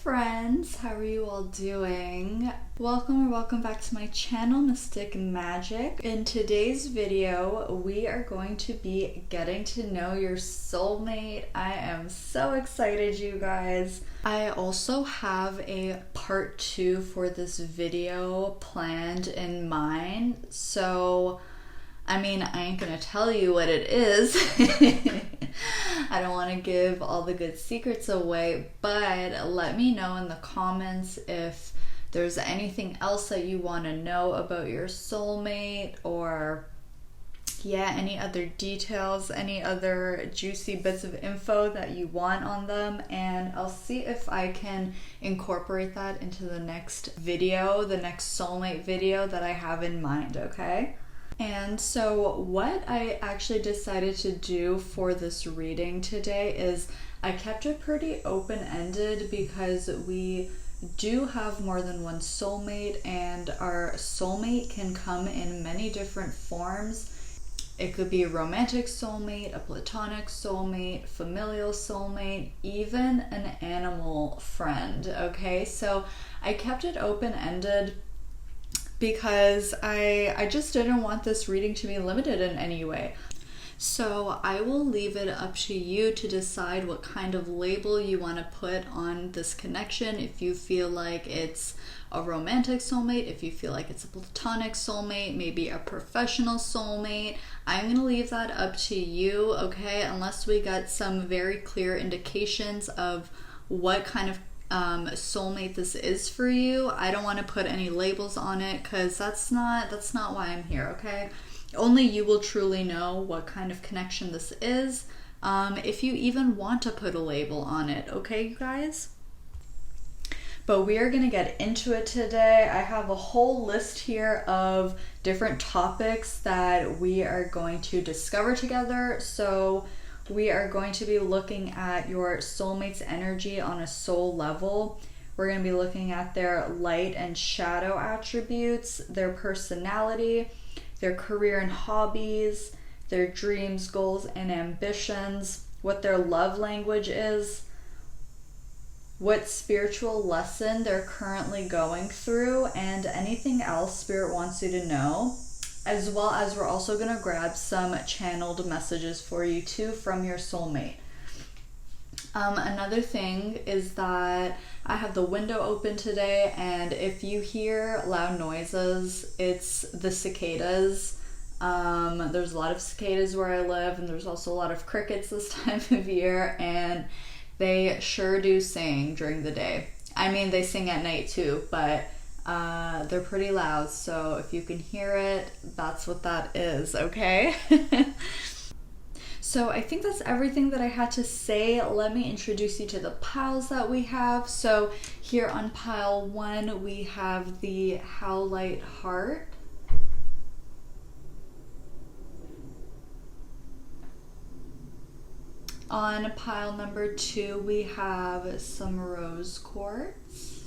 friends, how are you all doing? Welcome or welcome back to my channel, Mystic Magic. In today's video, we are going to be getting to know your soulmate. I am so excited, you guys. I also have a part 2 for this video planned in mind, so I mean, I ain't gonna tell you what it is. I don't want to give all the good secrets away, but let me know in the comments if there's anything else that you want to know about your soulmate, or any other details, any other juicy bits of info that you want on them, and I'll see if I can incorporate that into the next video, the next soulmate video that I have in mind, okay? And so what I actually decided to do for this reading today is I kept it pretty open-ended because we do have more than one soulmate, and our soulmate can come in many different forms. It could be a romantic soulmate, a platonic soulmate, familial soulmate, even an animal friend, okay? So I kept it open-ended because I just didn't want this reading to be limited in any way. So I will leave it up to you to decide what kind of label you want to put on this connection. If you feel like it's a romantic soulmate, if you feel like it's a platonic soulmate, maybe a professional soulmate, I'm going to leave that up to you, okay? Unless we get some very clear indications of what kind of soulmate this is for you. I don't want to put any labels on it because that's not why I'm here, okay? Only you will truly know what kind of connection this is, if you even want to put a label on it, okay, you guys? But we are going to get into it today. I have a whole list here of different topics that we are going to discover together. So we are going to be looking at your soulmate's energy on a soul level. We're going to be looking at their light and shadow attributes, their personality, their career and hobbies, their dreams, goals, and ambitions, what their love language is, what spiritual lesson they're currently going through, and anything else Spirit wants you to know. As well as we're also going to grab some channeled messages for you too from your soulmate. Another thing is that I have the window open today, and if you hear loud noises, it's the cicadas. There's a lot of cicadas where I live, and there's also a lot of crickets this time of year, and they sure do sing during the day. I mean, they sing at night too, but they're pretty loud, so if you can hear it, that's what that is, okay? So I think that's everything that I had to say. Let me introduce you to the piles that we have. So here on pile 1, we have the Howlite heart. On pile number 2, we have some rose quartz.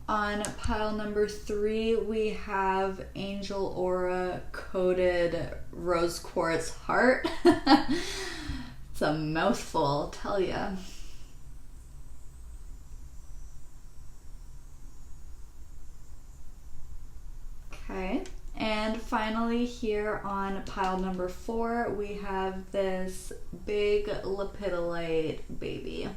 On pile number 3, we have angel aura coated rose quartz heart. It's a mouthful, I'll tell ya. Okay, and finally here on pile number 4, we have this big Lepidolite baby.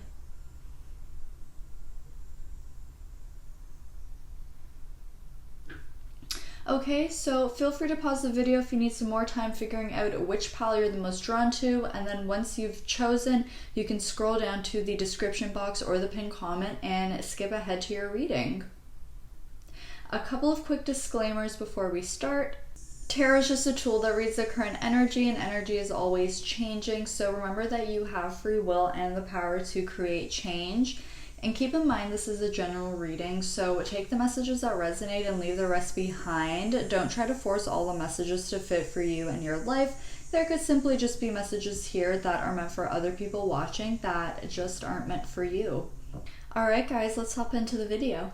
Okay, so feel free to pause the video if you need some more time figuring out which pile you're the most drawn to, and then once you've chosen, you can scroll down to the description box or the pinned comment and skip ahead to your reading. A couple of quick disclaimers before we start. Tarot is just a tool that reads the current energy, and energy is always changing, so remember that you have free will and the power to create change. And keep in mind, this is a general reading, so take the messages that resonate and leave the rest behind. Don't try to force all the messages to fit for you and your life. There could simply just be messages here that are meant for other people watching that just aren't meant for you. Alright guys, let's hop into the video.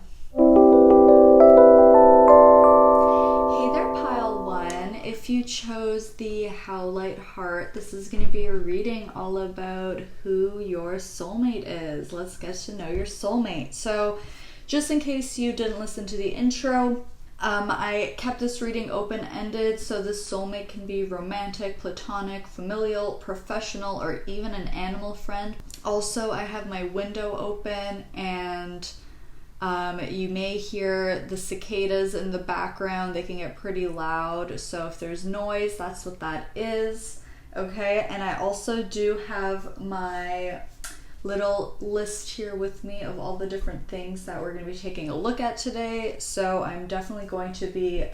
Hey there, pile 1. if you chose the Howlite heart, this is going to be a reading all about who your soulmate is. Let's get to know your soulmate. So just in case you didn't listen to the intro, I kept this reading open-ended, so this soulmate can be romantic, platonic, familial, professional, or even an animal friend. Also, I have my window open, and you may hear the cicadas in the background. They can get pretty loud, so if there's noise, that's what that is. Okay, and I also do have my little list here with me of all the different things that we're going to be taking a look at today. So I'm definitely going to be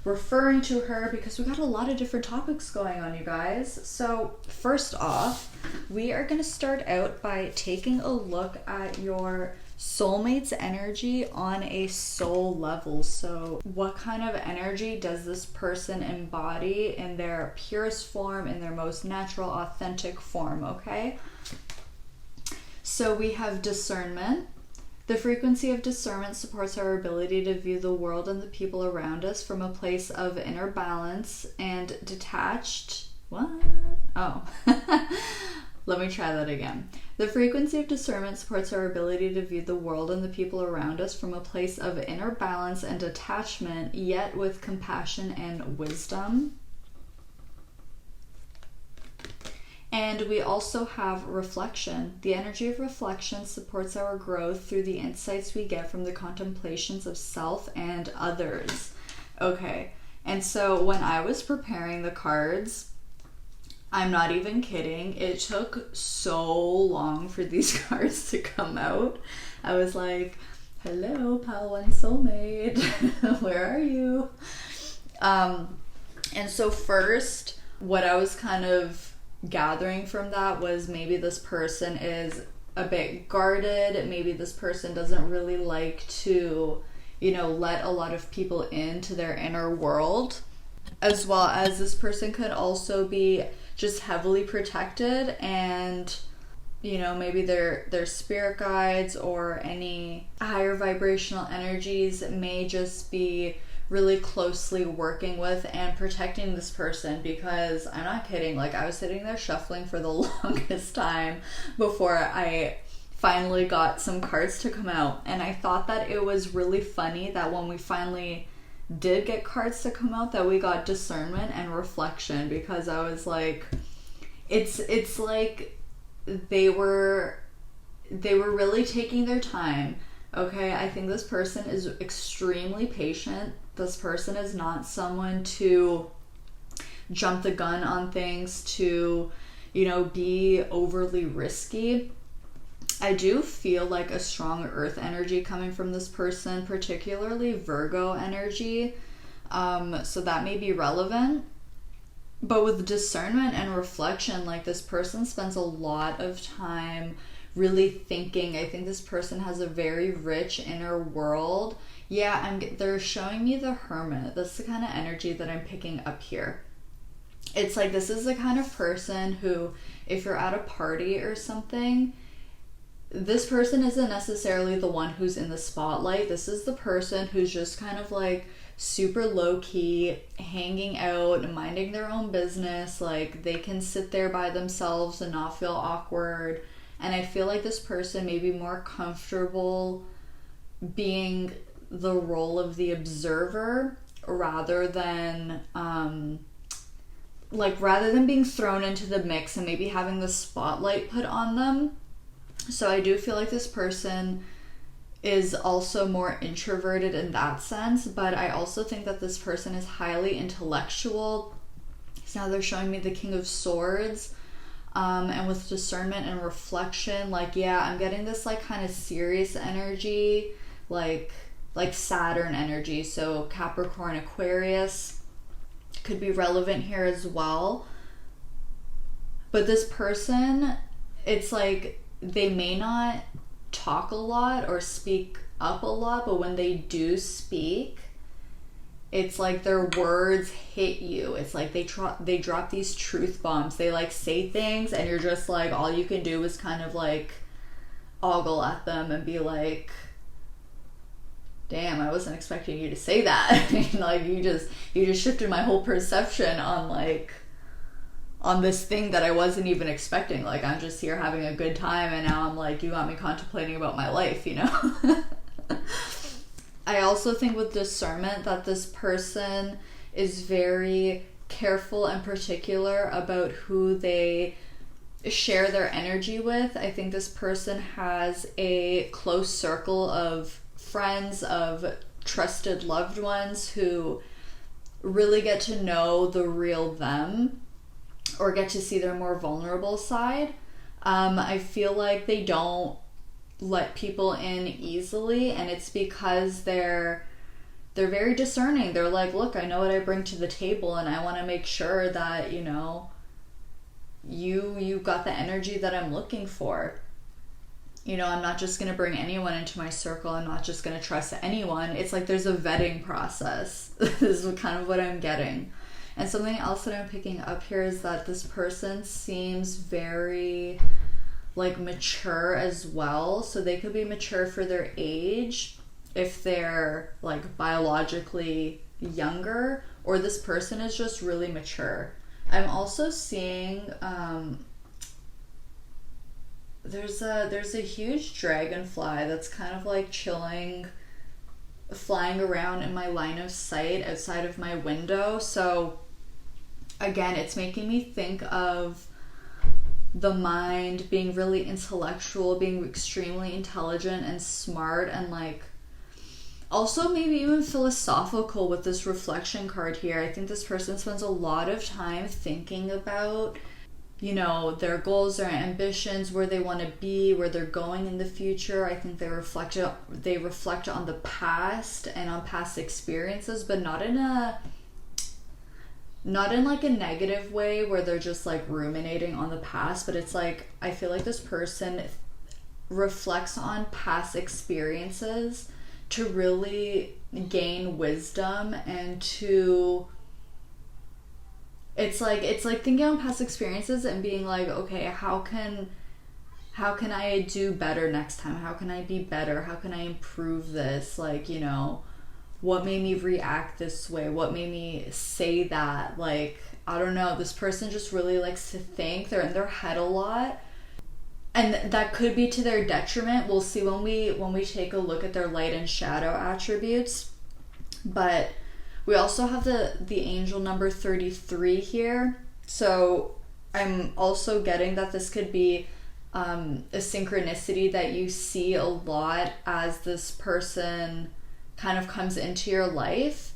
referring to her because we got a lot of different topics going on, you guys. So first off, we are going to start out by taking a look at your soulmate's energy on a soul level. So what kind of energy does this person embody in their purest form, in their most natural, authentic form, okay? So we have discernment. The frequency of discernment supports our ability to view the world and the people around us from a place of inner balance and detached. What? Oh. Let me try that again. The frequency of discernment supports our ability to view the world and the people around us from a place of inner balance and detachment, yet with compassion and wisdom. And we also have reflection. The energy of reflection supports our growth through the insights we get from the contemplations of self and others. Okay, and so when I was preparing the cards, I'm not even kidding, it took so long for these cards to come out. I was like, hello, pal one soulmate, where are you? And so first, what I was kind of gathering from that was maybe this person is a bit guarded, maybe this person doesn't really like to, you know, let a lot of people into their inner world, as well as this person could also be just heavily protected, and you know, maybe their spirit guides or any higher vibrational energies may just be really closely working with and protecting this person, because I'm not kidding, like I was sitting there shuffling for the longest time before I finally got some cards to come out. And I thought that it was really funny that when we finally did get cards to come out, that we got discernment and reflection, because I was like, it's like they were really taking their time. Okay, I think this person is extremely patient. This person is not someone to jump the gun on things, to, you know, be overly risky. I do feel like a strong earth energy coming from this person, particularly Virgo energy. So that may be relevant. But with discernment and reflection, like this person spends a lot of time really thinking. I think this person has a very rich inner world. Yeah, they're showing me the Hermit. That's the kind of energy that I'm picking up here. It's like this is the kind of person who, if you're at a party or something, this person isn't necessarily the one who's in the spotlight. This is the person who's just kind of like super low-key, hanging out and minding their own business. Like they can sit there by themselves and not feel awkward. And I feel like this person may be more comfortable being the role of the observer rather than being thrown into the mix and maybe having the spotlight put on them. So I do feel like this person is also more introverted in that sense, but I also think that this person is highly intellectual. So now they're showing me the King of Swords. And with discernment and reflection, like, yeah, I'm getting this like kind of serious energy, like Saturn energy. So Capricorn, Aquarius could be relevant here as well. But this person, it's like they may not talk a lot or speak up a lot, but when they do speak, it's like their words hit you. It's like they drop these truth bombs. They like say things and you're just like, all you can do is kind of like ogle at them and be like, damn, I wasn't expecting you to say that. Like, you just shifted my whole perception on, like, on this thing that I wasn't even expecting. Like, I'm just here having a good time, and now I'm like, you got me contemplating about my life, you know? I also think with discernment that this person is very careful and particular about who they share their energy with. I think this person has a close circle of friends, of trusted loved ones who really get to know the real them, or get to see their more vulnerable side. I feel like they don't let people in easily, and it's because they're very discerning. They're like, look, I know what I bring to the table, and I want to make sure that, you know, you got the energy that I'm looking for. You know, I'm not just going to bring anyone into my circle. I'm not just going to trust anyone. It's like there's a vetting process. This is kind of what I'm getting. And something else that I'm picking up here is that this person seems very, like, mature as well. So they could be mature for their age if they're, like, biologically younger, or this person is just really mature. I'm also seeing there's a huge dragonfly that's kind of like chilling, flying around in my line of sight outside of my window. So again, it's making me think of the mind being really intellectual, being extremely intelligent and smart, and like also maybe even philosophical with this reflection card here. I think this person spends a lot of time thinking about, you know, their goals, their ambitions, where they want to be, where they're going in the future. I think they reflect on the past and on past experiences, but not in like a negative way where they're just like ruminating on the past, but it's like, I feel like this person reflects on past experiences to really gain wisdom, and to it's like thinking on past experiences and being like, okay, how can I do better next time? How can I be better? How can I improve this? Like, you know, what made me react this way? What made me say that? Like, I don't know. This person just really likes to think. They're in their head a lot. And that could be to their detriment. We'll see when we take a look at their light and shadow attributes. But we also have the angel number 33 here. So I'm also getting that this could be a synchronicity that you see a lot as this person kind of comes into your life.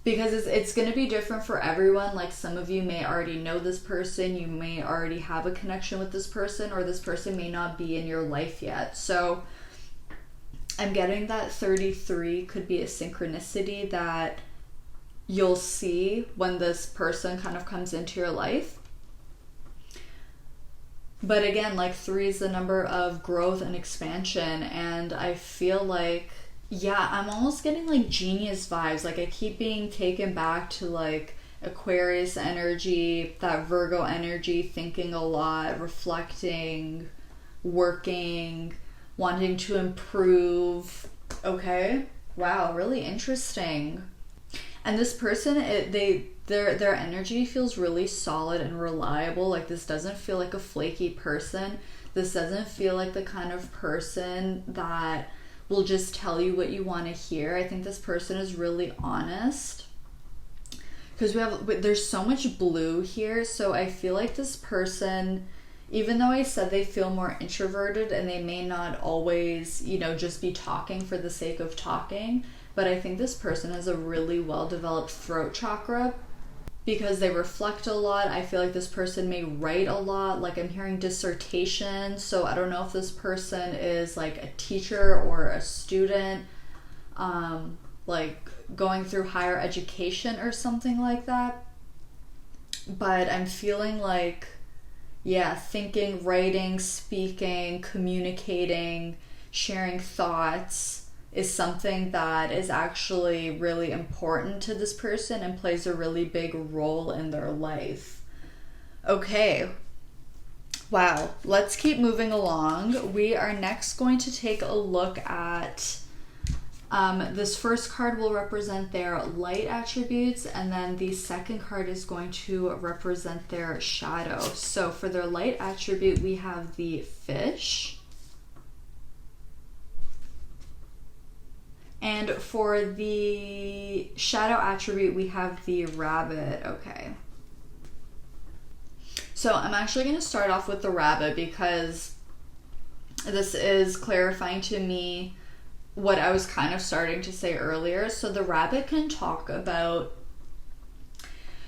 Because it's going to be different for everyone. Like, some of you may already know this person, you may already have a connection with this person, or this person may not be in your life yet. So I'm getting that 33 could be a synchronicity that you'll see when this person kind of comes into your life. But again, like, 3 is the number of growth and expansion, and I feel like, yeah, I'm almost getting like genius vibes. Like, I keep being taken back to like Aquarius energy, that Virgo energy, thinking a lot, reflecting, working, wanting to improve. Okay, wow, really interesting. And this person, their energy feels really solid and reliable. Like, this doesn't feel like a flaky person. This doesn't feel like the kind of person that will just tell you what you want to hear. I think this person is really honest, because there's so much blue here. So I feel like this person, even though I said they feel more introverted and they may not always, you know, just be talking for the sake of talking, but I think this person has a really well developed throat chakra, because they reflect a lot. I feel like this person may write a lot. Like, I'm hearing dissertation. So I don't know if this person is like a teacher or a student, like going through higher education or something like that. But I'm feeling like, yeah, thinking, writing, speaking, communicating, sharing thoughts is something that is actually really important to this person and plays a really big role in their life. Okay. Wow. Let's keep moving along. We are next going to take a look at This first card will represent their light attributes, and then the second card is going to represent their shadow. So for their light attribute, we have the fish. And for the shadow attribute, we have the rabbit. Okay. So I'm actually going to start off with the rabbit because this is clarifying to me what I was kind of starting to say earlier. So the rabbit can talk about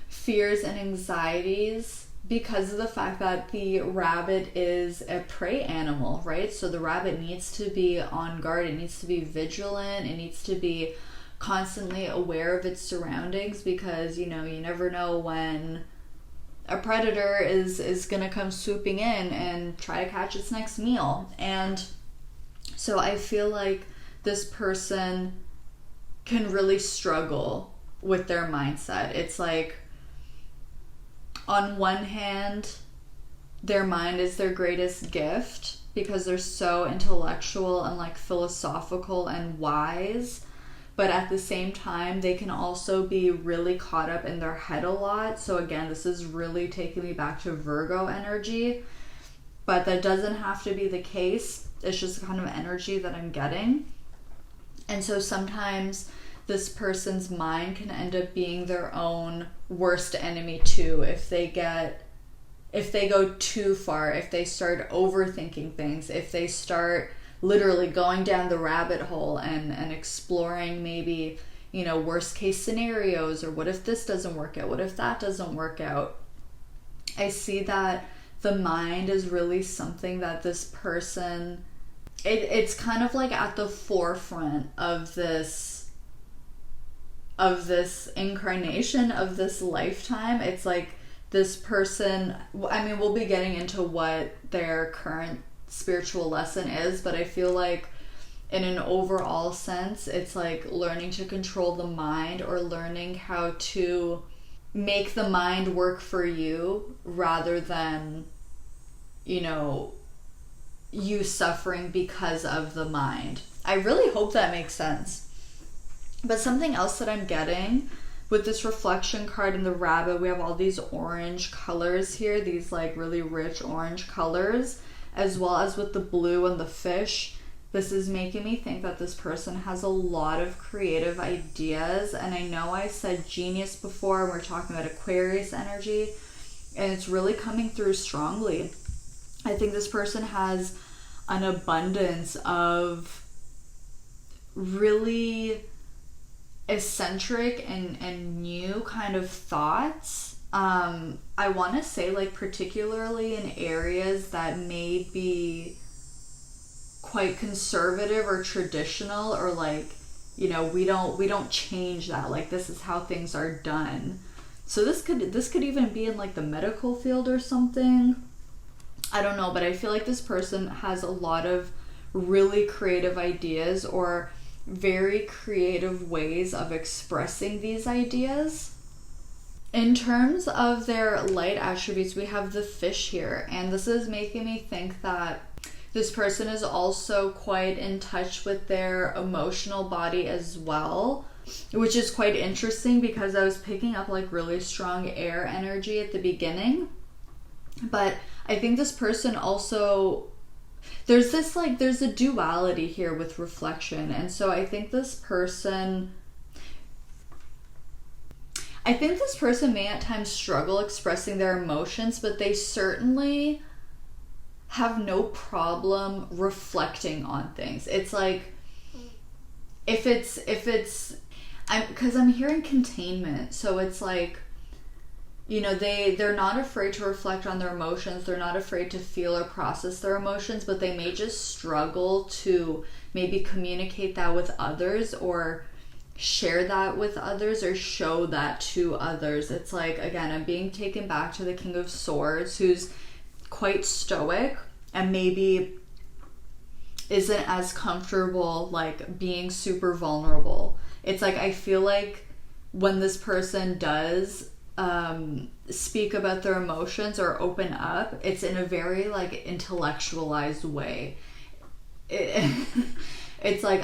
fears and anxieties because of the fact that the rabbit is a prey animal, right? So the rabbit needs to be on guard, it needs to be vigilant, it needs to be constantly aware of its surroundings because, you know, you never know when a predator is gonna come swooping in and try to catch its next meal. And so I feel like this person can really struggle with their mindset. It's like, on one hand, their mind is their greatest gift because they're so intellectual and like philosophical and wise, but at the same time they can also be really caught up in their head a lot. So again, this is really taking me back to Virgo energy, but that doesn't have to be the case. It's just the kind of energy that I'm getting. And so sometimes this person's mind can end up being their own worst enemy too if they go too far, if they start overthinking things, if they start literally going down the rabbit hole and exploring maybe, you know, worst case scenarios, or what if this doesn't work out, what if that doesn't work out. I see that the mind is really something that this person, it's kind of like at the forefront of this incarnation, of this lifetime. It's like this person, I mean, we'll be getting into what their current spiritual lesson is, but I feel like in an overall sense, it's like learning to control the mind, or learning how to make the mind work for you rather than, you know, you suffering because of the mind. I really hope that makes sense. But something else that I'm getting with this reflection card in the rabbit, we have all these orange colors here, these like really rich orange colors, as well as with the blue and the fish. This is making me think that this person has a lot of creative ideas. And I know I said genius before, and we're talking about Aquarius energy, and it's really coming through strongly. I think this person has an abundance of really eccentric and new kind of thoughts. I want to say, like, particularly in areas that may be quite conservative or traditional, or like, you know, we don't change that, like this is how things are done. So this could even be in like the medical field or something. I don't know, but I feel like this person has a lot of really creative ideas, or very creative ways of expressing these ideas. In terms of their light attributes, we have the fish here, and this is making me think that this person is also quite in touch with their emotional body as well, which is quite interesting because I was picking up like really strong air energy at the beginning. But I think this person also, there's a duality here with reflection. And so I think this person may at times struggle expressing their emotions, but they certainly have no problem reflecting on things. It's like, because I'm hearing containment, so it's like, you know, they're not afraid to reflect on their emotions, they're not afraid to feel or process their emotions, but they may just struggle to maybe communicate that with others, or share that with others, or show that to others. It's like, again, I'm being taken back to the King of Swords, who's quite stoic and maybe isn't as comfortable like being super vulnerable. It's like, I feel like when this person does speak about their emotions or open up, it's in a very like intellectualized way. It's like,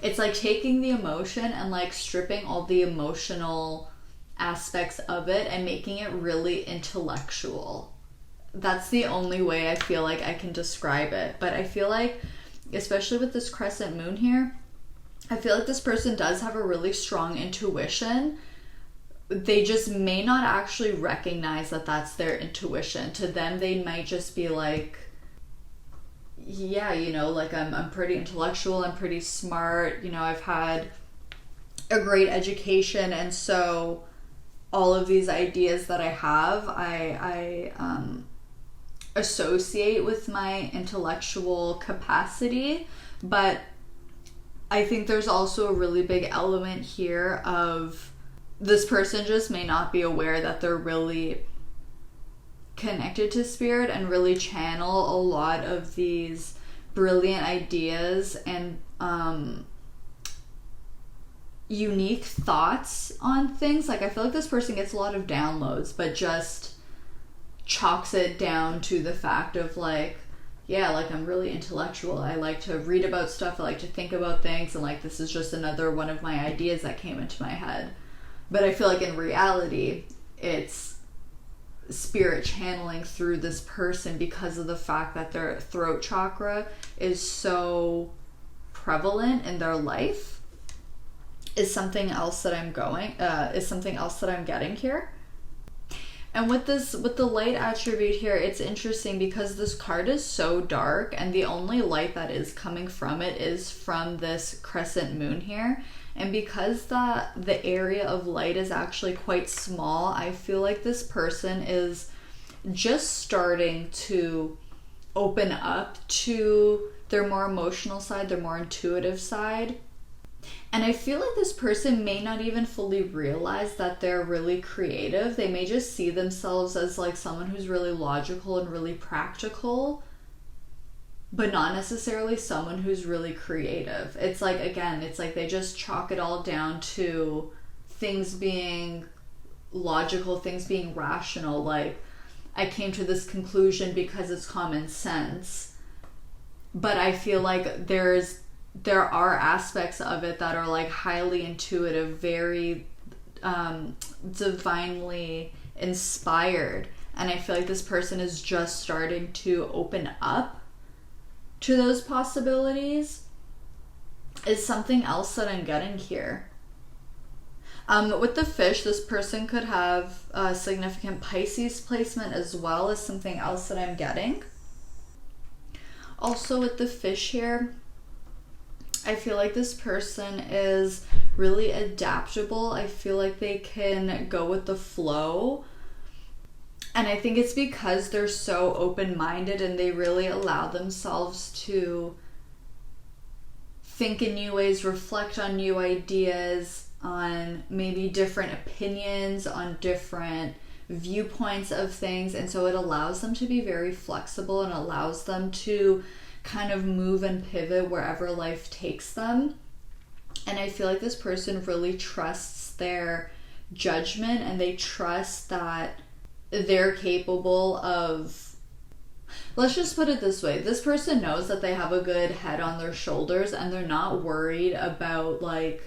it's like taking the emotion and like stripping all the emotional aspects of it and making it really intellectual. That's the only way I feel like I can describe it. But I feel like, especially with this crescent moon here, I feel like this person does have a really strong intuition. They just may not actually recognize that that's their intuition. To them, they might just be like, yeah, you know, like I'm pretty intellectual, I'm pretty smart, you know, I've had a great education, and so all of these ideas that I have, I associate with my intellectual capacity. But I think there's also a really big element here of this person just may not be aware that they're really connected to spirit and really channel a lot of these brilliant ideas and unique thoughts on things. Like, I feel like this person gets a lot of downloads, but just chalks it down to the fact of like, yeah, like I'm really intellectual. I like to read about stuff. I like to think about things. And like, this is just another one of my ideas that came into my head. But I feel like in reality, it's spirit channeling through this person because of the fact that their throat chakra is so prevalent in their life. Is something else that I'm getting here. And with the light attribute here, it's interesting because this card is so dark and the only light that is coming from it is from this crescent moon here. And because the area of light is actually quite small, I feel like this person is just starting to open up to their more emotional side, their more intuitive side. And I feel like this person may not even fully realize that they're really creative. They may just see themselves as like someone who's really logical and really practical, but not necessarily someone who's really creative. It's like, again, it's like they just chalk it all down to things being logical, things being rational. Like, I came to this conclusion because it's common sense. But I feel like there are aspects of it that are like highly intuitive, very divinely inspired. And I feel like this person is just starting to open up to those possibilities. Is something else that I'm getting here. With the fish, this person could have a significant Pisces placement as well, as something else that I'm getting. Also with the fish here, I feel like this person is really adaptable. I feel like they can go with the flow. And I think it's because they're so open-minded and they really allow themselves to think in new ways, reflect on new ideas, on maybe different opinions, on different viewpoints of things. And so it allows them to be very flexible and allows them to kind of move and pivot wherever life takes them. And I feel like this person really trusts their judgment and they trust that they're capable of, let's just put it this way, this person knows that they have a good head on their shoulders and they're not worried about like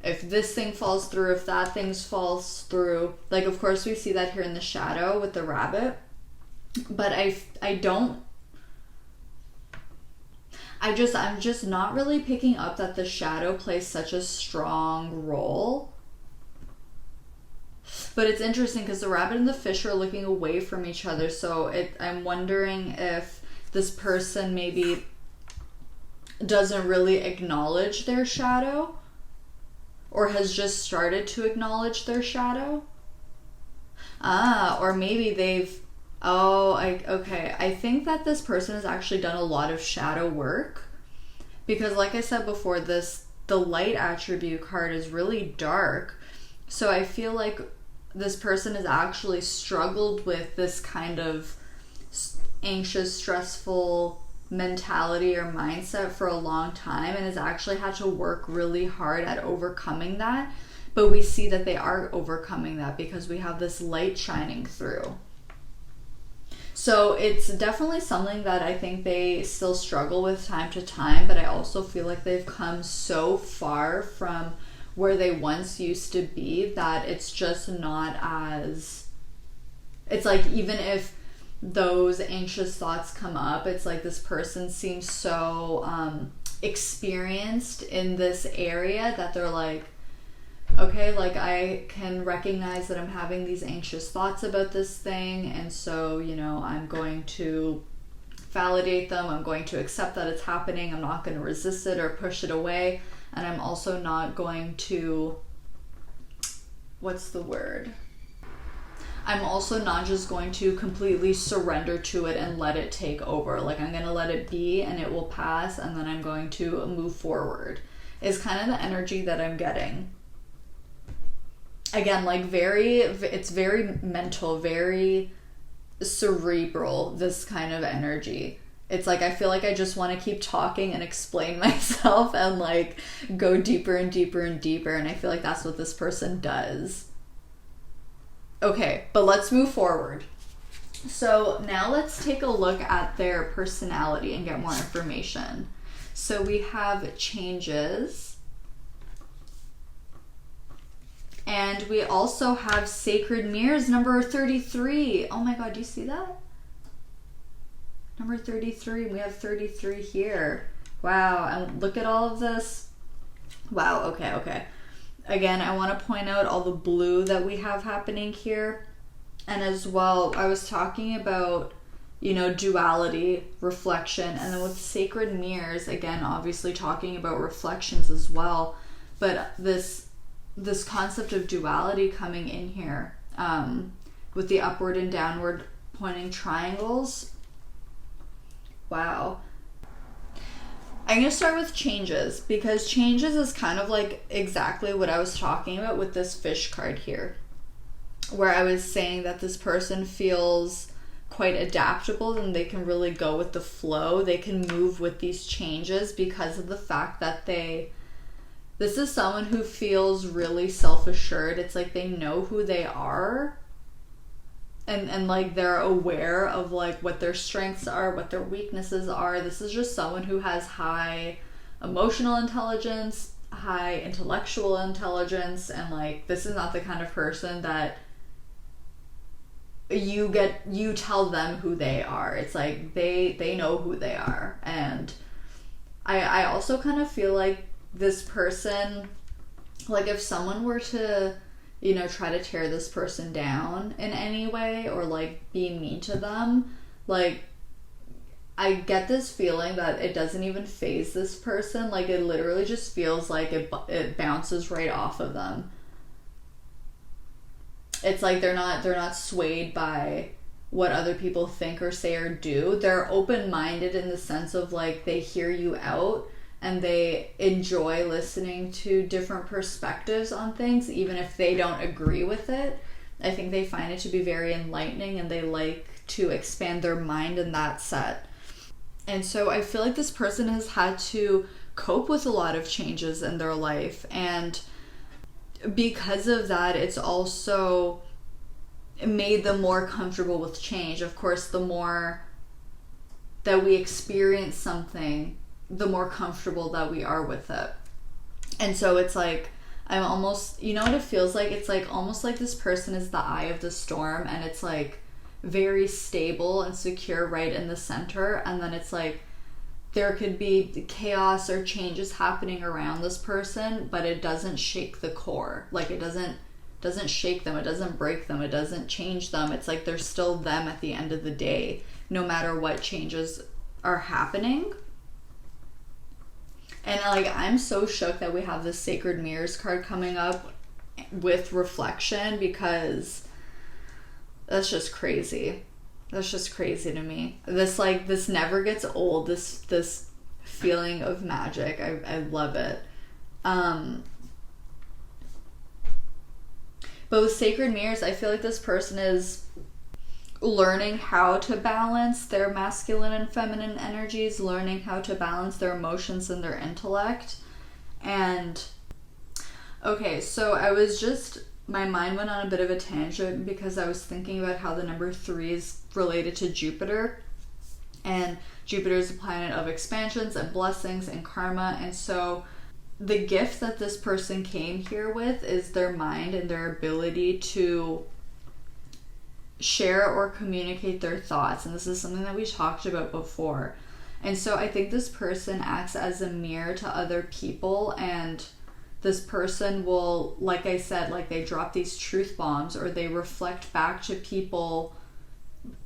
if this thing falls through, if that thing falls through. Like, of course we see that here in the shadow with the rabbit, but I'm just not really picking up that the shadow plays such a strong role. But it's interesting because the rabbit and the fish are looking away from each other. So I'm wondering if this person maybe doesn't really acknowledge their shadow or has just started to acknowledge their shadow. Or maybe they've, okay. I think that this person has actually done a lot of shadow work because like I said before, the light attribute card is really dark. So I feel like this person has actually struggled with this kind of anxious, stressful mentality or mindset for a long time and has actually had to work really hard at overcoming that. But we see that they are overcoming that because we have this light shining through. So it's definitely something that I think they still struggle with time to time, but I also feel like they've come so far from where they once used to be that it's just not as, it's like even if those anxious thoughts come up, it's like this person seems so experienced in this area that they're like, okay, like I can recognize that I'm having these anxious thoughts about this thing, and so, you know, I'm going to validate them, I'm going to accept that it's happening, I'm not going to resist it or push it away, and I'm also not going to, what's the word? I'm also not just going to completely surrender to it and let it take over. Like, I'm going to let it be and it will pass, and then I'm going to move forward, is kind of the energy that I'm getting. Again, like it's very mental, very cerebral, this kind of energy. It's like I feel like I just want to keep talking and explain myself and like go deeper and deeper and deeper, and I feel like that's what this person does. Okay, but let's move forward. So now let's take a look at their personality and get more information. So we have changes, and we also have sacred mirrors, number 33. Oh my god, do you see that? Number 33, we have 33 here. Wow, and look at all of this. Wow, okay. Again, I want to point out all the blue that we have happening here. And as well, I was talking about, you know, duality, reflection, and then with sacred mirrors, again, obviously talking about reflections as well. But this concept of duality coming in here, with the upward and downward pointing triangles. Wow. I'm going to start with changes, because changes is kind of like exactly what I was talking about with this fish card here, where I was saying that this person feels quite adaptable and they can really go with the flow. They can move with these changes because of the fact that this is someone who feels really self-assured. It's like they know who they are, and like they're aware of like what their strengths are, what their weaknesses are. This is just someone who has high emotional intelligence, high intellectual intelligence, and like this is not the kind of person that you tell them who they are. It's like they know who they are. And I also kind of feel like this person, like if someone were to, you know, try to tear this person down in any way or like be mean to them, like I get this feeling that it doesn't even faze this person. Like it literally just feels like it bounces right off of them. It's like they're not swayed by what other people think or say or do. They're open-minded in the sense of like they hear you out and they enjoy listening to different perspectives on things, even if they don't agree with it. I think they find it to be very enlightening, and they like to expand their mind in that set. And so I feel like this person has had to cope with a lot of changes in their life, and because of that, it's also made them more comfortable with change. Of course, the more that we experience something, the more comfortable that we are with it. And so it's like, I'm almost, you know what it feels like? It's like almost like this person is the eye of the storm, and it's like very stable and secure right in the center. And then it's like there could be chaos or changes happening around this person, but it doesn't shake the core. Like it doesn't shake them, it doesn't break them, it doesn't change them. It's like they're still them at the end of the day, no matter what changes are happening. And like I'm so shook that we have this Sacred Mirrors card coming up with reflection, because that's just crazy. That's just crazy to me. This never gets old, this feeling of magic. I love it. But with Sacred Mirrors, I feel like this person is learning how to balance their masculine and feminine energies, learning how to balance their emotions and their intellect. And okay, so I was just my mind went on a bit of a tangent because I was thinking about how the number 3 is related to Jupiter. And Jupiter is a planet of expansions and blessings and karma. And so the gift that this person came here with is their mind and their ability to share or communicate their thoughts. And this is something that we talked about before. And so I think this person acts as a mirror to other people, and this person will, like I said, like they drop these truth bombs, or they reflect back to people,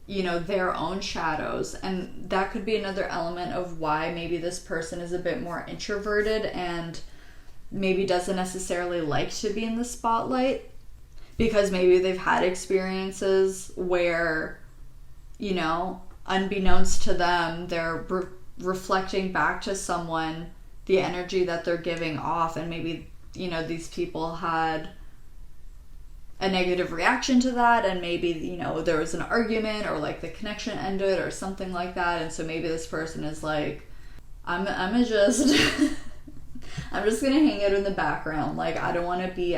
you know, their own shadows. And that could be another element of why maybe this person is a bit more introverted and maybe doesn't necessarily like to be in the spotlight, because maybe they've had experiences where, you know, unbeknownst to them, they're reflecting back to someone the energy that they're giving off, and maybe, you know, these people had a negative reaction to that, and maybe, you know, there was an argument, or like the connection ended or something like that. And so maybe this person is like, I'm just I'm just gonna hang out in the background. Like, I don't want to be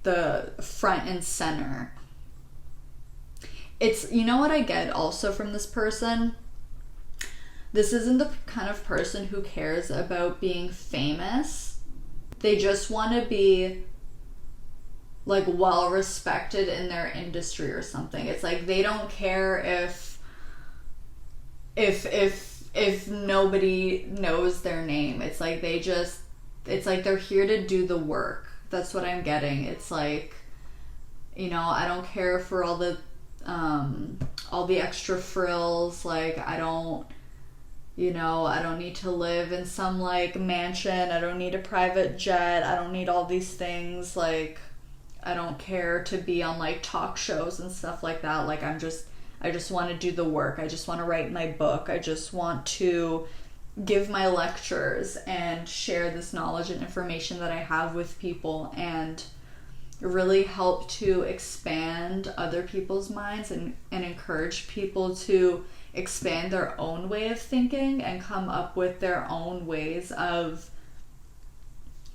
the front and center. It's, you know what I get also from this person? This isn't the kind of person who cares about being famous. They just want to be like well respected in their industry or something. It's like they don't care if nobody knows their name. It's like it's like they're here to do the work. That's what I'm getting. It's like, you know, I don't care for all the extra frills. Like, I don't need to live in some like mansion. I don't need a private jet. I don't need all these things. Like, I don't care to be on like talk shows and stuff like that. Like, I just want to do the work. I just want to write my book. I just want to give my lectures and share this knowledge and information that I have with people, and really help to expand other people's minds and encourage people to expand their own way of thinking and come up with their own ways of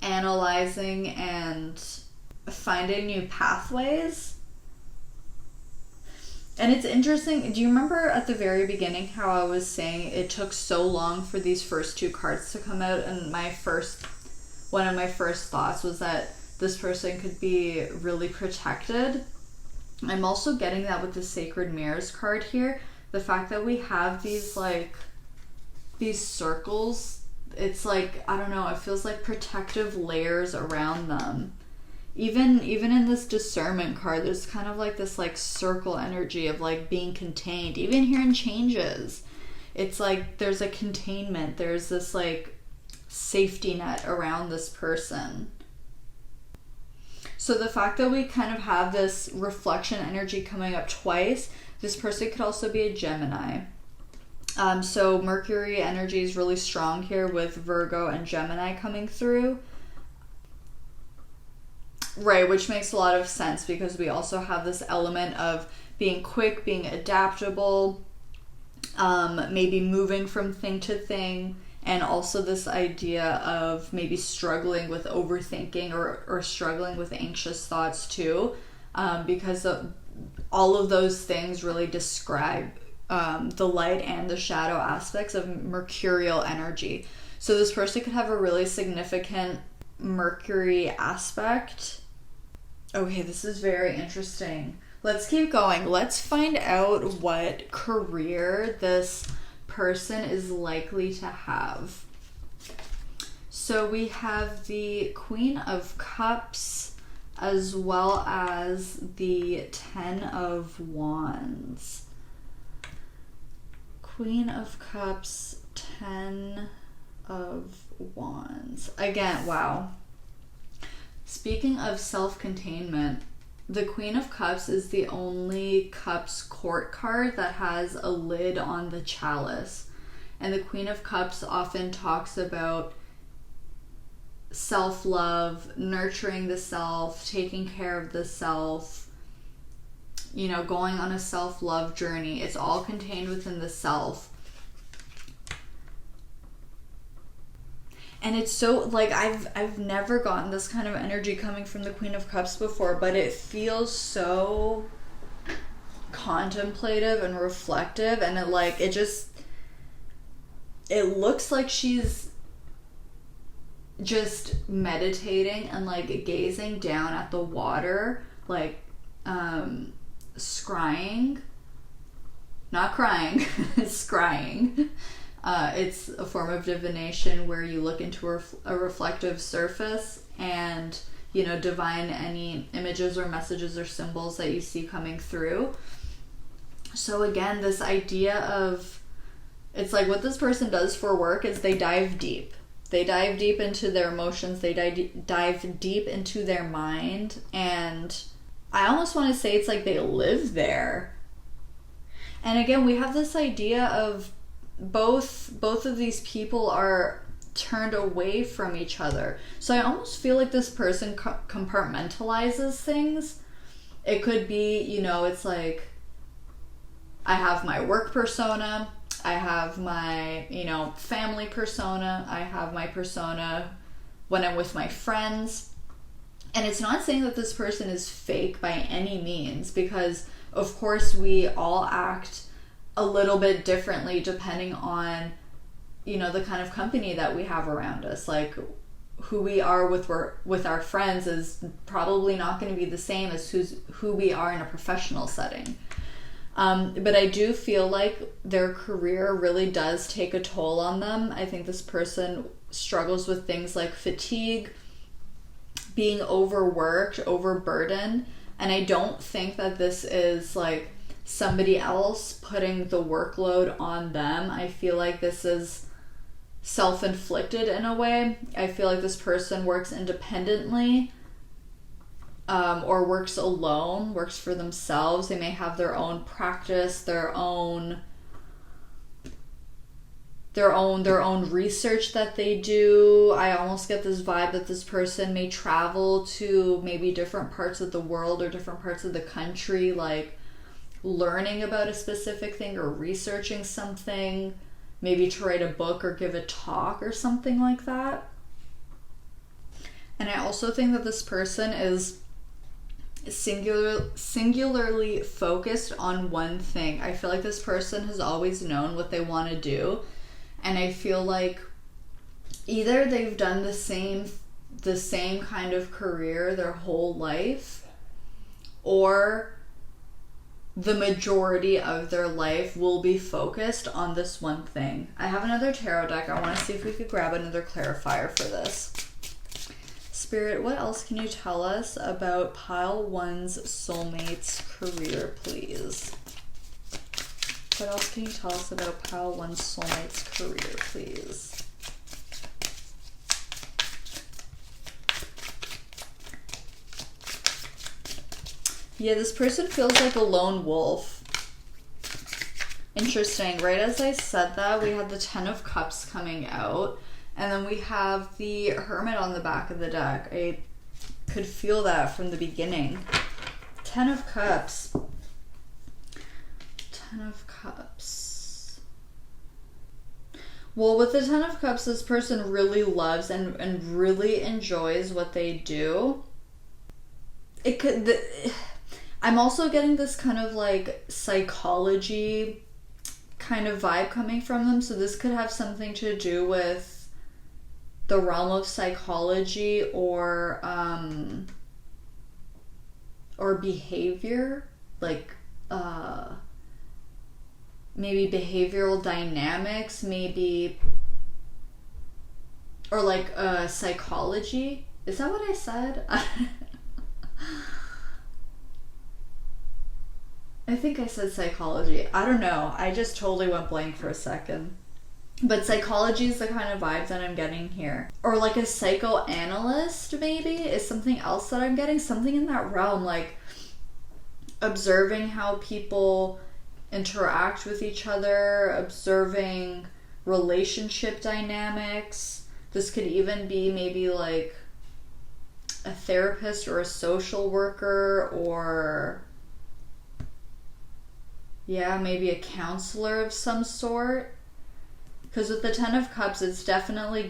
analyzing and finding new pathways. And it's interesting. Do you remember at the very beginning how I was saying it took so long for these first 2 cards to come out? And one of my first thoughts was that this person could be really protected. I'm also getting that with the Sacred Mirrors card here. The fact that we have these circles, it's like, I don't know, it feels like protective layers around them. Even in this Discernment card, there's kind of like this like circle energy of like being contained. Even here in Changes, it's like there's a containment. There's this like safety net around this person. So the fact that we kind of have this reflection energy coming up twice, this person could also be a Gemini. So Mercury energy is really strong here with Virgo and Gemini coming through. Right, which makes a lot of sense because we also have this element of being quick, being adaptable, maybe moving from thing to thing, and also this idea of maybe struggling with overthinking or struggling with anxious thoughts too, because all of those things really describe the light and the shadow aspects of mercurial energy. So this person could have a really significant Mercury aspect. Okay, this is very interesting. Let's keep going. Let's find out what career this person is likely to have. So we have the Queen of Cups as well as the 10 of Wands. Queen of Cups, 10 of Wands. Again, wow. Speaking of self-containment, the Queen of Cups is the only Cups court card that has a lid on the chalice. And the Queen of Cups often talks about self-love, nurturing the self, taking care of the self, you know, going on a self-love journey. It's all contained within the self. And it's so, like, I've never gotten this kind of energy coming from the Queen of Cups before, but it feels so contemplative and reflective, and it looks like she's just meditating and like gazing down at the water, like scrying, not crying, scrying. It's a form of divination where you look into a reflective surface and, you know, divine any images or messages or symbols that you see coming through. So again, this idea of, it's like what this person does for work is they dive deep. They dive deep into their emotions. They dive deep into their mind. And I almost want to say it's like they live there. And again, we have this idea of both of these people are turned away from each other. So I almost feel like this person compartmentalizes things. It could be, you know, it's like, I have my work persona, I have my, you know, family persona, I have my persona when I'm with my friends. And it's not saying that this person is fake by any means, because of course we all act a little bit differently depending on, you know, the kind of company that we have around us. Like, who we are with our friends is probably not going to be the same as who we are in a professional setting. But I do feel like their career really does take a toll on them. I think this person struggles with things like fatigue, being overworked, overburdened, and I don't think that this is like somebody else putting the workload on them. I feel like this is self-inflicted in a way. I feel like this person works independently, or works alone, works for themselves. They may have their own practice, their own research that they do. I almost get this vibe that this person may travel to maybe different parts of the world or different parts of the country, like learning about a specific thing or researching something, maybe to write a book or give a talk or something like that. And I also think that this person is singularly focused on one thing. I feel like this person has always known what they want to do, and I feel like either they've done the same kind of career their whole life, or the majority of their life will be focused on this one thing. I have another tarot deck. I want to see if we could grab another clarifier for this. Spirit, what else can you tell us about Pile 1's soulmate's career, please? What else can you tell us about Pile 1's soulmate's career, please? Yeah, this person feels like a lone wolf. Interesting. Right as I said that, we had the Ten of Cups coming out. And then we have the Hermit on the back of the deck. I could feel that from the beginning. Ten of Cups. Ten of Cups. Well, with the Ten of Cups, this person really loves and really enjoys what they do. I'm also getting this kind of like psychology kind of vibe coming from them. So this could have something to do with the realm of psychology or behavior, like maybe behavioral dynamics, maybe, or like psychology. Is that what I said? I think I said psychology. I don't know. I just totally went blank for a second. But psychology is the kind of vibe that I'm getting here. Or like a psychoanalyst, maybe, is something else that I'm getting. Something in that realm, like observing how people interact with each other, observing relationship dynamics. This could even be maybe like a therapist or a social worker, or maybe a counselor of some sort. Because with the Ten of Cups, it's definitely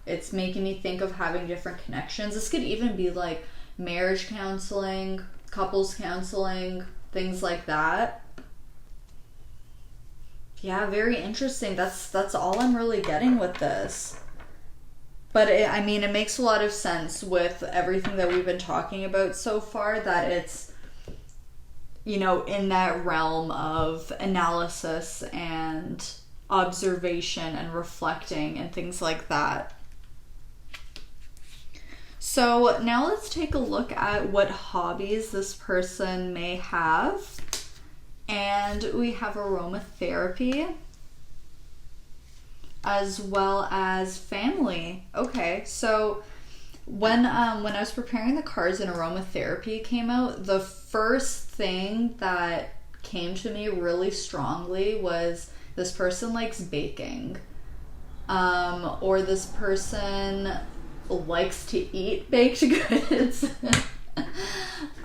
it's making me think of having different connections. This could even be like marriage counseling, couples counseling, things like that. Yeah, very interesting. That's all I'm really getting with this. But it makes a lot of sense with everything that we've been talking about so far, that it's, in that realm of analysis and observation and reflecting and things like that. So now let's take a look at what hobbies this person may have. And we have aromatherapy, as well as family. Okay, so when I was preparing the cards and aromatherapy came out, the first thing that came to me really strongly was this person likes baking, or this person likes to eat baked goods.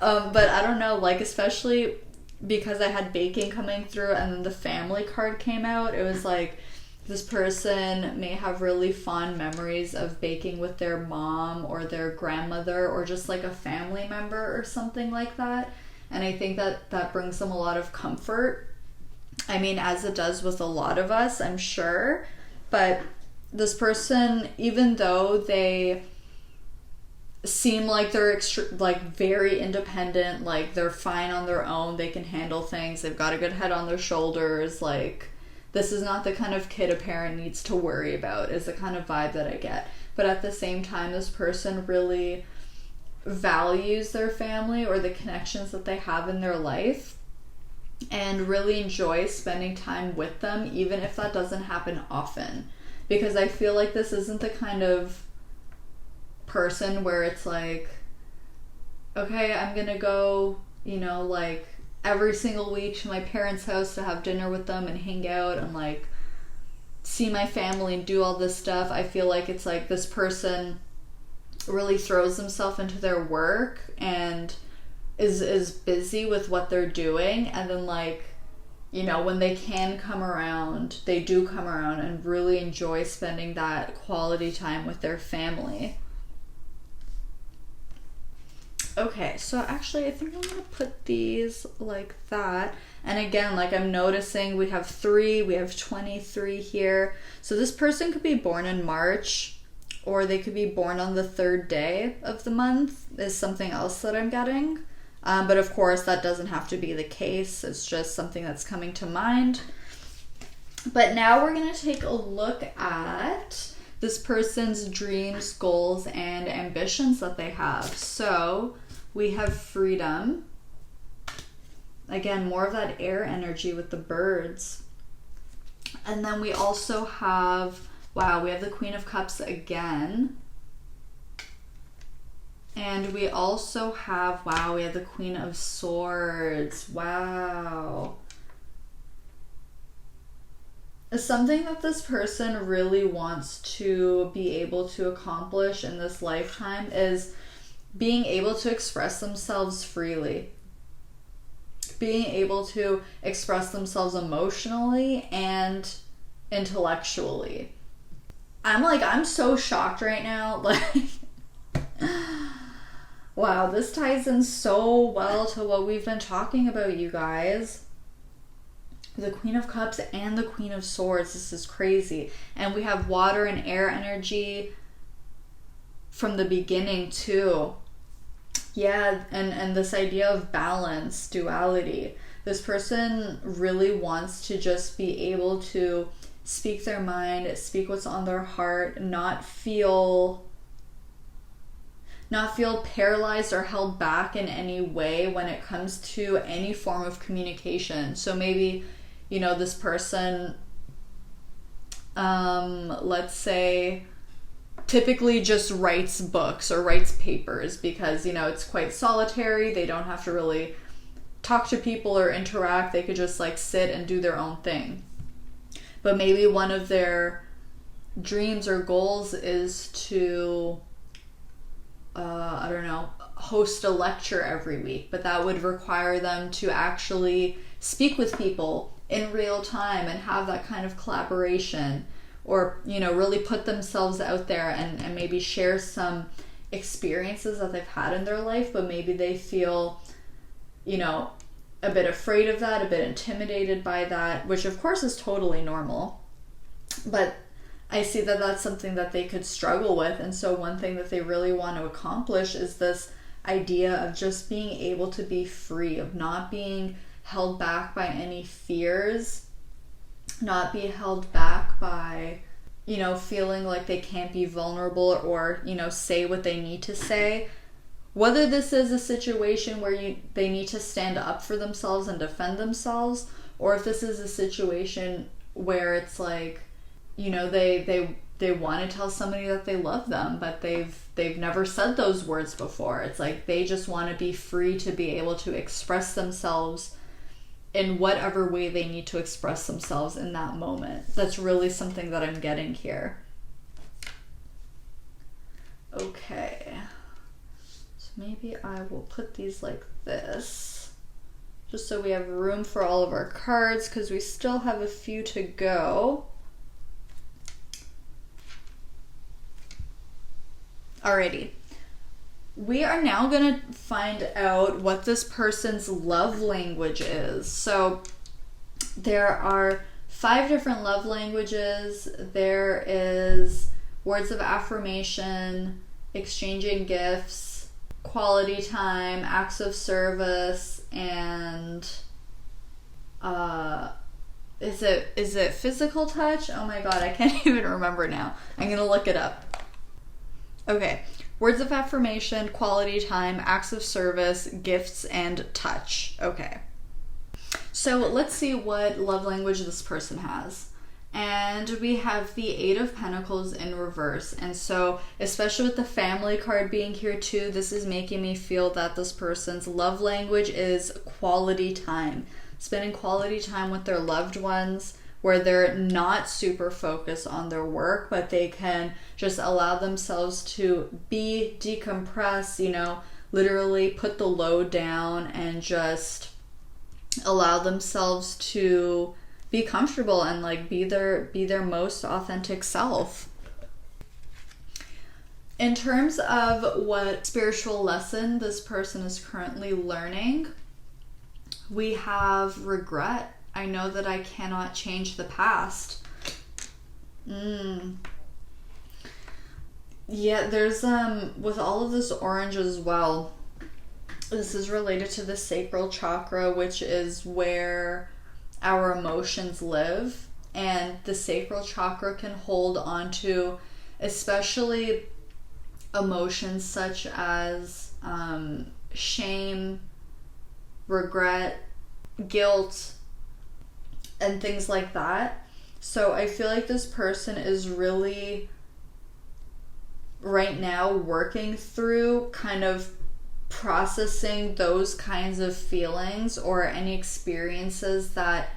But I don't know, like, especially because I had baking coming through and then the family card came out, it was like this person may have really fond memories of baking with their mom or their grandmother or just like a family member or something like that. And I think that brings them a lot of comfort. I mean, as it does with a lot of us, I'm sure. But this person, even though they seem like they're very independent, like they're fine on their own, they can handle things, they've got a good head on their shoulders, like this is not the kind of kid a parent needs to worry about, is the kind of vibe that I get. But at the same time, this person really values their family or the connections that they have in their life and really enjoys spending time with them, even if that doesn't happen often. Because I feel like this isn't the kind of person where it's like, okay, I'm gonna go, like every single week to my parents' house to have dinner with them and hang out and like see my family and do all this stuff. I feel like it's like this person really throws themselves into their work and is busy with what they're doing, and then like, when they can come around, they do come around and really enjoy spending that quality time with their family. Okay, so actually I think I'm going to put these like that. And again, like I'm noticing we have 3, we have 23 here. So this person could be born in March, or they could be born on the 3rd day of the month, is something else that I'm getting. But of course that doesn't have to be the case. It's just something that's coming to mind. But now we're going to take a look at this person's dreams, goals, and ambitions that they have. So we have freedom. Again, more of that air energy with the birds. And then we also have, wow, we have the Queen of Cups again. And we also have, wow, we have the Queen of Swords. Wow. Something that this person really wants to be able to accomplish in this lifetime is being able to express themselves freely. Being able to express themselves emotionally and intellectually. I'm so shocked right now. Like, wow, this ties in so well to what we've been talking about, you guys. The Queen of Cups and the Queen of Swords. This is crazy. And we have water and air energy from the beginning too. Yeah, and this idea of balance, duality. This person really wants to just be able to speak their mind, speak what's on their heart, not feel paralyzed or held back in any way when it comes to any form of communication. So maybe, this person, let's say, typically just writes books or writes papers because, it's quite solitary. They don't have to really talk to people or interact. They could just like sit and do their own thing. But maybe one of their dreams or goals is to, host a lecture every week, but that would require them to actually speak with people in real time and have that kind of collaboration, or, you know, really put themselves out there and maybe share some experiences that they've had in their life, but maybe they feel, you know, a bit afraid of that, a bit intimidated by that, which of course is totally normal. But I see that that's something that they could struggle with. And so one thing that they really want to accomplish is this idea of just being able to be free, of not being held back by any fears, not be held back by, you know, feeling like they can't be vulnerable or, you know, say what they need to say. Whether this is a situation where they need to stand up for themselves and defend themselves, or if this is a situation where it's like, you know, they want to tell somebody that they love them, but they've never said those words before. It's like they just want to be free to be able to express themselves in whatever way they need to express themselves in that moment. That's really something that I'm getting here. Okay. So maybe I will put these like this, just so we have room for all of our cards, because we still have a few to go. Alrighty. We are now going to find out what this person's love language is. So there are 5 different love languages. There is words of affirmation, exchanging gifts, quality time, acts of service, and is it physical touch? Oh my god, I can't even remember now. I'm going to look it up. Okay. Words of affirmation, quality time, acts of service, gifts, and touch. Okay. So let's see what love language this person has. And we have the 8 of Pentacles in reverse. And so, especially with the family card being here too, this is making me feel that this person's love language is quality time. Spending quality time with their loved ones, where they're not super focused on their work, but they can just allow themselves to decompress, you know, literally put the load down and just allow themselves to be comfortable and like be their most authentic self. In terms of what spiritual lesson this person is currently learning, we have regret. I know that I cannot change the past. Yeah, there's with all of this orange as well, this is related to the sacral chakra, which is where our emotions live. And the sacral chakra can hold on to especially emotions such as shame, regret, guilt, and things like that. So I feel like this person is really right now working through kind of processing those kinds of feelings or any experiences that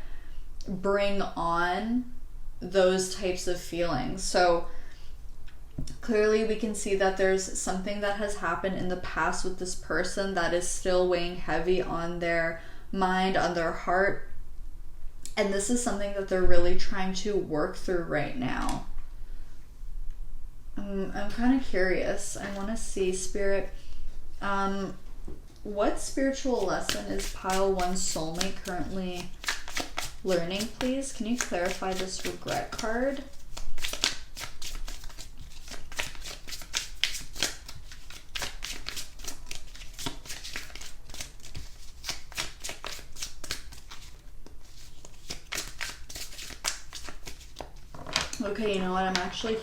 bring on those types of feelings. So clearly we can see that there's something that has happened in the past with this person that is still weighing heavy on their mind, on their heart. And this is something that they're really trying to work through right now. I'm kind of curious. I want to see, Spirit, what spiritual lesson is Pile 1 soulmate currently learning, please? Can you clarify this regret card? Okay, you know what? I'm actually,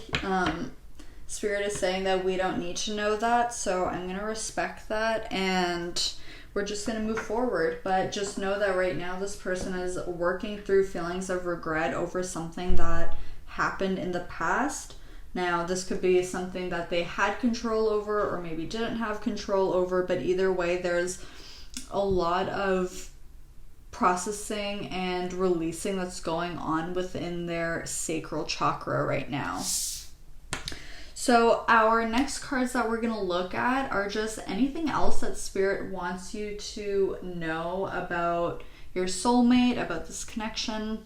Spirit is saying that we don't need to know that, so I'm going to respect that, and we're just going to move forward. But just know that right now this person is working through feelings of regret over something that happened in the past. Now, this could be something that they had control over or maybe didn't have control over, but either way, there's a lot of processing and releasing that's going on within their sacral chakra right now. So our next cards that we're going to look at are just anything else that Spirit wants you to know about your soulmate, about this connection.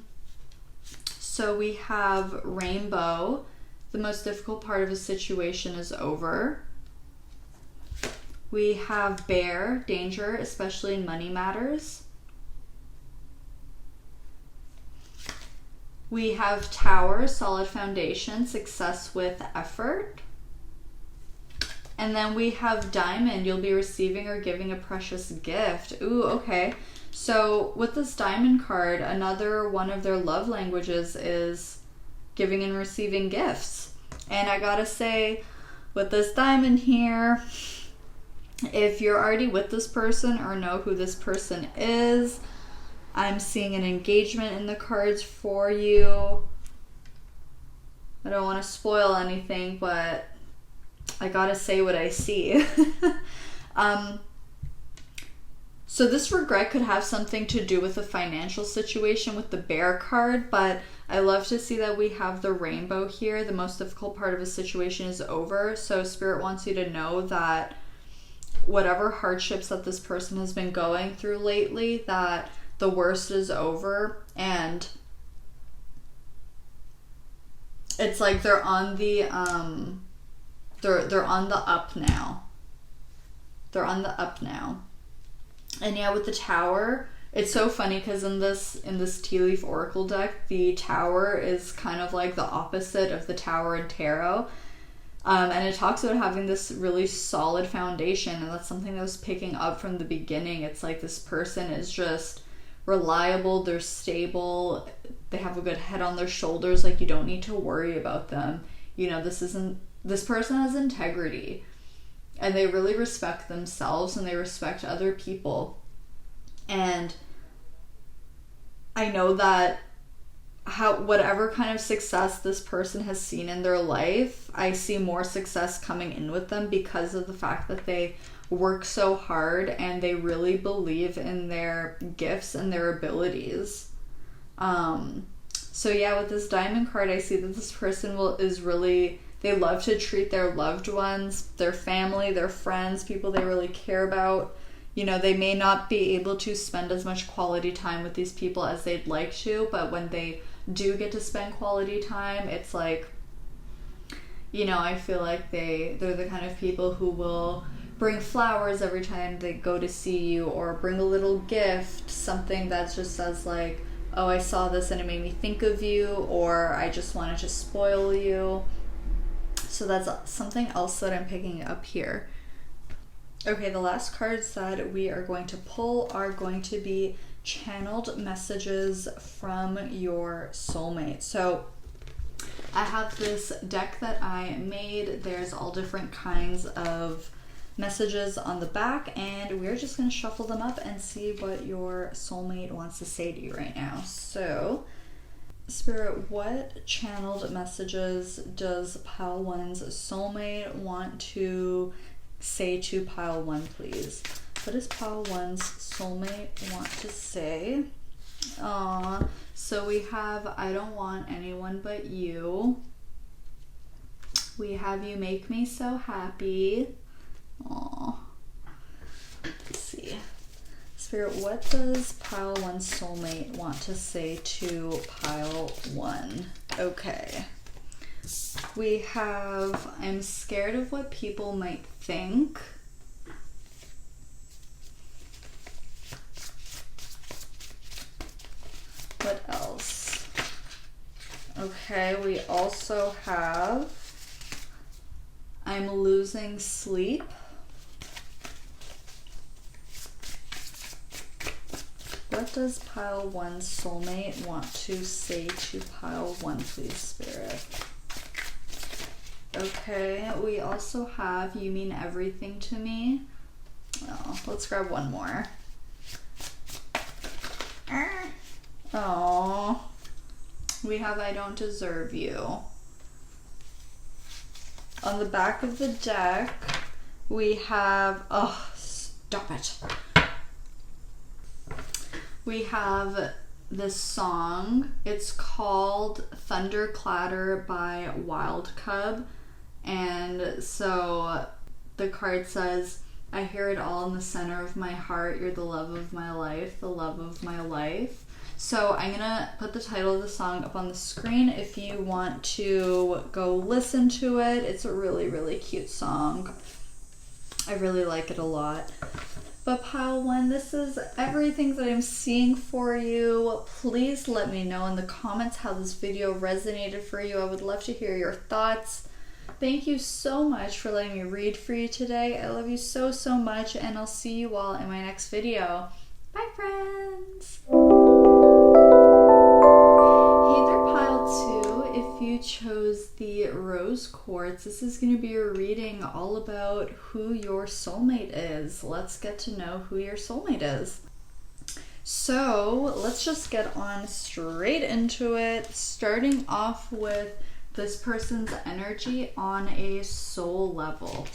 So we have Rainbow. The most difficult part of a situation is over. We have Bear, danger, especially in money matters. We have Tower, solid foundation, success with effort. And then we have Diamond, you'll be receiving or giving a precious gift. Ooh, okay. So with this Diamond card, another one of their love languages is giving and receiving gifts. And I gotta say, with this Diamond here, if you're already with this person or know who this person is, I'm seeing an engagement in the cards for you. I don't want to spoil anything, but I gotta say what I see. So this regret could have something to do with a financial situation with the Bear card, but I love to see that we have the Rainbow here. The most difficult part of a situation is over. So Spirit wants you to know that whatever hardships that this person has been going through lately, that the worst is over, and it's like they're on the they're on the up now. They're on the up now. And yeah, with the Tower, it's so funny because in this Tea Leaf Oracle deck, the Tower is kind of like the opposite of the Tower in Tarot. And it talks about having this really solid foundation, and that's something that I was picking up from the beginning. It's like this person is just reliable, they're stable, they have a good head on their shoulders, like you don't need to worry about them. You know, this person has integrity, and they really respect themselves and they respect other people. And I know that whatever kind of success this person has seen in their life, I see more success coming in with them because of the fact that they work so hard and they really believe in their gifts and their abilities. So yeah, with this Diamond card, I see that this person they love to treat their loved ones, their family, their friends, people they really care about. You know, they may not be able to spend as much quality time with these people as they'd like to, but when they do get to spend quality time, it's like, you know, I feel like they're the kind of people who will bring flowers every time they go to see you, or bring a little gift, something that just says like, oh, I saw this and it made me think of you, or I just wanted to spoil you. So that's something else that I'm picking up here. Okay, the last cards that we are going to pull are going to be channeled messages from your soulmate. So I have this deck that I made. There's all different kinds of messages on the back, and we're just going to shuffle them up and see what your soulmate wants to say to you right now. So Spirit, what channeled messages does Pile 1's soulmate want to say to Pile 1, please? What does Pile 1's soulmate want to say? Aww. So we have, I don't want anyone but you. We have, you make me so happy. Aww. Let's see. Spirit, what does Pile 1's soulmate want to say to Pile 1? Okay. We have, I'm scared of what people might think. What else? Okay, we also have, I'm losing sleep. What does Pile 1's soulmate want to say to Pile 1, please, Spirit? Okay, we also have, you mean everything to me. Oh, let's grab one more. Oh, we have, I don't deserve you. On the back of the deck, we have, oh, stop it. We have this song. It's called Thunder Clatter by Wild Cub. And so the card says, I hear it all in the center of my heart. You're the love of my life, the love of my life. So I'm gonna put the title of the song up on the screen if you want to go listen to it. It's a really, really cute song. I really like it a lot. But Pile 1, this is everything that I'm seeing for you. Please let me know in the comments how this video resonated for you. I would love to hear your thoughts. Thank you so much for letting me read for you today. I love you so, so much, and I'll see you all in my next video. Bye, friends! Hey there, Pile 2. If you chose the Rose Quartz, this is going to be a reading all about who your soulmate is. Let's get to know who your soulmate is. So let's just get on straight into it, starting off with this person's energy on a soul level.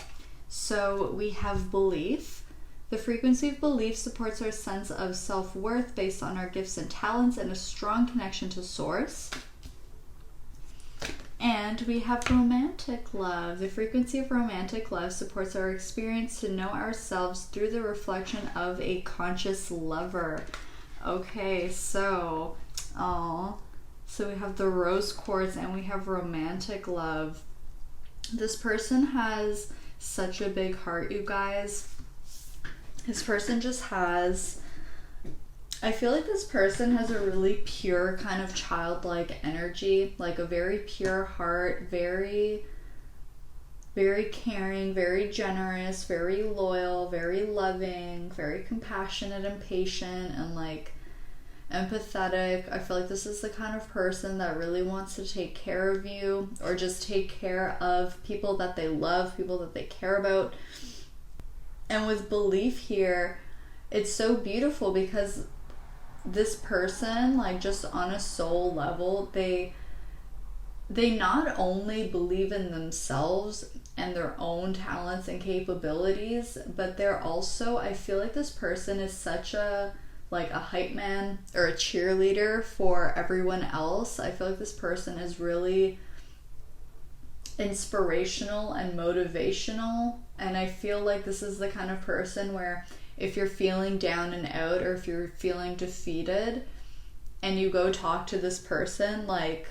So we have belief. The frequency of belief supports our sense of self-worth based on our gifts and talents and a strong connection to source. And we have romantic love. The frequency of romantic love supports our experience to know ourselves through the reflection of a conscious lover. Okay, so we have the Rose Quartz and we have romantic love. This person has such a big heart, you guys. This person just has, I feel like this person has a really pure kind of childlike energy, like a very pure heart, very, very caring, very generous, very loyal, very loving, very compassionate and patient and like empathetic. I feel like this is the kind of person that really wants to take care of you or just take care of people that they love, people that they care about. And with belief here, it's so beautiful because this person, like just on a soul level, they not only believe in themselves and their own talents and capabilities, but they're also, I feel like this person is such a hype man or a cheerleader for everyone else. I feel like this person is really inspirational and motivational, and I feel like this is the kind of person where if you're feeling down and out or if you're feeling defeated and you go talk to this person, like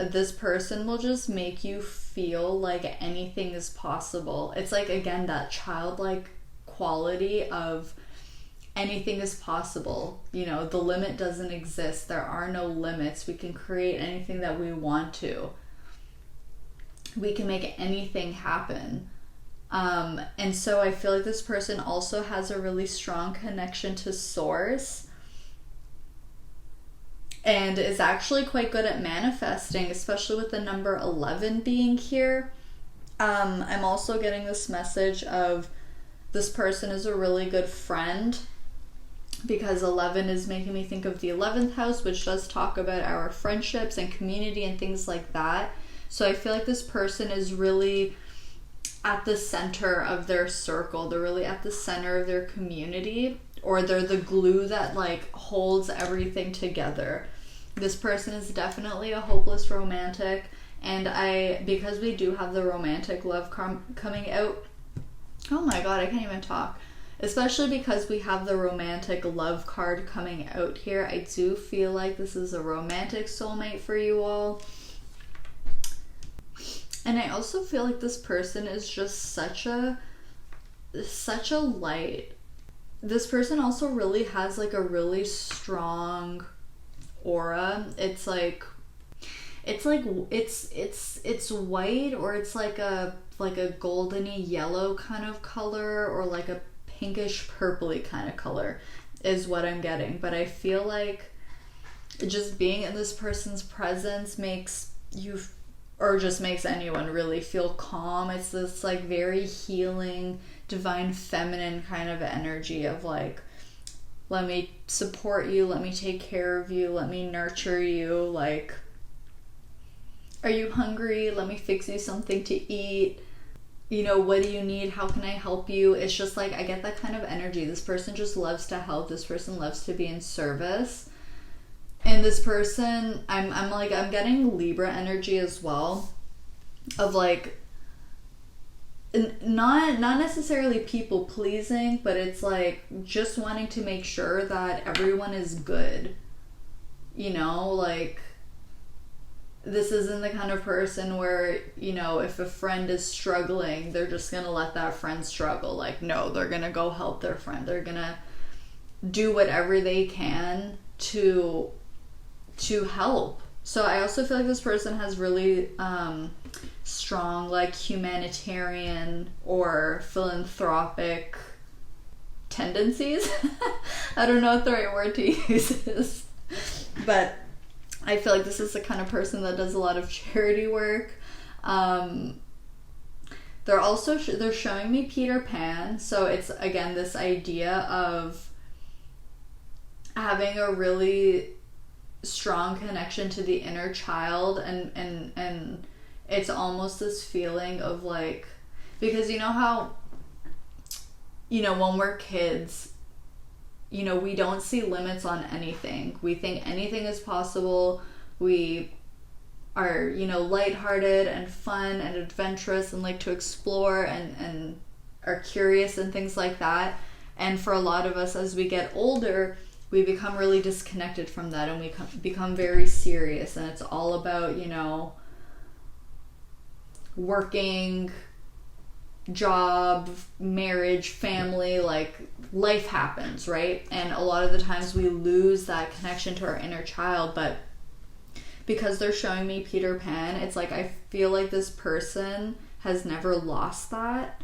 this person will just make you feel like anything is possible. It's like, again, that childlike quality of anything is possible. You know, the limit doesn't exist. There are no limits. We can create anything that we want to. We can make anything happen. And so I feel like this person also has a really strong connection to source and is actually quite good at manifesting, especially with the number 11 being here. I'm also getting this message of this person is a really good friend, because 11 is making me think of the 11th house, which does talk about our friendships and community and things like that. So I feel like this person is really at the center of their circle. They're really at the center of their community, or they're the glue that like holds everything together. This person is definitely a hopeless romantic, and because we do have the romantic love coming out, oh my god, I can't even talk. Especially because we have the romantic love card coming out here, I do feel like this is a romantic soulmate for you all. And I also feel like this person is just such a light. This person also really has like a really strong aura. It's white, or it's like a goldeny yellow kind of color, or like a pinkish purpley kind of color is what I'm getting. But I feel like just being in this person's presence makes you, or just makes anyone really feel calm. It's this like very healing, divine feminine kind of energy of like, let me support you, let me take care of you, let me nurture you, like, are you hungry? Let me fix you something to eat. You know, what do you need? How can I help you? It's just like, I get that kind of energy. This person just loves to help. This person loves to be in service. And this person, I'm getting Libra energy as well, of like, not necessarily people pleasing, but it's like just wanting to make sure that everyone is good. You know, like, this isn't the kind of person where, you know, if a friend is struggling, they're just gonna let that friend struggle. Like, no, they're gonna go help their friend. They're gonna do whatever they can to help. So I also feel like this person has really strong, like, humanitarian or philanthropic tendencies. I don't know what the right word to use is, but I feel like this is the kind of person that does a lot of charity work. They're showing me Peter Pan, so it's, again, this idea of having a really strong connection to the inner child, and it's almost this feeling of, like, because you know how, you know, when we're kids, you know, we don't see limits on anything. We think anything is possible. We are, you know, lighthearted and fun and adventurous and like to explore and are curious and things like that. And for a lot of us, as we get older, we become really disconnected from that, and we become very serious, and it's all about, you know, working, job, marriage, family, like, life happens, right? And a lot of the times we lose that connection to our inner child. But because they're showing me Peter Pan, it's like I feel like this person has never lost that.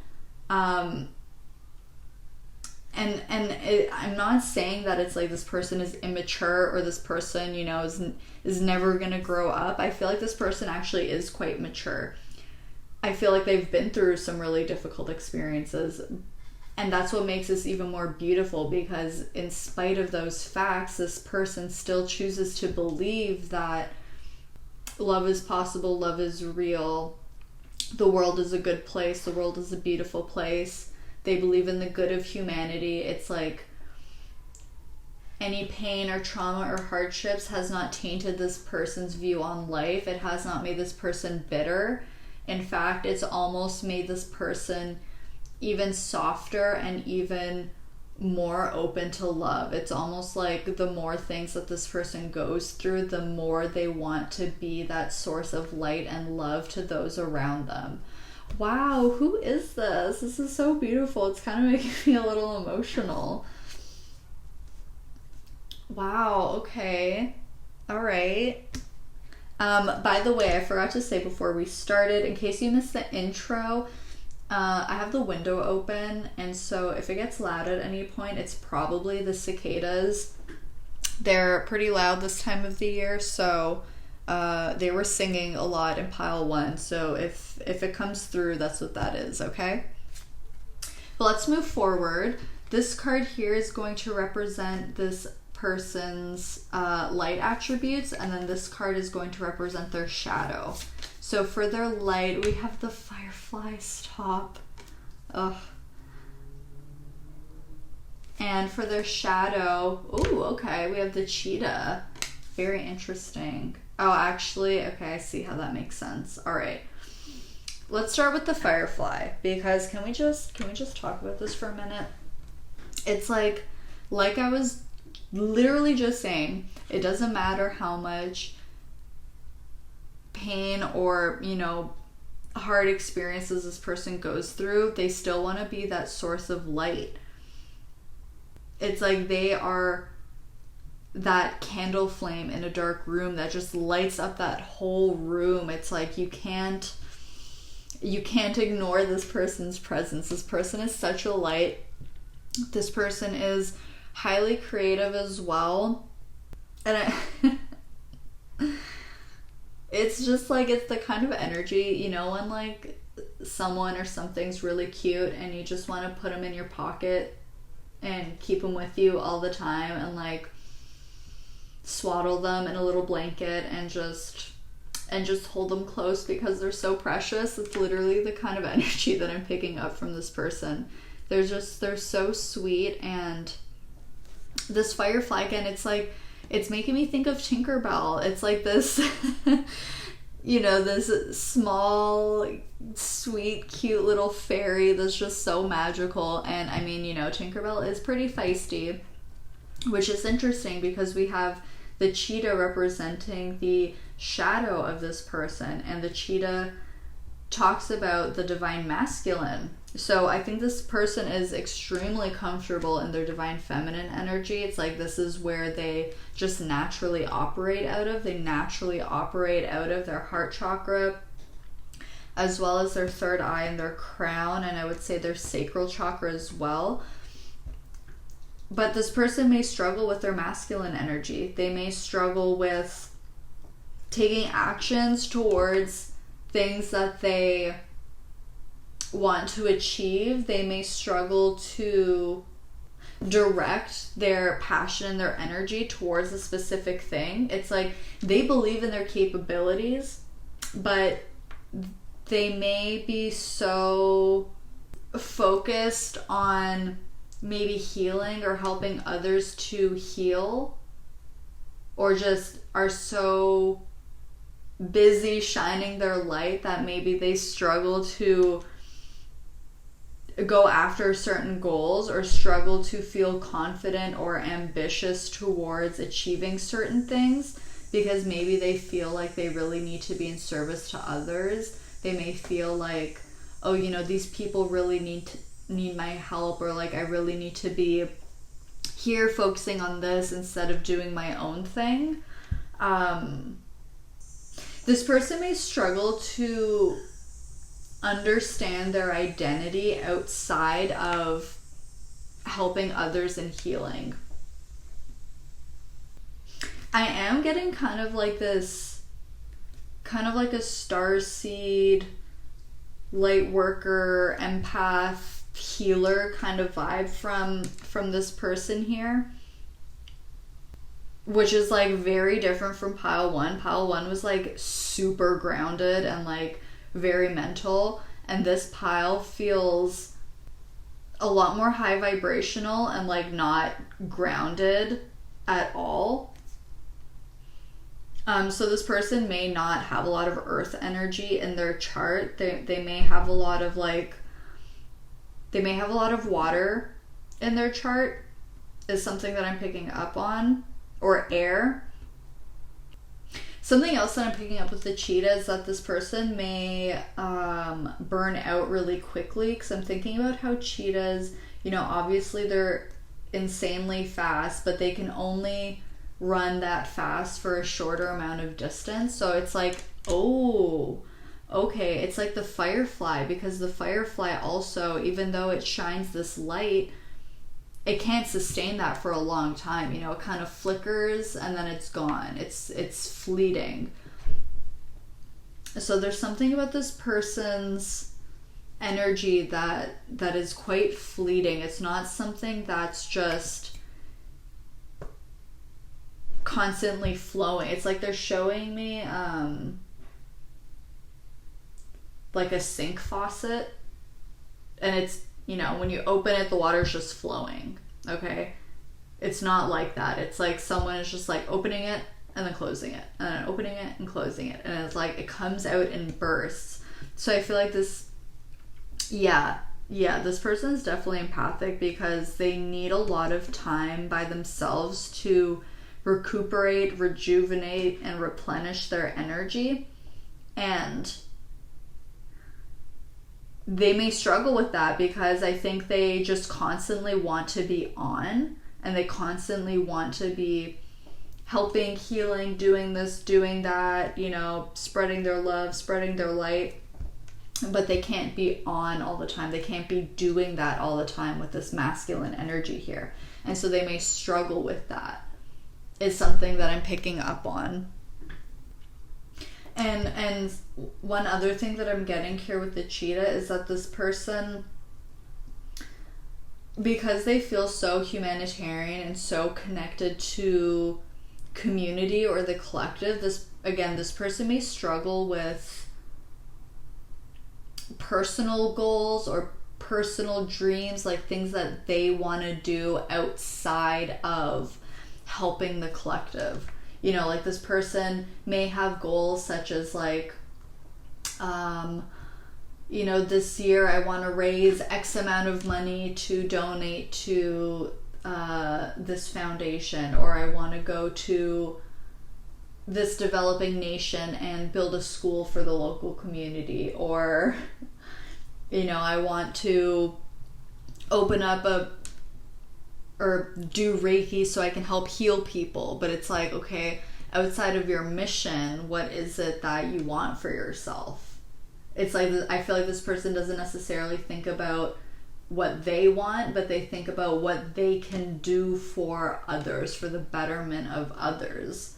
I'm not saying that it's like this person is immature or this person, you know, is never gonna grow up. I feel like this person actually is quite mature. I feel like they've been through some really difficult experiences, and that's what makes this even more beautiful, because in spite of those facts, this person still chooses to believe that love is possible, love is real, the world is a good place, the world is a beautiful place. They believe in the good of humanity. It's like any pain or trauma or hardships has not tainted this person's view on life. It has not made this person bitter. In fact, it's almost made this person even softer and even more open to love. It's almost like the more things that this person goes through, the more they want to be that source of light and love to those around them. Wow, who is this? This is so beautiful. It's kind of making me a little emotional. Wow, okay. All right. By the way, I forgot to say before we started, in case you missed the intro, I have the window open, and so if it gets loud at any point, it's probably the cicadas. They're pretty loud this time of the year, so they were singing a lot in pile 1, so if it comes through, that's what that is, okay? But let's move forward. This card here is going to represent this person's light attributes, and then this card is going to represent their shadow. So for their light, we have the firefly. Stop. Ugh. And for their shadow, ooh, okay, we have the cheetah. Very interesting. Oh, actually, okay, I see how that makes sense. All right. Let's start with the firefly, because can we just talk about this for a minute? It's like I was literally just saying, it doesn't matter how much pain or, you know, hard experiences this person goes through, they still want to be that source of light. It's like they are that candle flame in a dark room that just lights up that whole room. It's like you can't ignore this person's presence. This person is such a light. This person is highly creative as well. And it's just like, it's the kind of energy, you know, when like someone or something's really cute and you just want to put them in your pocket and keep them with you all the time, and like swaddle them in a little blanket and just hold them close because they're so precious. It's literally the kind of energy that I'm picking up from this person. They're so sweet. And this firefly, again, it's like, it's making me think of Tinkerbell. It's like this you know, this small, sweet, cute little fairy that's just so magical. And I mean, you know, Tinkerbell is pretty feisty, which is interesting because we have the cheetah representing the shadow of this person, and the cheetah talks about the divine masculine. So I think this person is extremely comfortable in their divine feminine energy. It's like this is where they just naturally operate out of. They naturally operate out of their heart chakra, as well as their third eye and their crown, and I would say their sacral chakra as well. But this person may struggle with their masculine energy. They may struggle with taking actions towards things that they want to achieve. They may struggle to direct their passion and their energy towards a specific thing. It's like they believe in their capabilities, but they may be so focused on maybe healing or helping others to heal, or just are so busy shining their light that maybe they struggle to go after certain goals, or struggle to feel confident or ambitious towards achieving certain things, because maybe they feel like they really need to be in service to others. They may feel like, oh, you know, these people really need my help, or like I really need to be here focusing on this instead of doing my own thing. This person may struggle to understand their identity outside of helping others and healing. I am getting kind of like a starseed, light worker, empath, healer kind of vibe from this person here, which is like very different from pile one. Pile one was like super grounded and like very mental, and this pile feels a lot more high vibrational and like not grounded at all. So this person may not have a lot of earth energy in their chart. They may have a lot of water in their chart, is something that I'm picking up on, or air. Something else that I'm picking up with the cheetah is that this person may burn out really quickly, because I'm thinking about how cheetahs, you know, obviously they're insanely fast, but they can only run that fast for a shorter amount of distance. So it's like, oh, okay, it's like the firefly, because the firefly also, even though it shines this light, it can't sustain that for a long time. You know, it kind of flickers and then it's gone. It's fleeting. So there's something about this person's energy that is quite fleeting. It's not something that's just constantly flowing. It's like they're showing me like a sink faucet, and it's, you know, when you open it, the water's just flowing, okay? It's not like that. It's like someone is just like opening it and then closing it, and then opening it and closing it, and it's like it comes out in bursts. So I feel like this, this person is definitely empathic, because they need a lot of time by themselves to recuperate, rejuvenate, and replenish their energy. And they may struggle with that, because I think they just constantly want to be on, and they constantly want to be helping, healing, doing this, doing that, you know, spreading their love, spreading their light, but they can't be on all the time. They can't be doing that all the time with this masculine energy here. And so they may struggle with that, is something that I'm picking up on. And one other thing that I'm getting here with the cheetah is that this person, because they feel so humanitarian and so connected to community or the collective, this person may struggle with personal goals or personal dreams, like things that they want to do outside of helping the collective. You know, like this person may have goals such as like, you know, this year I want to raise X amount of money to donate to this foundation, or I want to go to this developing nation and build a school for the local community, or, you know, I want to open up or do Reiki so I can help heal people. But it's like, okay, outside of your mission, what is it that you want for yourself? It's like, I feel like this person doesn't necessarily think about what they want, but they think about what they can do for others, for the betterment of others.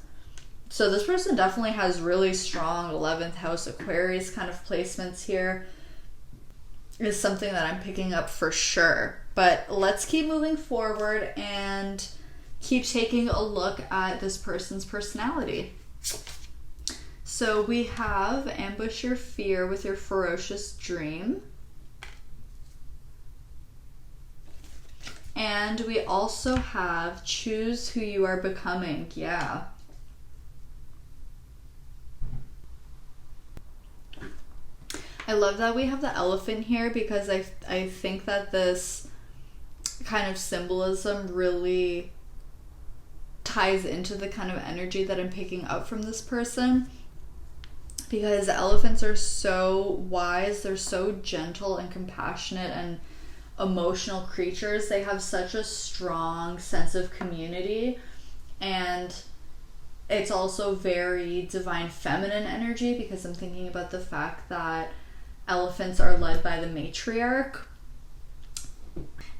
So this person definitely has really strong 11th house Aquarius kind of placements here. Is something that I'm picking up for sure. But let's keep moving forward and keep taking a look at this person's personality. So we have ambush your fear with your ferocious dream. And we also have choose who you are becoming. Yeah. I love that we have the elephant here, because I think that this kind of symbolism really ties into the kind of energy that I'm picking up from this person. Because elephants are so wise, they're so gentle and compassionate and emotional creatures. They have such a strong sense of community, and it's also very divine feminine energy, because I'm thinking about the fact that elephants are led by the matriarch.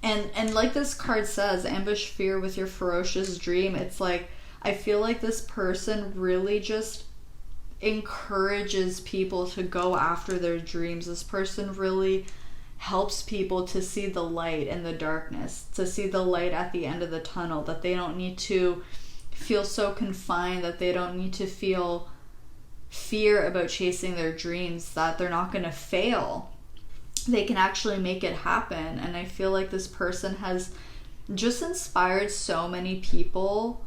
And like this card says, ambush fear with your ferocious dream. It's like, I feel like this person really just encourages people to go after their dreams. This person really helps people to see the light in the darkness, to see the light at the end of the tunnel, that they don't need to feel so confined, that they don't need to feel fear about chasing their dreams, that they're not going to fail. They can actually make it happen. And I feel like this person has just inspired so many people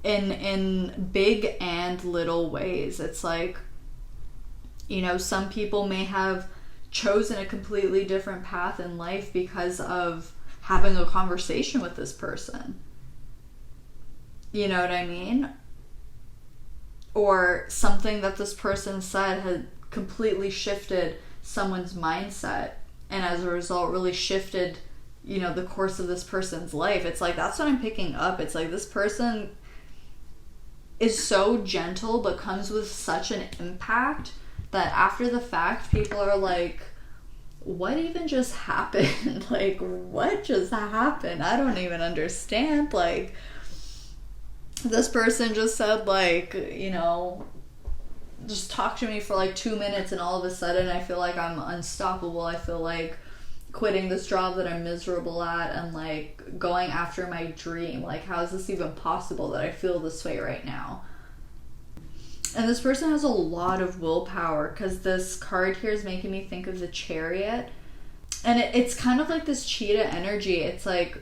in big and little ways. It's like, you know, some people may have chosen a completely different path in life because of having a conversation with this person. You know what I mean? Or something that this person said had completely shifted someone's mindset, and as a result really shifted, you know, the course of this person's life. It's like, that's what I'm picking up. It's like this person is so gentle but comes with such an impact that after the fact people are like, what even just happened? Like, what just happened? I don't even understand. Like, this person just said, like, you know, just talk to me for like 2 minutes, and all of a sudden I feel like I'm unstoppable. I feel like quitting this job that I'm miserable at and like going after my dream. Like, how is this even possible that I feel this way right now? And this person has a lot of willpower, because this card here is making me think of the Chariot. And it's kind of like this cheetah energy. It's like,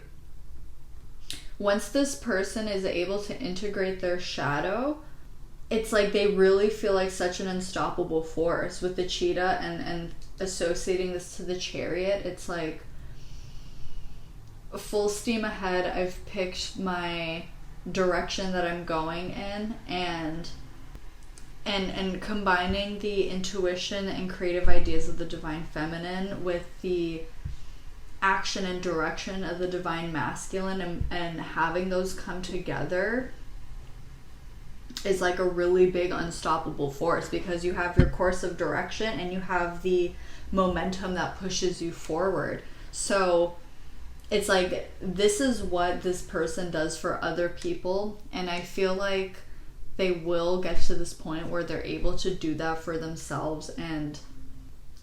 once this person is able to integrate their shadow, it's like they really feel like such an unstoppable force. With the cheetah and associating this to the Chariot, it's like full steam ahead. I've picked my direction that I'm going in, and combining the intuition and creative ideas of the divine feminine with the action and direction of the divine masculine, and having those come together is like a really big unstoppable force, because you have your course of direction and you have the momentum that pushes you forward. So it's like, this is what this person does for other people, and I feel like they will get to this point where they're able to do that for themselves, and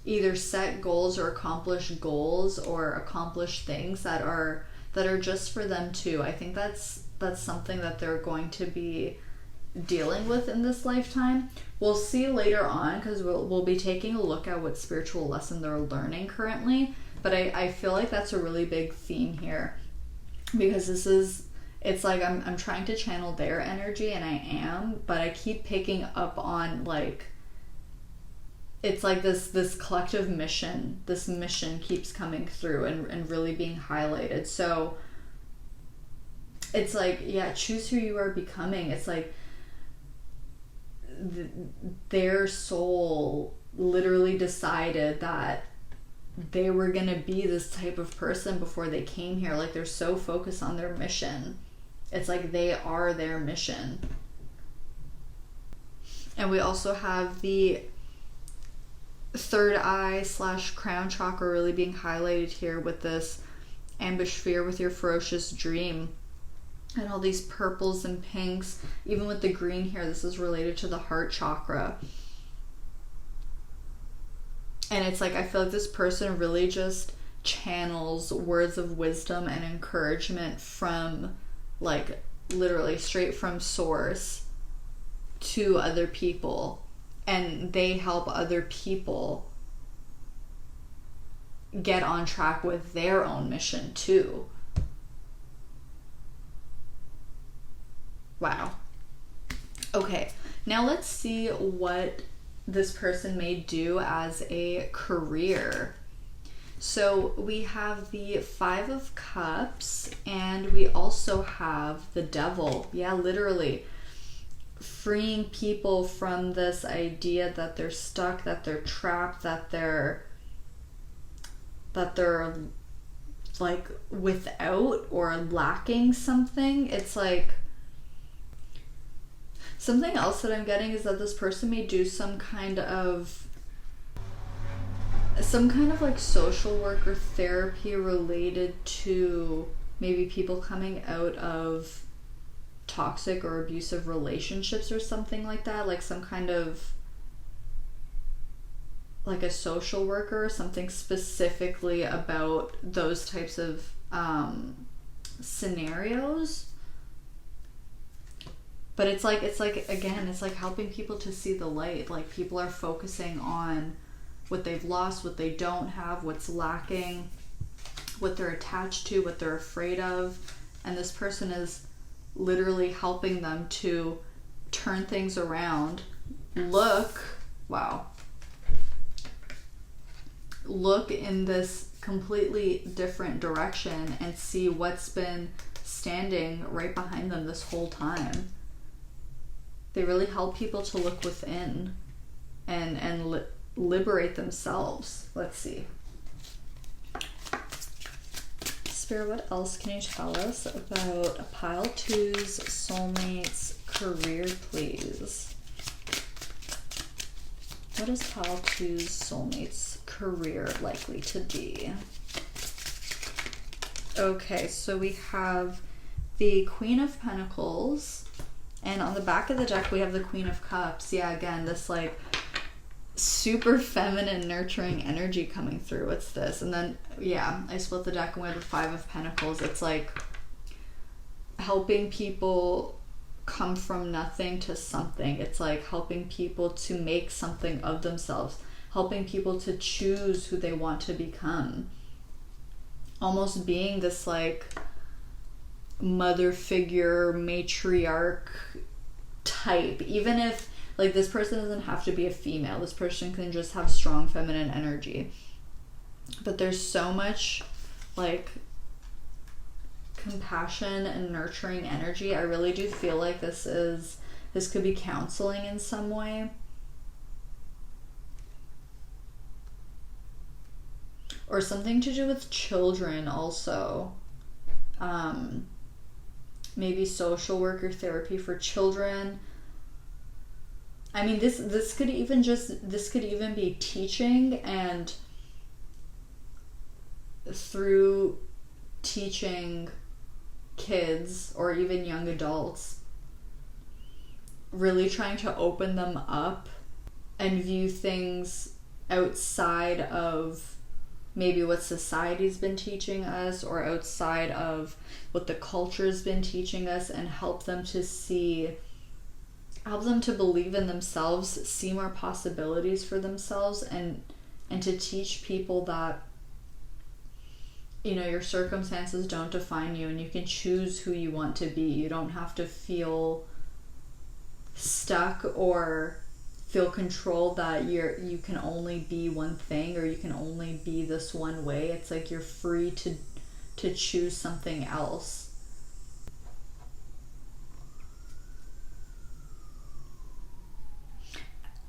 either set goals or accomplish goals or accomplish things that are just for them too. I think that's something that they're going to be dealing with in this lifetime. We'll see later on, because we'll be taking a look at what spiritual lesson they're learning currently. But I feel like that's a really big theme here, because it's like I'm trying to channel their energy, and I am, but I keep picking up on like, it's like this collective mission. This mission keeps coming through and really being highlighted. So it's like, yeah, choose who you are becoming. It's like their soul literally decided that they were going to be this type of person before they came here. Like, they're so focused on their mission. It's like they are their mission. And we also have the third eye / crown chakra really being highlighted here with this ambush fear with your ferocious dream. And all these purples and pinks, even with the green here, this is related to the heart chakra. And it's like, I feel like this person really just channels words of wisdom and encouragement from, like, literally straight from source to other people. And they help other people get on track with their own mission too. Wow. Okay, now let's see what this person may do as a career. So we have the 5 of Cups, and we also have the Devil. Yeah, literally freeing people from this idea that they're stuck, that they're trapped, that they're like without or lacking something. It's like, something else that I'm getting is that this person may do some kind of like social work or therapy related to maybe people coming out of toxic or abusive relationships or something like that. Like some kind of like a social worker or something specifically about those types of scenarios. But it's like again, it's like helping people to see the light. Like, people are focusing on what they've lost, what they don't have, what's lacking, what they're attached to, what they're afraid of. And this person is literally helping them to turn things around. Look in this completely different direction and see what's been standing right behind them this whole time. They really help people to look within and liberate themselves. Let's see. Spirit, what else can you tell us about Pile 2's soulmates career, please? What is Pile 2's soulmates career likely to be? Okay, so we have the Queen of Pentacles. And on the back of the deck, we have the Queen of Cups. Yeah, again, this like super feminine, nurturing energy coming through. What's this? And then, yeah, I split the deck and we have the 5 of Pentacles. It's like helping people come from nothing to something. It's like helping people to make something of themselves. Helping people to choose who they want to become. Almost being this like mother figure, matriarch type. Even if like this person doesn't have to be a female, this person can just have strong feminine energy. But there's so much like compassion and nurturing energy. I really do feel like this could be counseling in some way. Or something to do with children also. Maybe social work or therapy for children. I mean, this could even be teaching, and through teaching kids or even young adults, really trying to open them up and view things outside of maybe what society's been teaching us or outside of what the culture's been teaching us, and help them to believe in themselves, see more possibilities for themselves, and to teach people that you know, your circumstances don't define you, and you can choose who you want to be. You don't have to feel stuck or feel controlled that you can only be one thing, or you can only be this one way. It's like you're free to choose something else.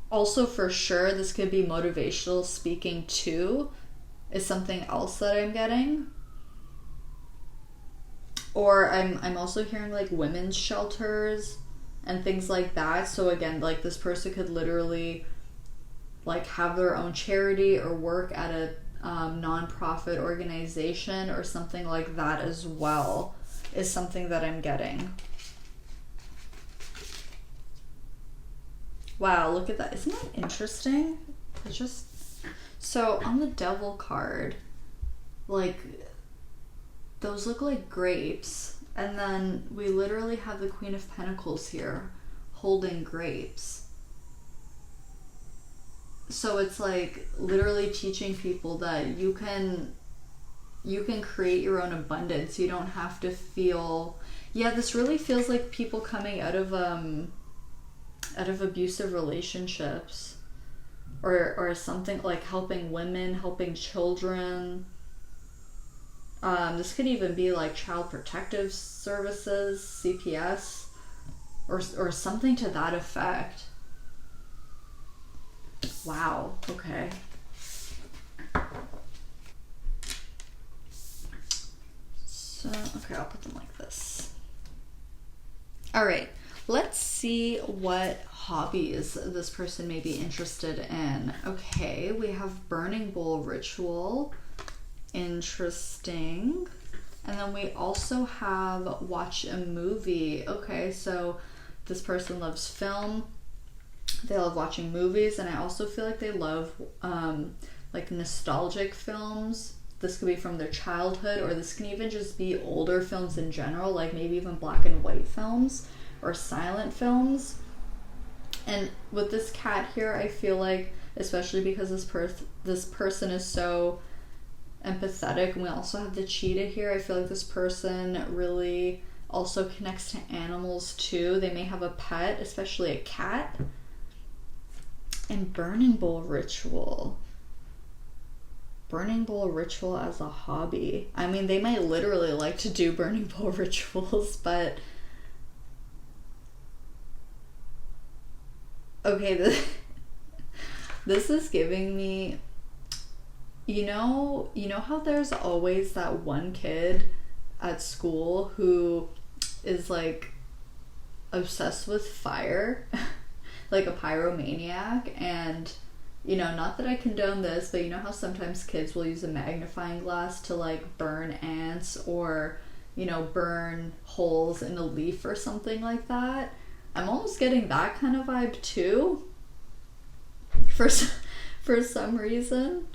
Also, for sure, this could be motivational speaking too, is something else that I'm getting. Or I'm also hearing like women's shelters and things like that. So again, like this person could literally like have their own charity or work at a non-profit organization or something like that as well, is something that I'm getting. Wow, look at that. Isn't that interesting? It's just... So, on the Devil card, like, those look like grapes. And then we literally have the Queen of Pentacles here, holding grapes. So it's like, literally teaching people that you can create your own abundance. You don't have to feel... Yeah, this really feels like people coming out of abusive relationships, or something, like helping women, helping children. This could even be like child protective services, CPS, or something to that effect. Wow, okay. So, okay, I'll put them like this. All right. Let's see what hobbies this person may be interested in. Okay, we have burning bowl ritual. Interesting. And then we also have watch a movie. Okay, so this person loves film. They love watching movies, and I also feel like they love like nostalgic films. This could be from their childhood, or this can even just be older films in general, like maybe even black and white films or silent films. And with this cat here, I feel like, especially because this person is so empathetic, and we also have the cheetah here, I feel like this person really also connects to animals too. They may have a pet, especially a cat. And burning bowl ritual. Burning bowl ritual as a hobby. I mean, they might literally like to do burning bowl rituals, but okay, this is giving me, you know how there's always that one kid at school who is like obsessed with fire, like a pyromaniac, and not that I condone this, but you know how sometimes kids will use a magnifying glass to like burn ants, or burn holes in a leaf or something like that. I'm almost getting that kind of vibe too, for some reason.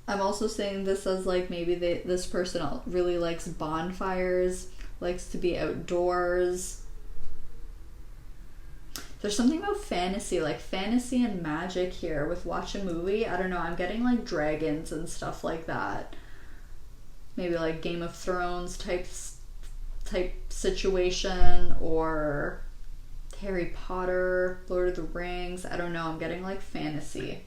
I'm also saying this as like maybe this person really likes bonfires, likes to be outdoors. There's something about fantasy, like fantasy and magic here with watch a movie. I don't know, I'm getting like dragons and stuff like that. Maybe like Game of Thrones type situation, or Harry Potter, Lord of the Rings. I don't know, I'm getting like fantasy.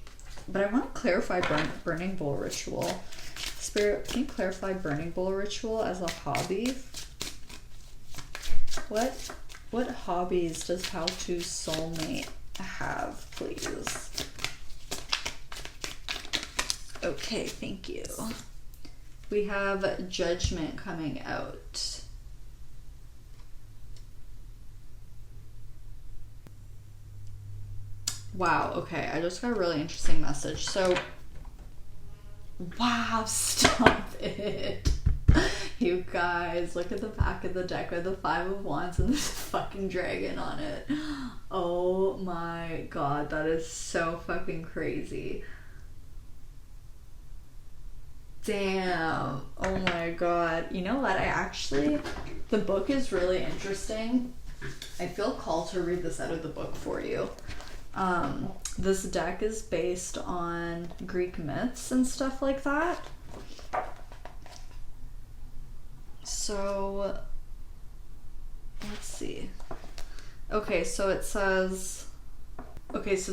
But I want to clarify burning bowl ritual. Spirit, can you clarify burning bowl ritual as a hobby? What hobbies does How to Soulmate have, please? Okay, thank you. We have Judgment coming out. Wow, okay, I just got a really interesting message. So, wow, stop it. You guys, look at the back of the deck with the 5 of Wands and this fucking dragon on it. Oh my god, that is so fucking crazy. Damn. Oh my god. You know what? The book is really interesting. I feel called to read this out of the book for you. This deck is based on Greek myths and stuff like that. So let's see. Okay, so it says, okay, so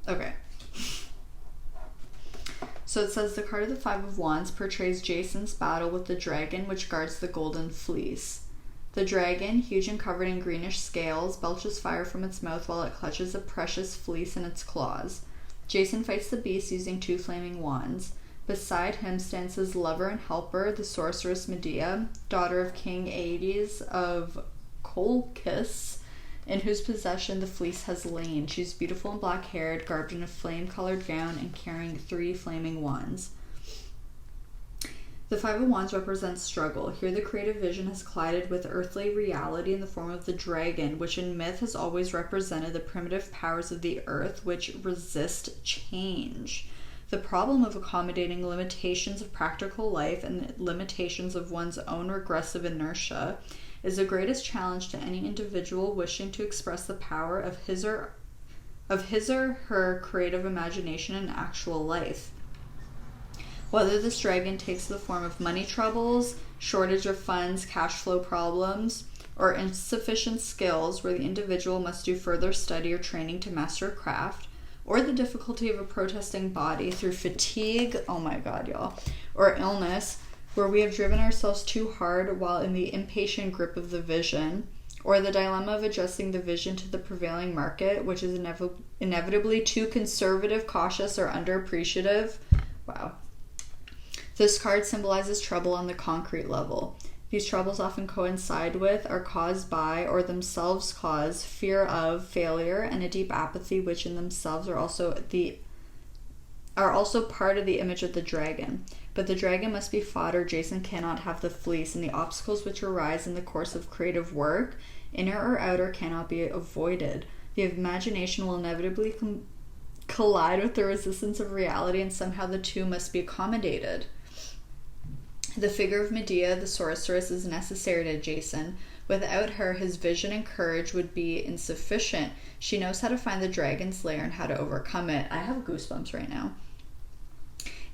okay. So it says the card of the Five of Wands portrays Jason's battle with the dragon which guards the golden fleece. The dragon, huge and covered in greenish scales, belches fire from its mouth while it clutches a precious fleece in its claws. Jason fights the beast using 2 flaming wands. Beside him stands his lover and helper, the sorceress Medea, daughter of King Aedes of Colchis, in whose possession the fleece has lain. She's beautiful and black-haired, garbed in a flame-colored gown and carrying 3 flaming wands. The Five of Wands represents struggle. Here the creative vision has collided with earthly reality in the form of the dragon, which in myth has always represented the primitive powers of the earth which resist change. The problem of accommodating limitations of practical life and the limitations of one's own regressive inertia is the greatest challenge to any individual wishing to express the power of his or her creative imagination in actual life. Whether this dragon takes the form of money troubles, shortage of funds, cash flow problems, or insufficient skills where the individual must do further study or training to master a craft, or the difficulty of a protesting body through fatigue, oh my god, y'all, or illness, where we have driven ourselves too hard while in the impatient grip of the vision, or the dilemma of adjusting the vision to the prevailing market, which is inevitably too conservative, cautious, or underappreciative. Wow. This card symbolizes trouble on the concrete level. These troubles often coincide with, are caused by, or themselves cause fear of failure and a deep apathy, which in themselves are also part of the image of the dragon. But the dragon must be fought or Jason cannot have the fleece, and the obstacles which arise in the course of creative work, inner or outer, cannot be avoided. The imagination will inevitably collide with the resistance of reality, and somehow the two must be accommodated. The figure of Medea, the sorceress, is necessary to Jason. Without her, his vision and courage would be insufficient. She knows how to find the dragon's lair and how to overcome it. I have goosebumps right now.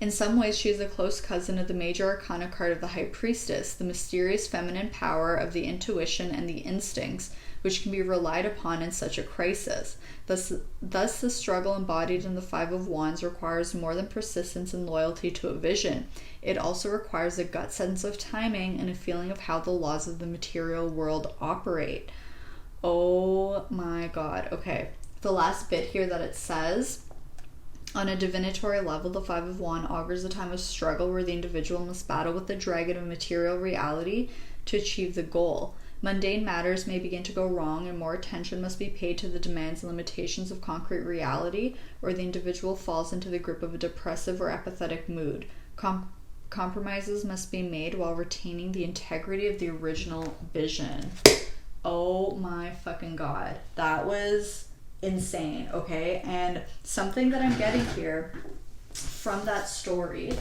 In some ways, she is a close cousin of the major arcana card of the High Priestess, the mysterious feminine power of the intuition and the instincts, which can be relied upon in such a crisis. Thus, the struggle embodied in the Five of Wands requires more than persistence and loyalty to a vision. It also requires a gut sense of timing and a feeling of how the laws of the material world operate. Oh my god. Okay, the last bit here that it says, on a divinatory level, the Five of Wands augurs a time of struggle where the individual must battle with the dragon of material reality to achieve the goal. Mundane matters may begin to go wrong, and more attention must be paid to the demands and limitations of concrete reality, or the individual falls into the grip of a depressive or apathetic mood. Compromises must be made while retaining the integrity of the original vision. Oh my fucking god. That was insane, okay? And something that I'm getting here from that story,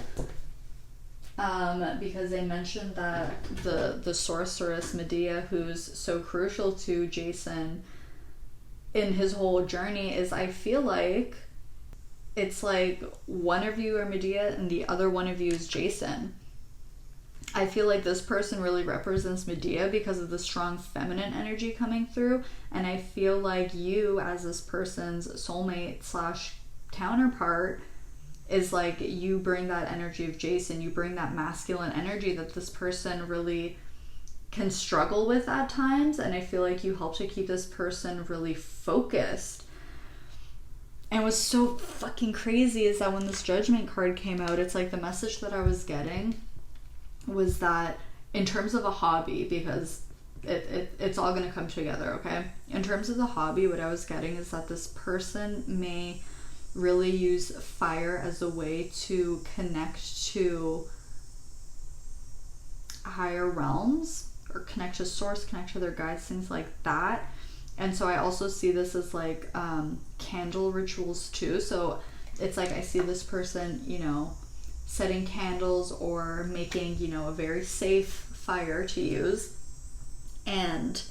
because they mentioned that the sorceress Medea, who's so crucial to Jason in his whole journey, is, I feel like it's like one of you are Medea and the other one of you is Jason. I feel like this person really represents Medea because of the strong feminine energy coming through, and I feel like you, as this person's soulmate / counterpart, is like, you bring that energy of Jason. You bring that masculine energy that this person really can struggle with at times, and I feel like you help to keep this person really focused. And what's so fucking crazy is that when this judgment card came out, it's like the message that I was getting was that in terms of a hobby, because it's all going to come together, okay? In terms of the hobby, what I was getting is that this person may really use fire as a way to connect to higher realms, or connect to source, connect to their guides, things like that. And so I also see this as like candle rituals too. So it's like I see this person, you know, setting candles or making, you know, a very safe fire to use, and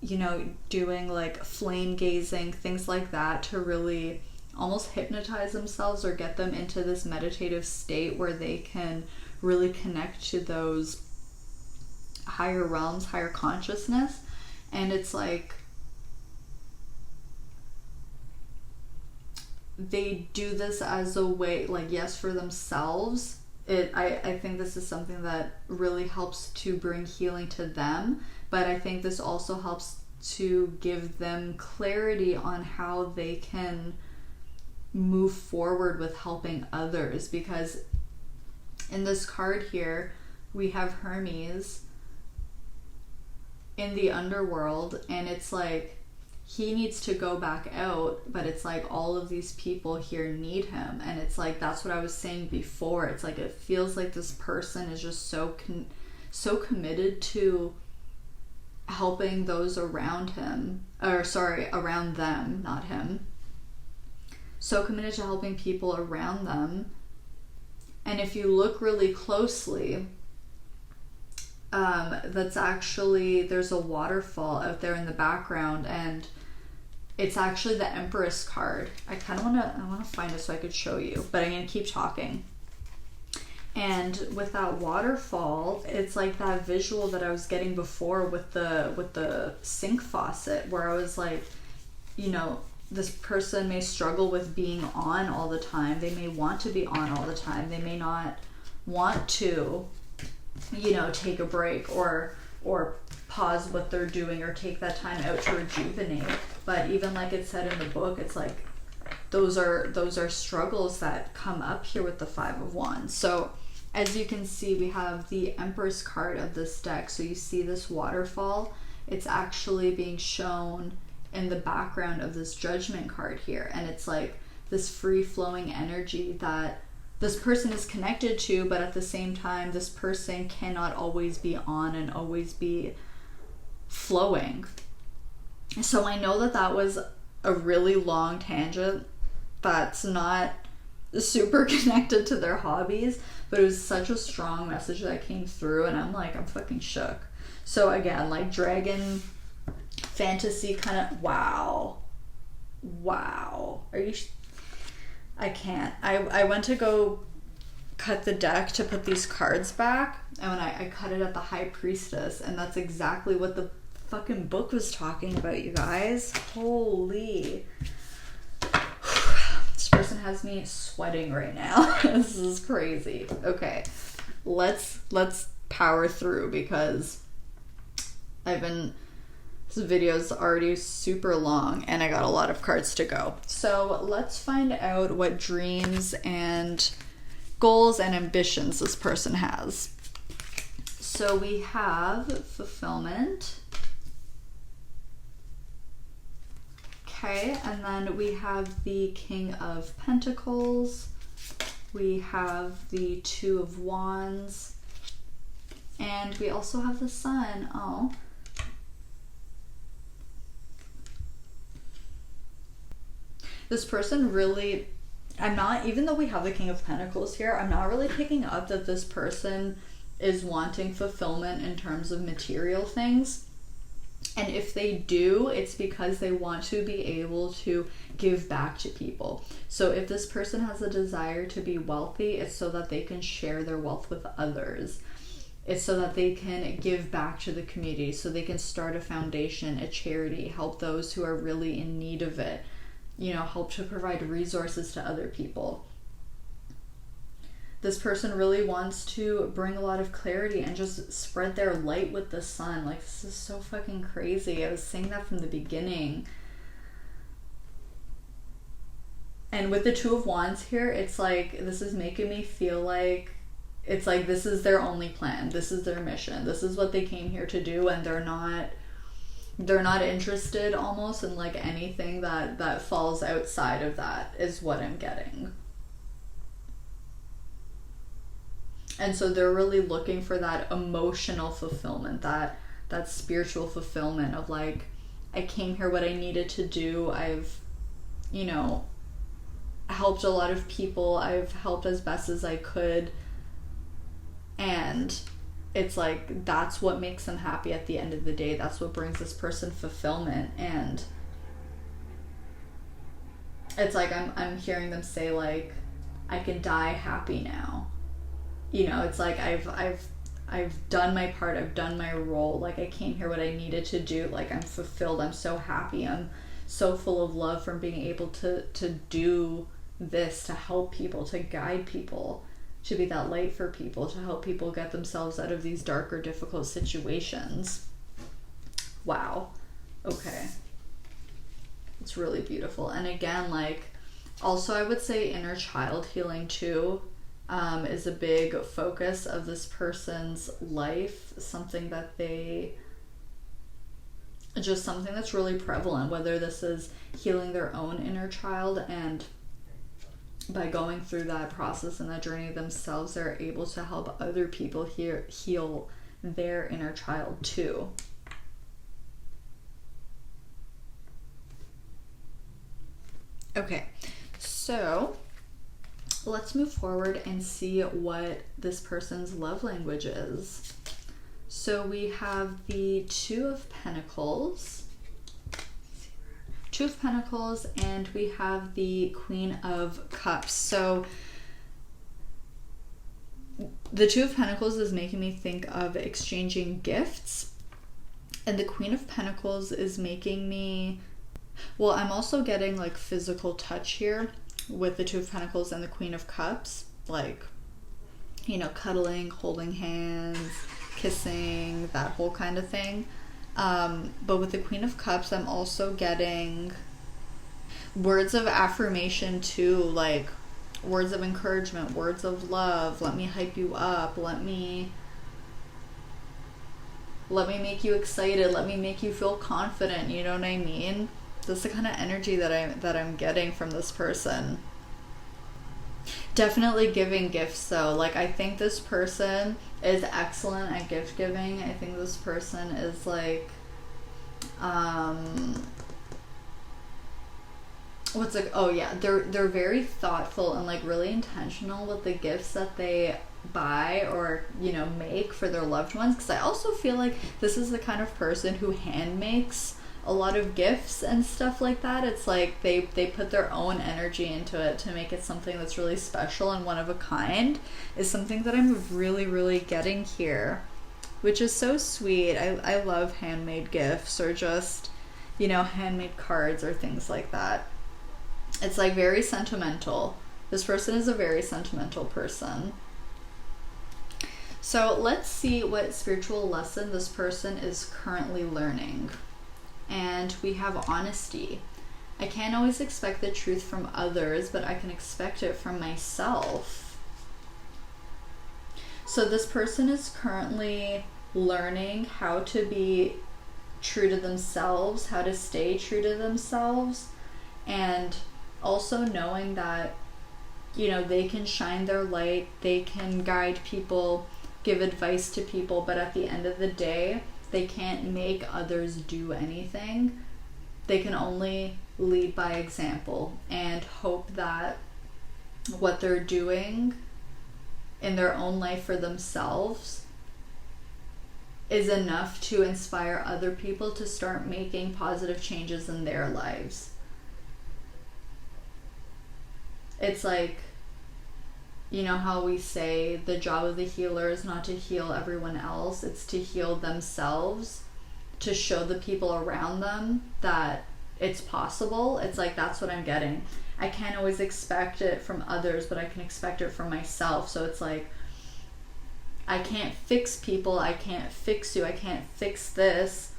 you know, doing like flame gazing, things like that, to really almost hypnotize themselves or get them into this meditative state where they can really connect to those higher realms, higher consciousness. And it's like they do this as a way, like, yes, for themselves. I think this is something that really helps to bring healing to them, but I think this also helps to give them clarity on how they can move forward with helping others. Because in this card here, we have Hermes in the underworld, and it's like he needs to go back out, but it's like all of these people here need him. And it's like, that's what I was saying before. It's like, it feels like this person is just so committed to helping those around him, or sorry, around them, not him. So committed to helping people around them. And if you look really closely, that's actually, there's a waterfall out there in the background, and it's actually the Empress card. I want to find it so I could show you, but I'm going to keep talking. And with that waterfall, it's like that visual that I was getting before with the sink faucet, where I was like, you know, this person may struggle with being on all the time. They may want to be on all the time. They may not want to, you know, take a break or pause what they're doing or take that time out to rejuvenate. But even like it said in the book, it's like those are struggles that come up here with the Five of Wands. So as you can see, we have the Empress card of this deck. So you see this waterfall, it's actually being shown in the background of this Judgment card here. And it's like this free-flowing energy that this person is connected to, but at the same time, this person cannot always be on and always be flowing. So I know that that was a really long tangent that's not super connected to their hobbies, but it was such a strong message that came through, and I'm like, I'm fucking shook. So again, like dragon fantasy kind of, wow. Are you I can't. I went to go cut the deck to put these cards back, and when I cut it at the High Priestess, and that's exactly what the fucking book was talking about, you guys. Holy. This person has me sweating right now. This is crazy. Okay, let's power through, because this video is already super long and I got a lot of cards to go. So let's find out what dreams and goals and ambitions this person has. So we have fulfillment. Okay, and then we have the King of Pentacles. We have the Two of Wands. And we also have the Sun. Oh. This person really, even though we have the King of Pentacles here, I'm not really picking up that this person is wanting fulfillment in terms of material things. And if they do, it's because they want to be able to give back to people. So if this person has a desire to be wealthy, it's so that they can share their wealth with others. It's so that they can give back to the community, so they can start a foundation, a charity, help those who are really in need of it. You know, help to provide resources to other people. This person really wants to bring a lot of clarity and just spread their light with the sun. Like, this is so fucking crazy. I was saying that from the beginning. And with the Two of Wands here, it's like, this is making me feel like, it's like this is their only plan. This is their mission. This is what they came here to do, and they're not interested almost in like anything that falls outside of that, is what I'm getting. And so they're really looking for that emotional fulfillment, that spiritual fulfillment of like, I came here what I needed to do. I've, you know, helped a lot of people. I've helped as best as I could. And it's like, that's what makes them happy at the end of the day. That's what brings this person fulfillment. And it's like I'm hearing them say like, I can die happy now. You know, it's like I've done my part, I've done my role, like I came here what I needed to do, like I'm fulfilled, I'm so happy, I'm so full of love from being able to do this, to help people, to guide people, to be that light for people, to help people get themselves out of these dark or difficult situations. Wow. Okay. It's really beautiful. And again, like, also I would say inner child healing too is a big focus of this person's life, something that they, just something that's really prevalent, whether this is healing their own inner child, and by going through that process and that journey themselves, they're able to help other people heal their inner child too. Okay, so let's move forward and see what this person's love language is. So we have the Two of Pentacles, and we have the Queen of Cups. So the Two of Pentacles is making me think of exchanging gifts, and the Queen of Pentacles is making me, well, I'm also getting like physical touch here with the Two of Pentacles and the Queen of Cups, like, you know, cuddling, holding hands, kissing, that whole kind of thing. But with the Queen of Cups, I'm also getting words of affirmation too, like words of encouragement, words of love. Let me hype you up. Let me make you excited. Let me make you feel confident. You know what I mean? That's the kind of energy that I'm getting from this person. Definitely giving gifts though. Like, I think this person is excellent at gift giving. I think this person is like, they're very thoughtful and like really intentional with the gifts that they buy or, you know, make for their loved ones. Because I also feel like this is the kind of person who hand makes a lot of gifts and stuff like that. It's like they put their own energy into it to make it something that's really special and one of a kind, is something that I'm really, really getting here, which is so sweet. I love handmade gifts, or just, you know, handmade cards or things like that. It's like very sentimental. This person is a very sentimental person. So let's see what spiritual lesson this person is currently learning. And we have honesty. I can't always expect the truth from others, but I can expect it from myself. So this person is currently learning how to be true to themselves, how to stay true to themselves, and also knowing that, you know, they can shine their light, they can guide people, give advice to people, but at the end of the day, they can't make others do anything. They can only lead by example and hope that what they're doing in their own life for themselves is enough to inspire other people to start making positive changes in their lives. It's like, you know how we say the job of the healer is not to heal everyone else, it's to heal themselves, to show the people around them that it's possible. It's like, that's what I'm getting. I can't always expect it from others, but I can expect it from myself. So it's like, I can't fix people, I can't fix you, I can't fix this,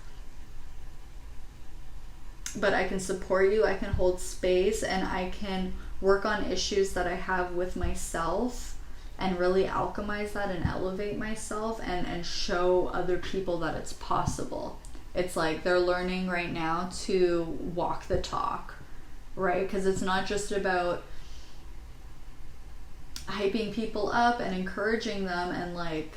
but I can support you, I can hold space, and I can work on issues that I have with myself and really alchemize that and elevate myself and show other people that it's possible. It's like they're learning right now to walk the talk, right? Because it's not just about hyping people up and encouraging them and like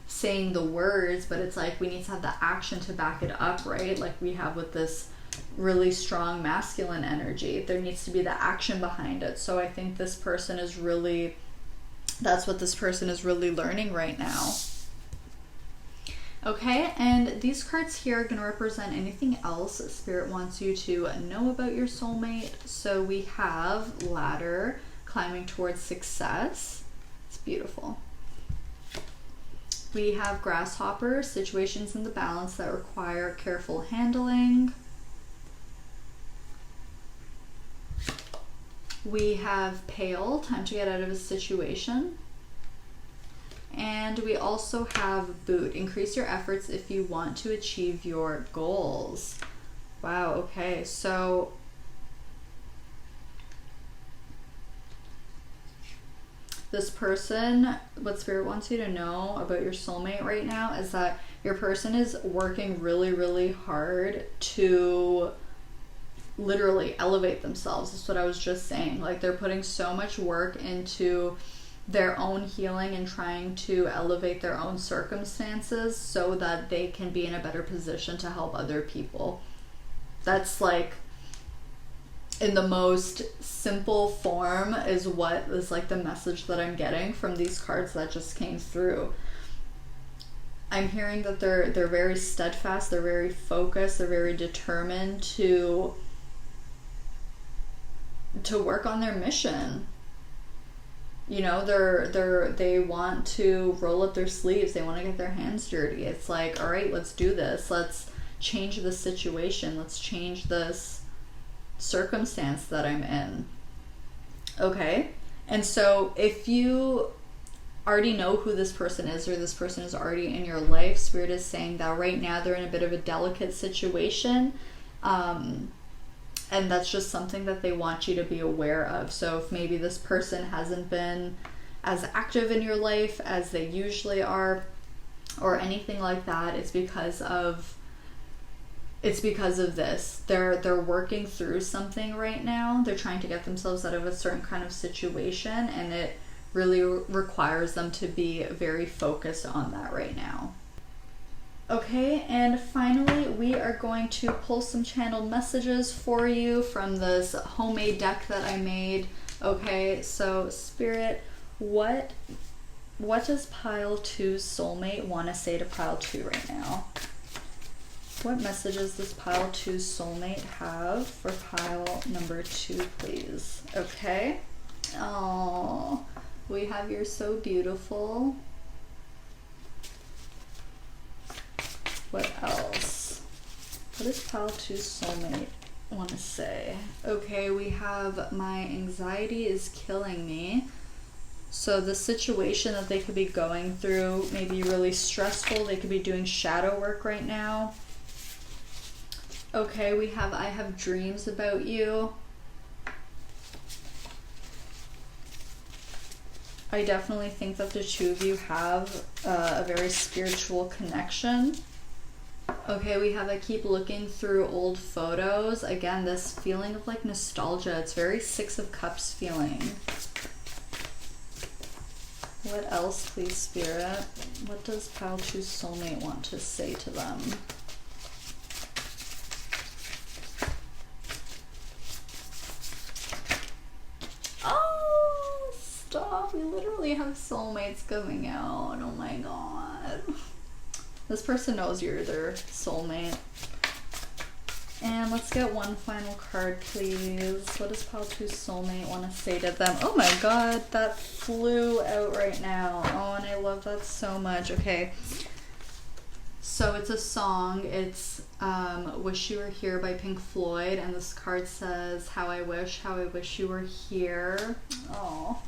saying the words, but it's like we need to have the action to back it up, right? Like we have with this really strong masculine energy. There needs to be the action behind it. So I think this person is really, that's what this person is really learning right now. Okay, and these cards here are going to represent anything else Spirit wants you to know about your soulmate. So we have ladder, climbing towards success. It's beautiful. We have grasshopper, situations in the balance that require careful handling. We have pale, time to get out of a situation. And we also have boot, increase your efforts if you want to achieve your goals. Wow, okay, so this person, what Spirit wants you to know about your soulmate right now is that your person is working really, really hard to literally elevate themselves. That's what I was just saying. Like, they're putting so much work into their own healing and trying to elevate their own circumstances so that they can be in a better position to help other people. That's like, in the most simple form, is what is like the message that I'm getting from these cards that just came through. I'm hearing that they're very steadfast, they're very focused, they're very determined to work on their mission. You know, they want to roll up their sleeves, they want to get their hands dirty. It's like, all right, let's do this. Let's change the situation. Let's change this circumstance that I'm in. Okay? And so if you already know who this person is, or this person is already in your life, Spirit is saying that right now they're in a bit of a delicate situation. And that's just something that they want you to be aware of. So if maybe this person hasn't been as active in your life as they usually are, or anything like that, it's because of this. They're working through something right now. They're trying to get themselves out of a certain kind of situation, and it really requires them to be very focused on that right now. Okay, and finally we are going to pull some channeled messages for you from this homemade deck that I made. Okay, so Spirit, what does pile 2's soulmate want to say to pile 2 right now? What messages does pile 2's soulmate have for pile number 2, please? Okay. Oh, we have You're So Beautiful. What else? What does pile 2's soulmate want to say? Okay, we have My Anxiety Is Killing Me. So the situation that they could be going through may be really stressful. They could be doing shadow work right now. Okay, we have I Have Dreams About You. I definitely think that the two of you have a very spiritual connection. Okay, we have I Keep Looking Through Old Photos. Again, this feeling of like nostalgia. It's very 6 of Cups feeling. What else, please, Spirit? What does pile 2's soulmate want to say to them? Oh, stop. We literally have soulmates coming out. Oh my god. This person knows you're their soulmate. And let's get one final card, please. What does pile 2's soulmate want to say to them? Oh my god, that flew out right now. Oh, and I love that so much. Okay. So it's a song. It's Wish You Were Here by Pink Floyd. And this card says, how I wish you were here. Oh.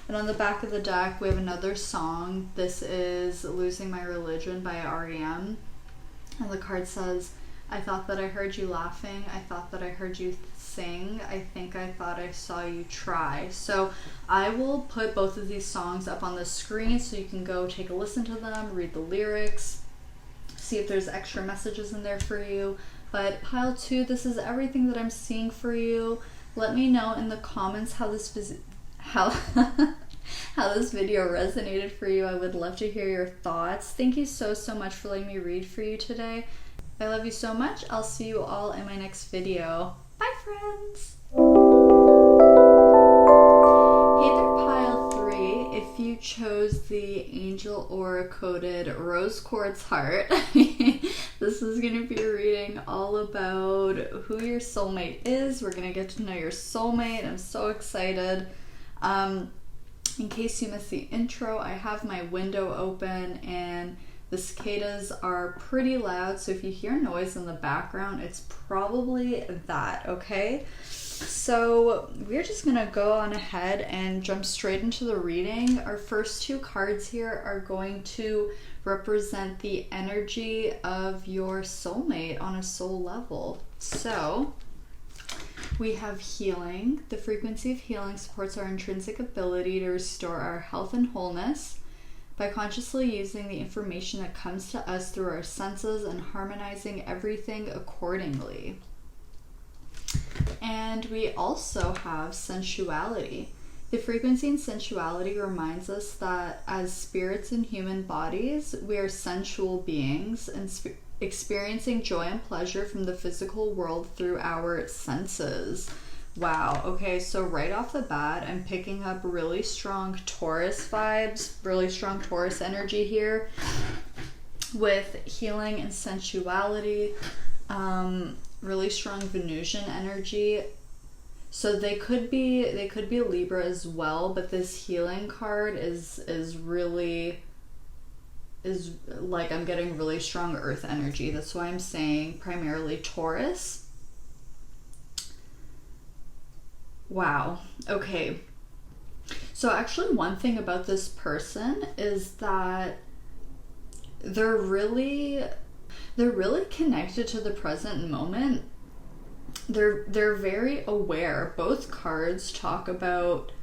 And on the back of the deck, we have another song. This is Losing My Religion by R.E.M. And the card says, I thought that I heard you laughing. I thought that I heard you sing. I think I thought I saw you try. So I will put both of these songs up on the screen so you can go take a listen to them, read the lyrics, see if there's extra messages in there for you. But pile 2, this is everything that I'm seeing for you. Let me know in the comments how this how this video resonated for you. I would love to hear your thoughts. Thank you so much for letting me read for you today. I love you so much. I'll see you all in my next video. Bye, friends. Hey there, pile 3. If if you chose the Angel Aura Coated Rose Quartz Heart, this is going to be a reading all about who your soulmate is. We're going to get to know your soulmate. I'm so excited. In case you missed the intro, I have my window open and the cicadas are pretty loud, so if you hear noise in the background, it's probably that, okay? So we're just gonna go on ahead and jump straight into the reading. Our first two cards here are going to represent the energy of your soulmate on a soul level. So we have healing. The frequency of healing supports our intrinsic ability to restore our health and wholeness by consciously using the information that comes to us through our senses and harmonizing everything accordingly. And we also have sensuality. The frequency and sensuality reminds us that as spirits in human bodies, we are sensual beings and experiencing joy and pleasure from the physical world through our senses. Wow, okay, so right off the bat, I'm picking up really strong Taurus vibes, really strong Taurus energy here with healing and sensuality, really strong Venusian energy. So they could be a Libra as well, but this healing card is like I'm getting really strong earth energy. That's why I'm saying primarily Taurus. Wow. Okay. So actually one thing about this person is that they're really connected to the present moment. They're very aware. Both cards talk about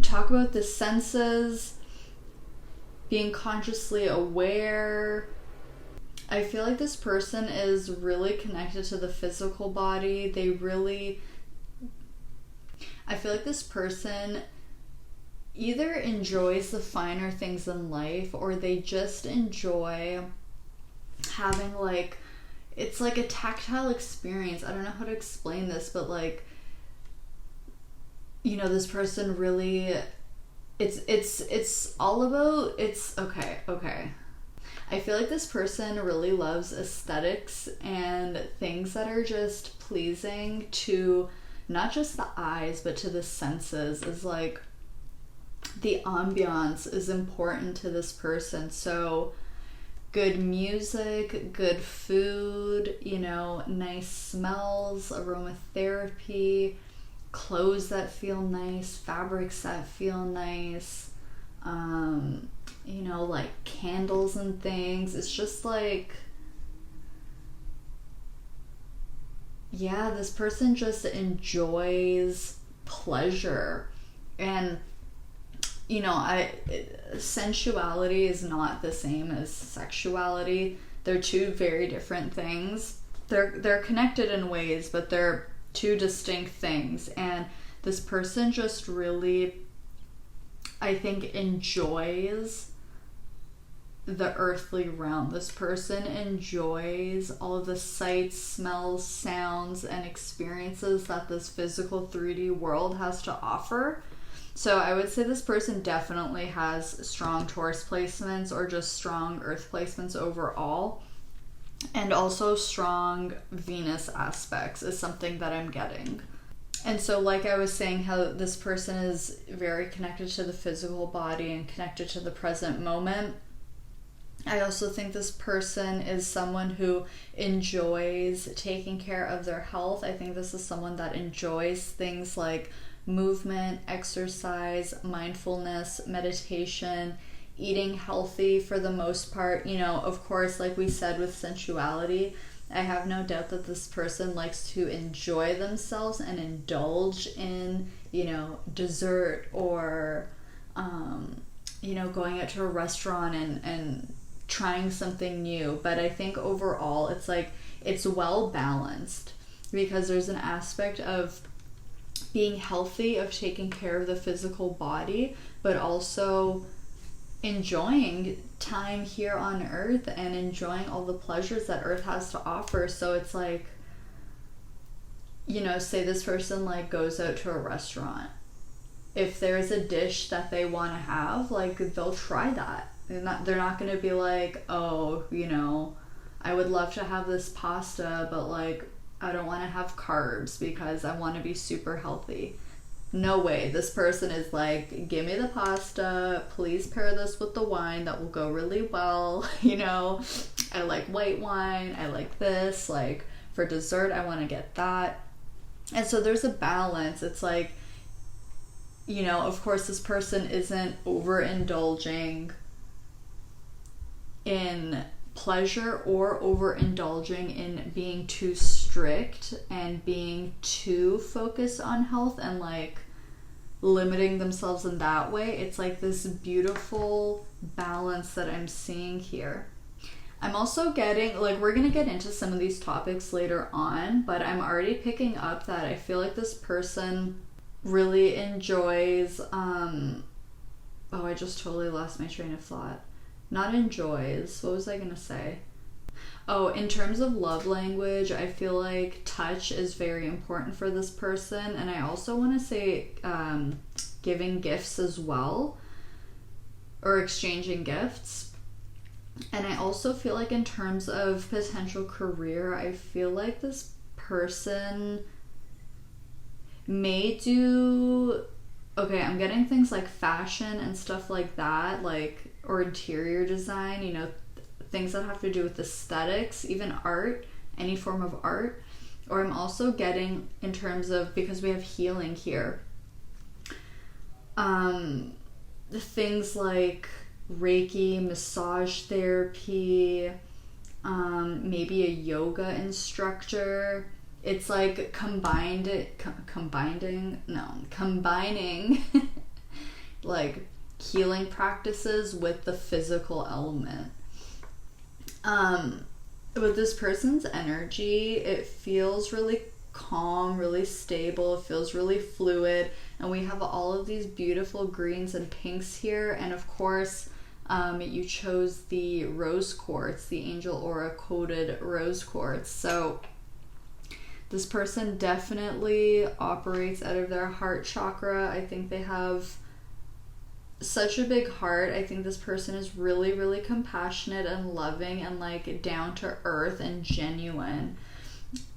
the senses, being consciously aware. I feel like this person is really connected to the physical body. I feel like this person either enjoys the finer things in life or they just enjoy having it's like a tactile experience. I don't know how to explain this, but this person really, it's all about, okay. I feel like this person really loves aesthetics and things that are just pleasing to not just the eyes, but to the senses. Is like the ambiance is important to this person. So good music, good food, nice smells, aromatherapy, clothes that feel nice, fabrics that feel nice, like candles and things. It's just this person just enjoys pleasure. And sensuality is not the same as sexuality. They're two very different things. They're connected in ways, but they're two distinct things. And this person just really, I think, enjoys the earthly realm. This person enjoys all of the sights, smells, sounds, and experiences that this physical 3D world has to offer. So I would say this person definitely has strong Taurus placements or just strong earth placements overall. And also strong Venus aspects is something that I'm getting. And so like I was saying, how this person is very connected to the physical body and connected to the present moment. I also think this person is someone who enjoys taking care of their health. I think this is someone that enjoys things like movement, exercise, mindfulness, meditation, eating healthy for the most part. Of course, like we said with sensuality, I have no doubt that this person likes to enjoy themselves and indulge in, dessert or, going out to a restaurant and trying something new. But I think overall it's well balanced, because there's an aspect of being healthy, of taking care of the physical body, but also enjoying time here on earth and enjoying all the pleasures that earth has to offer. So it's say this person goes out to a restaurant. if there's a dish that they want to have, like, they'll try that. They're not going to be like, oh, you know, I would love to have this pasta, but like, I don't want to have carbs because I want to be super healthy. No way. This person is like, give me the pasta, please pair this with the wine, that will go really well. You know, I like white wine, I like this, like for dessert I want to get that. And so there's a balance. It's like, you know, of course this person isn't overindulging in pleasure or overindulging in being too strict and being too focused on health and like limiting themselves in that way. It's like this beautiful balance that I'm seeing here. I'm also getting, like, we're gonna get into some of these topics later on, but I'm already picking up that I feel like this person really enjoys, oh, I just totally lost my train of thought. Not enjoys, what was I gonna say? Oh, in terms of love language, I feel like touch is very important for this person. And I also want to say giving gifts as well, or exchanging gifts. And I also feel like in terms of potential career, I feel like this person may do, okay, I'm getting things like fashion and stuff like that, like, or interior design, you know, things that have to do with aesthetics, even art, any form of art. Or I'm also getting in terms of, because we have healing here, things like Reiki, massage therapy, maybe a yoga instructor. It's like combining like healing practices with the physical element. With this person's energy, it feels really calm, really stable, it feels really fluid, and we have all of these beautiful greens and pinks here. And of course, you chose the rose quartz, the angel aura coated rose quartz. So this person definitely operates out of their heart chakra. I think they have such a big heart. I think this person is really, really compassionate and loving and like down to earth and genuine.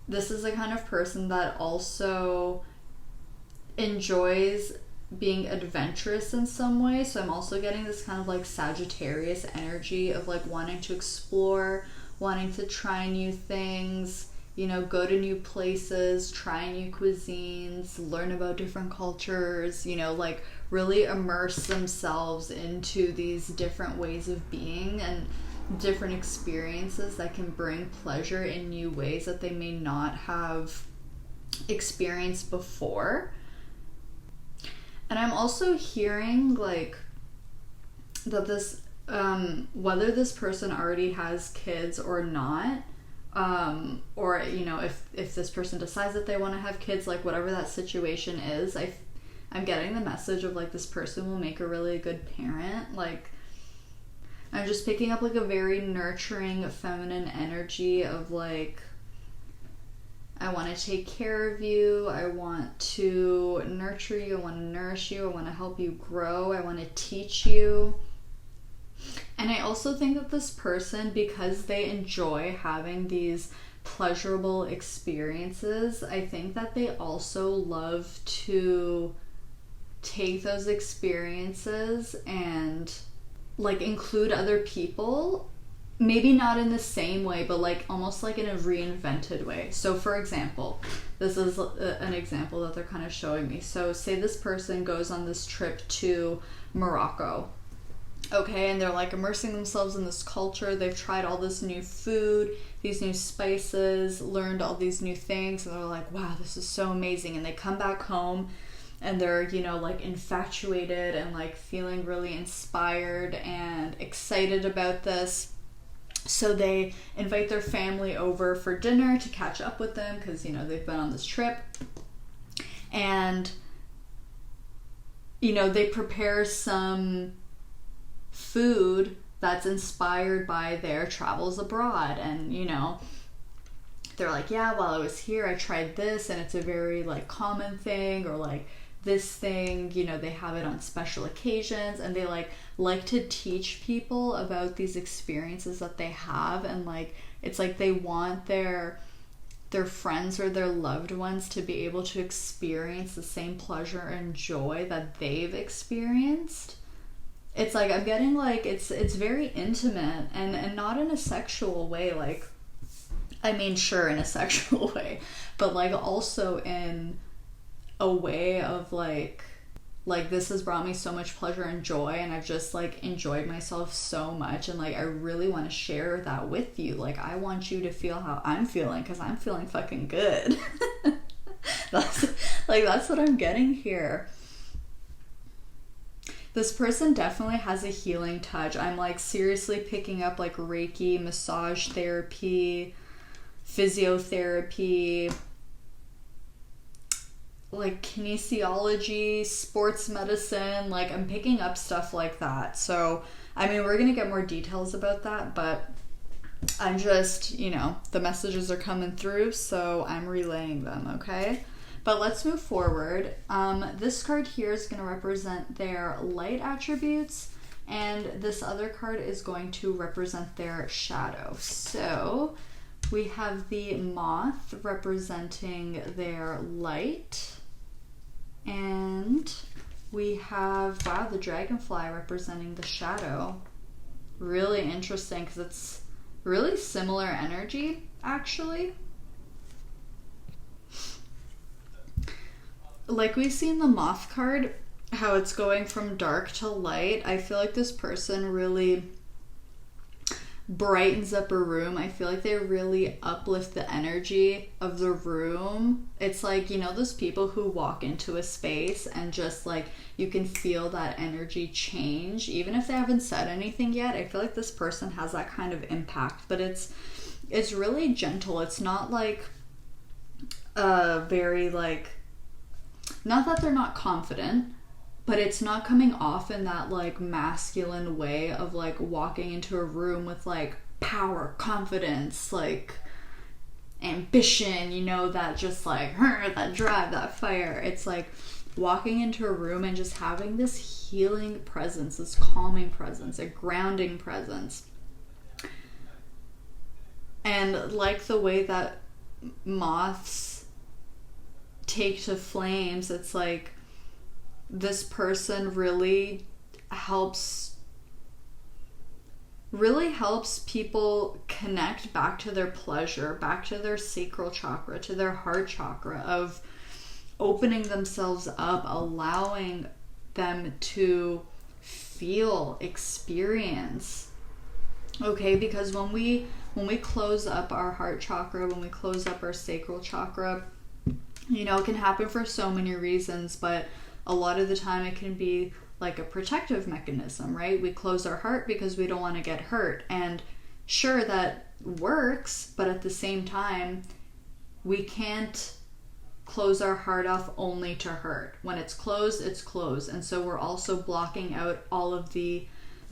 This is the kind of person that also enjoys being adventurous in some way. So I'm also getting this kind of like Sagittarius energy of like wanting to explore, wanting to try new things, you know, go to new places, try new cuisines, learn about different cultures, you know, like really immerse themselves into these different ways of being and different experiences that can bring pleasure in new ways that they may not have experienced before. And I'm also hearing like that this, whether this person already has kids or not, or, you know, if this person decides that they want to have kids, like whatever that situation is, I'm getting the message of like this person will make a really good parent. Like I'm just picking up like a very nurturing feminine energy of like, I want to take care of you, I want to nurture you, I want to nourish you, I want to help you grow, I want to teach you. And I also think that this person, because they enjoy having these pleasurable experiences, I think that they also love to take those experiences and like include other people, maybe not in the same way, but like almost like in a reinvented way. So for example, this is an example that they're kind of showing me. So say this person goes on this trip to Morocco, okay, and they're like immersing themselves in this culture. They've tried all this new food, these new spices, learned all these new things, and they're like, wow, this is so amazing. And they come back home and they're, you know, like infatuated and like feeling really inspired and excited about this. So they invite their family over for dinner to catch up with them because, you know, they've been on this trip. And, you know, they prepare some food that's inspired by their travels abroad. And, you know, they're like, yeah, while I was here, I tried this and it's a very like common thing, or like this thing, you know, they have it on special occasions, and they like to teach people about these experiences that they have. And like, it's like they want their friends or their loved ones to be able to experience the same pleasure and joy that they've experienced. It's like, I'm getting like, it's very intimate, and not in a sexual way. Like, I mean, sure, in a sexual way, but like also in a way of like this has brought me so much pleasure and joy, and I've just like enjoyed myself so much, and like I really want to share that with you. Like, I want you to feel how I'm feeling, because I'm feeling fucking good. That's what I'm getting here. This person definitely has a healing touch. I'm like seriously picking up like Reiki, massage therapy, physiotherapy, like kinesiology, sports medicine. Like, I'm picking up stuff like that. So, I mean, we're gonna get more details about that, but I'm just, you know, the messages are coming through, so I'm relaying them, okay? But let's move forward. This card here is going to represent their light attributes, and this other card is going to represent their shadow. So we have the moth representing their light, and we have, wow, the dragonfly representing the shadow. Really interesting, because it's really similar energy, actually. Like we see in the moth card, how it's going from dark to light. I feel like this person really brightens up a room. I feel like they really uplift the energy of the room. It's like, you know, those people who walk into a space and just like, you can feel that energy change, even if they haven't said anything yet. I feel like this person has that kind of impact, but it's really gentle. It's not like very like, not that they're not confident, but it's not coming off in that like masculine way of like walking into a room with like power, confidence, like ambition, you know, that just like that drive, that fire. It's like walking into a room and just having this healing presence, this calming presence, a grounding presence. And like the way that moths take to flames, it's like this person really helps people connect back to their pleasure, back to their sacral chakra, to their heart chakra, of opening themselves up, allowing them to feel, experience. Okay, because when we close up our heart chakra, when we close up our sacral chakra, you know, it can happen for so many reasons, but a lot of the time it can be like a protective mechanism, right? We close our heart because we don't want to get hurt. And sure, that works, but at the same time, we can't close our heart off only to hurt. When it's closed, it's closed. And so we're also blocking out all of the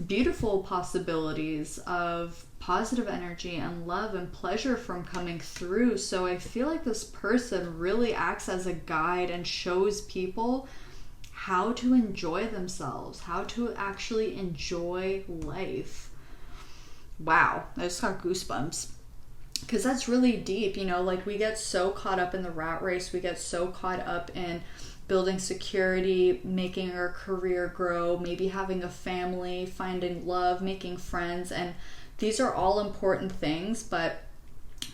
beautiful possibilities of positive energy and love and pleasure from coming through. So I feel like this person really acts as a guide and shows people how to enjoy themselves, how to actually enjoy life. Wow, I just got goosebumps. Because that's really deep, you know, like we get so caught up in the rat race, we get so caught up in building security, making our career grow, maybe having a family, finding love, making friends, and these are all important things, but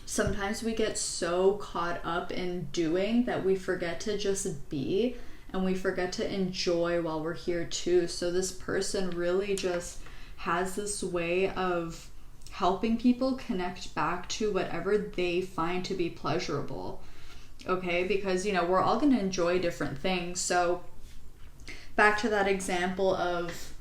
sometimes we get so caught up in doing that we forget to just be, and we forget to enjoy while we're here too. So this person really just has this way of helping people connect back to whatever they find to be pleasurable. Okay, because, you know, we're all going to enjoy different things. So back to that example of,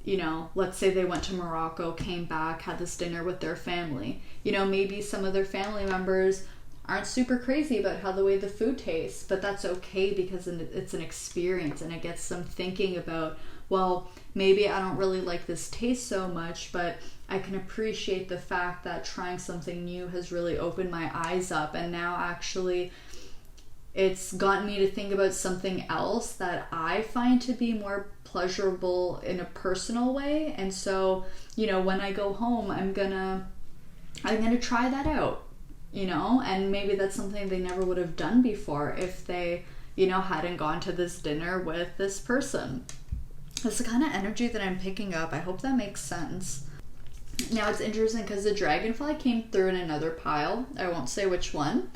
you know, let's say they went to Morocco, came back, had this dinner with their family. You know, maybe some of their family members aren't super crazy about how the way the food tastes, but that's okay because it's an experience, and it gets them thinking about, well, maybe I don't really like this taste so much, but I can appreciate the fact that trying something new has really opened my eyes up, and now actually it's gotten me to think about something else that I find to be more pleasurable in a personal way. And so, you know, when I go home, I'm gonna try that out, you know, and maybe that's something they never would have done before if they, you know, hadn't gone to this dinner with this person. That's the kind of energy that I'm picking up. I hope that makes sense. Now it's interesting because the dragonfly came through in another pile. I won't say which one.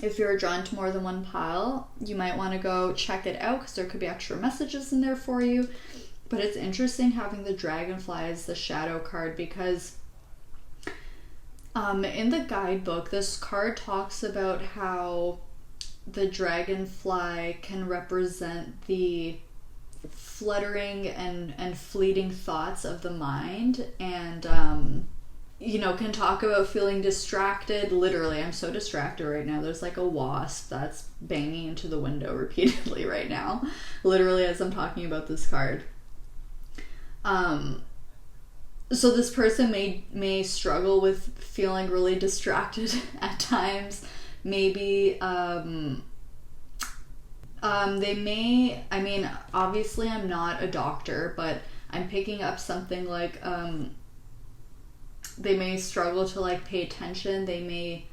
If you're drawn to more than one pile, you might want to go check it out because there could be extra messages in there for you. But it's interesting having the dragonfly as the shadow card because in the guidebook, this card talks about how the dragonfly can represent the fluttering and fleeting thoughts of the mind, and you know, can talk about feeling distracted. Literally, I'm so distracted right now. There's like a wasp that's banging into the window repeatedly right now, literally as I'm talking about this card. So this person may struggle with feeling really distracted at times. Maybe they may, I mean, obviously I'm not a doctor, but I'm picking up something like they may struggle to like pay attention. They may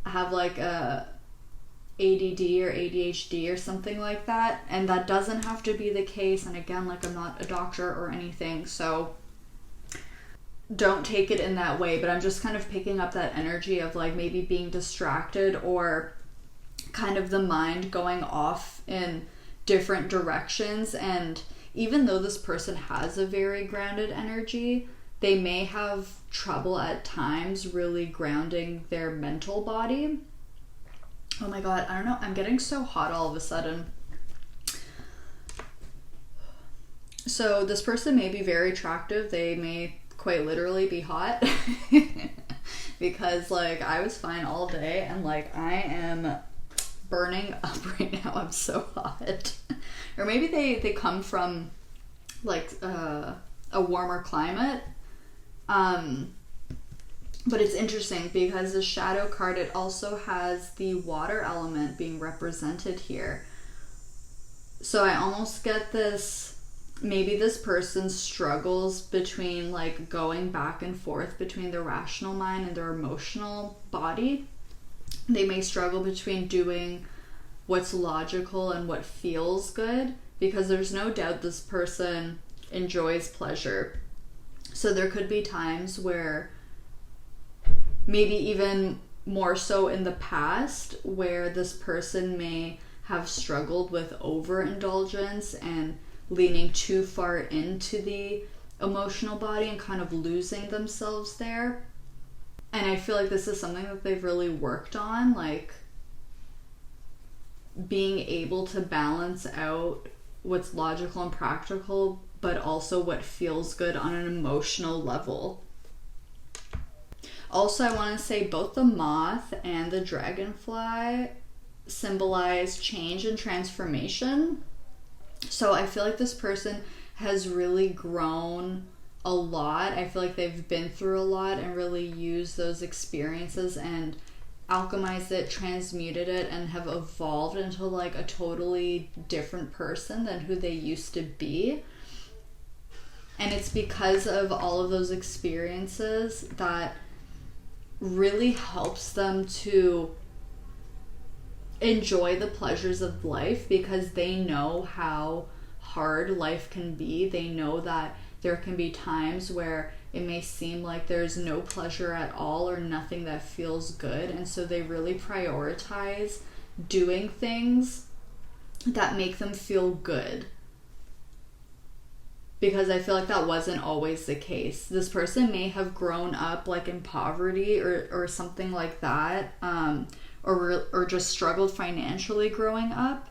have like a ADD or ADHD or something like that, and that doesn't have to be the case. And again, like, I'm not a doctor or anything, so don't take it in that way, but I'm just kind of picking up that energy of like maybe being distracted or kind of the mind going off in different directions. And even though this person has a very grounded energy, they may have trouble at times really grounding their mental body. Oh my god, I don't know, I'm getting so hot all of a sudden. So this person may be very attractive. They may quite literally be hot because like I was fine all day and like I am burning up right now. I'm so hot. Or maybe they come from like a warmer climate. But it's interesting because the shadow card, it also has the water element being represented here. So I almost get this, maybe this person struggles between like going back and forth between their rational mind and their emotional body. They may struggle between doing what's logical and what feels good, because there's no doubt this person enjoys pleasure. So there could be times where, maybe even more so in the past, where this person may have struggled with overindulgence and leaning too far into the emotional body and kind of losing themselves there. And I feel like this is something that they've really worked on, like being able to balance out what's logical and practical, but also what feels good on an emotional level. Also, I want to say both the moth and the dragonfly symbolize change and transformation. So I feel like this person has really grown a lot. I feel like they've been through a lot and really used those experiences and alchemized it, transmuted it, and have evolved into like a totally different person than who they used to be. And it's because of all of those experiences that really helps them to enjoy the pleasures of life, because they know how hard life can be. They know that there can be times where it may seem like there's no pleasure at all or nothing that feels good, and so they really prioritize doing things that make them feel good. Because I feel like that wasn't always the case. This person may have grown up like in poverty or something like that, or just struggled financially growing up,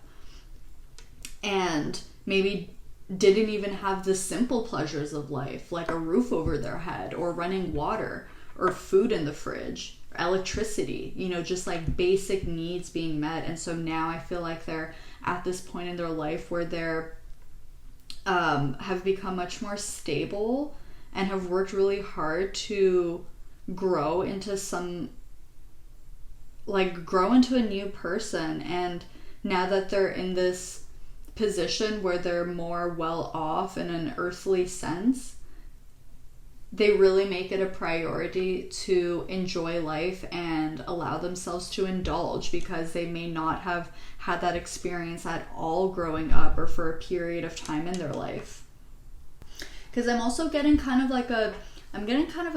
and maybe didn't even have the simple pleasures of life, like a roof over their head or running water or food in the fridge, or electricity, you know, just like basic needs being met. And so now I feel like they're at this point in their life where they're have become much more stable and have worked really hard to grow into some like grow into a new person. And now that they're in this position where they're more well off in an earthly sense, they really make it a priority to enjoy life and allow themselves to indulge, because they may not have had that experience at all growing up or for a period of time in their life. Because I'm also getting kind of like a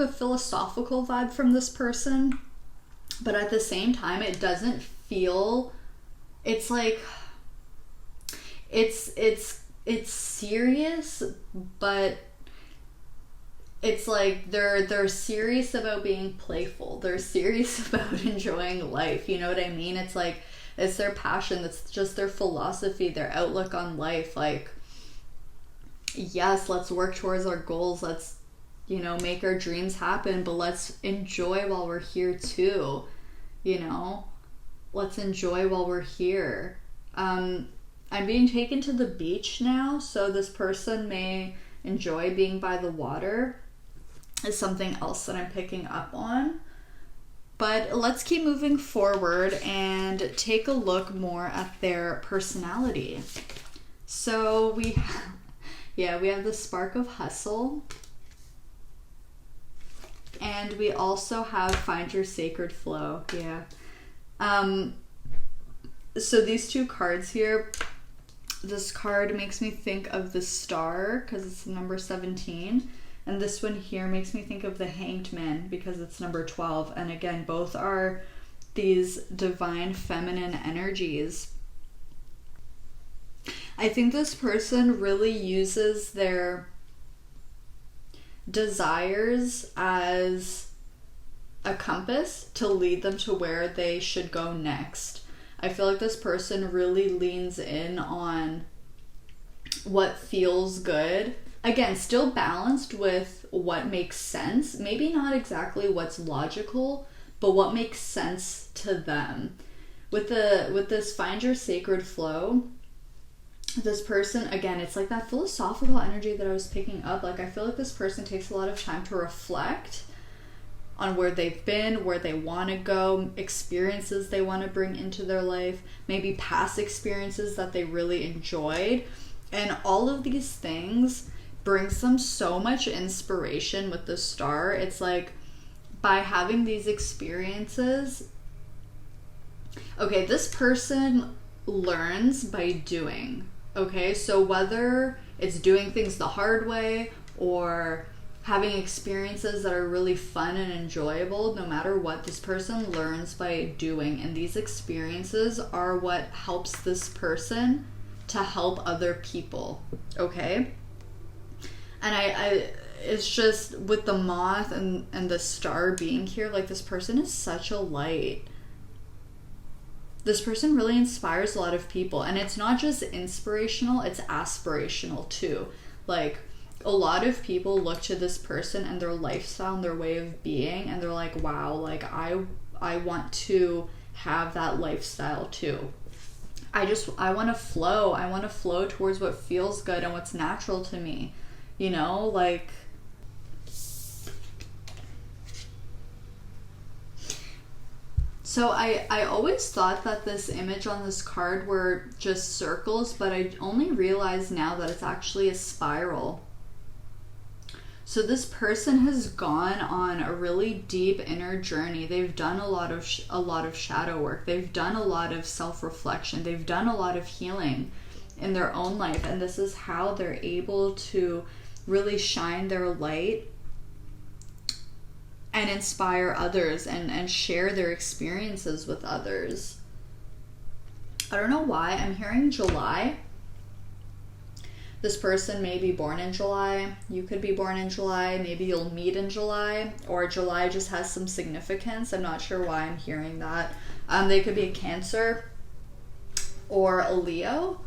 philosophical vibe from this person, but at the same time it doesn't feel, it's like it's serious, but it's like they're serious about being playful. They're serious about enjoying life. You know what I mean? It's like, it's their passion. It's just their philosophy, their outlook on life. Like, yes, let's work towards our goals. Let's, you know, make our dreams happen, but let's enjoy while we're here too. You know, let's enjoy while we're here. I'm being taken to the beach now, so this person may enjoy being by the water, is something else that I'm picking up on. But let's keep moving forward and take a look more at their personality. So we have the spark of hustle, and we also have find your sacred flow. So these two cards here, this card makes me think of the star because it's number 17, and this one here makes me think of the hanged man because it's number 12. And again, both are these divine feminine energies. I think this person really uses their desires as a compass to lead them to where they should go next. I feel like this person really leans in on what feels good. Again, still balanced with what makes sense. Maybe not exactly what's logical, but what makes sense to them. With this find your sacred flow, this person, again, it's like that philosophical energy that I was picking up. Like, I feel like this person takes a lot of time to reflect on where they've been, where they want to go, experiences they want to bring into their life, maybe past experiences that they really enjoyed. And all of these things brings them so much inspiration with the star. It's like, by having these experiences, okay, this person learns by doing. Okay, so whether it's doing things the hard way or having experiences that are really fun and enjoyable, no matter what, this person learns by doing. And these experiences are what helps this person to help other people. Okay? And I it's just with the moth and the star being here, like, this person is such a light. This person really inspires a lot of people, and it's not just inspirational, it's aspirational too. Like, a lot of people look to this person and their lifestyle and their way of being, and they're like, wow, like, I want to have that lifestyle too. I want to flow. I want to flow towards what feels good and what's natural to me. You know, like, so I always thought that this image on this card were just circles, but I only realize now that it's actually a spiral. So this person has gone on a really deep inner journey. They've done a lot of shadow work. They've done a lot of self-reflection. They've done a lot of healing in their own life, and this is how they're able to really shine their light and inspire others and share their experiences with others. I don't know why I'm hearing July. This person may be born in July. You could be born in July. Maybe you'll meet in July, or July just has some significance. I'm not sure why I'm hearing that. They could be a Cancer or a Leo,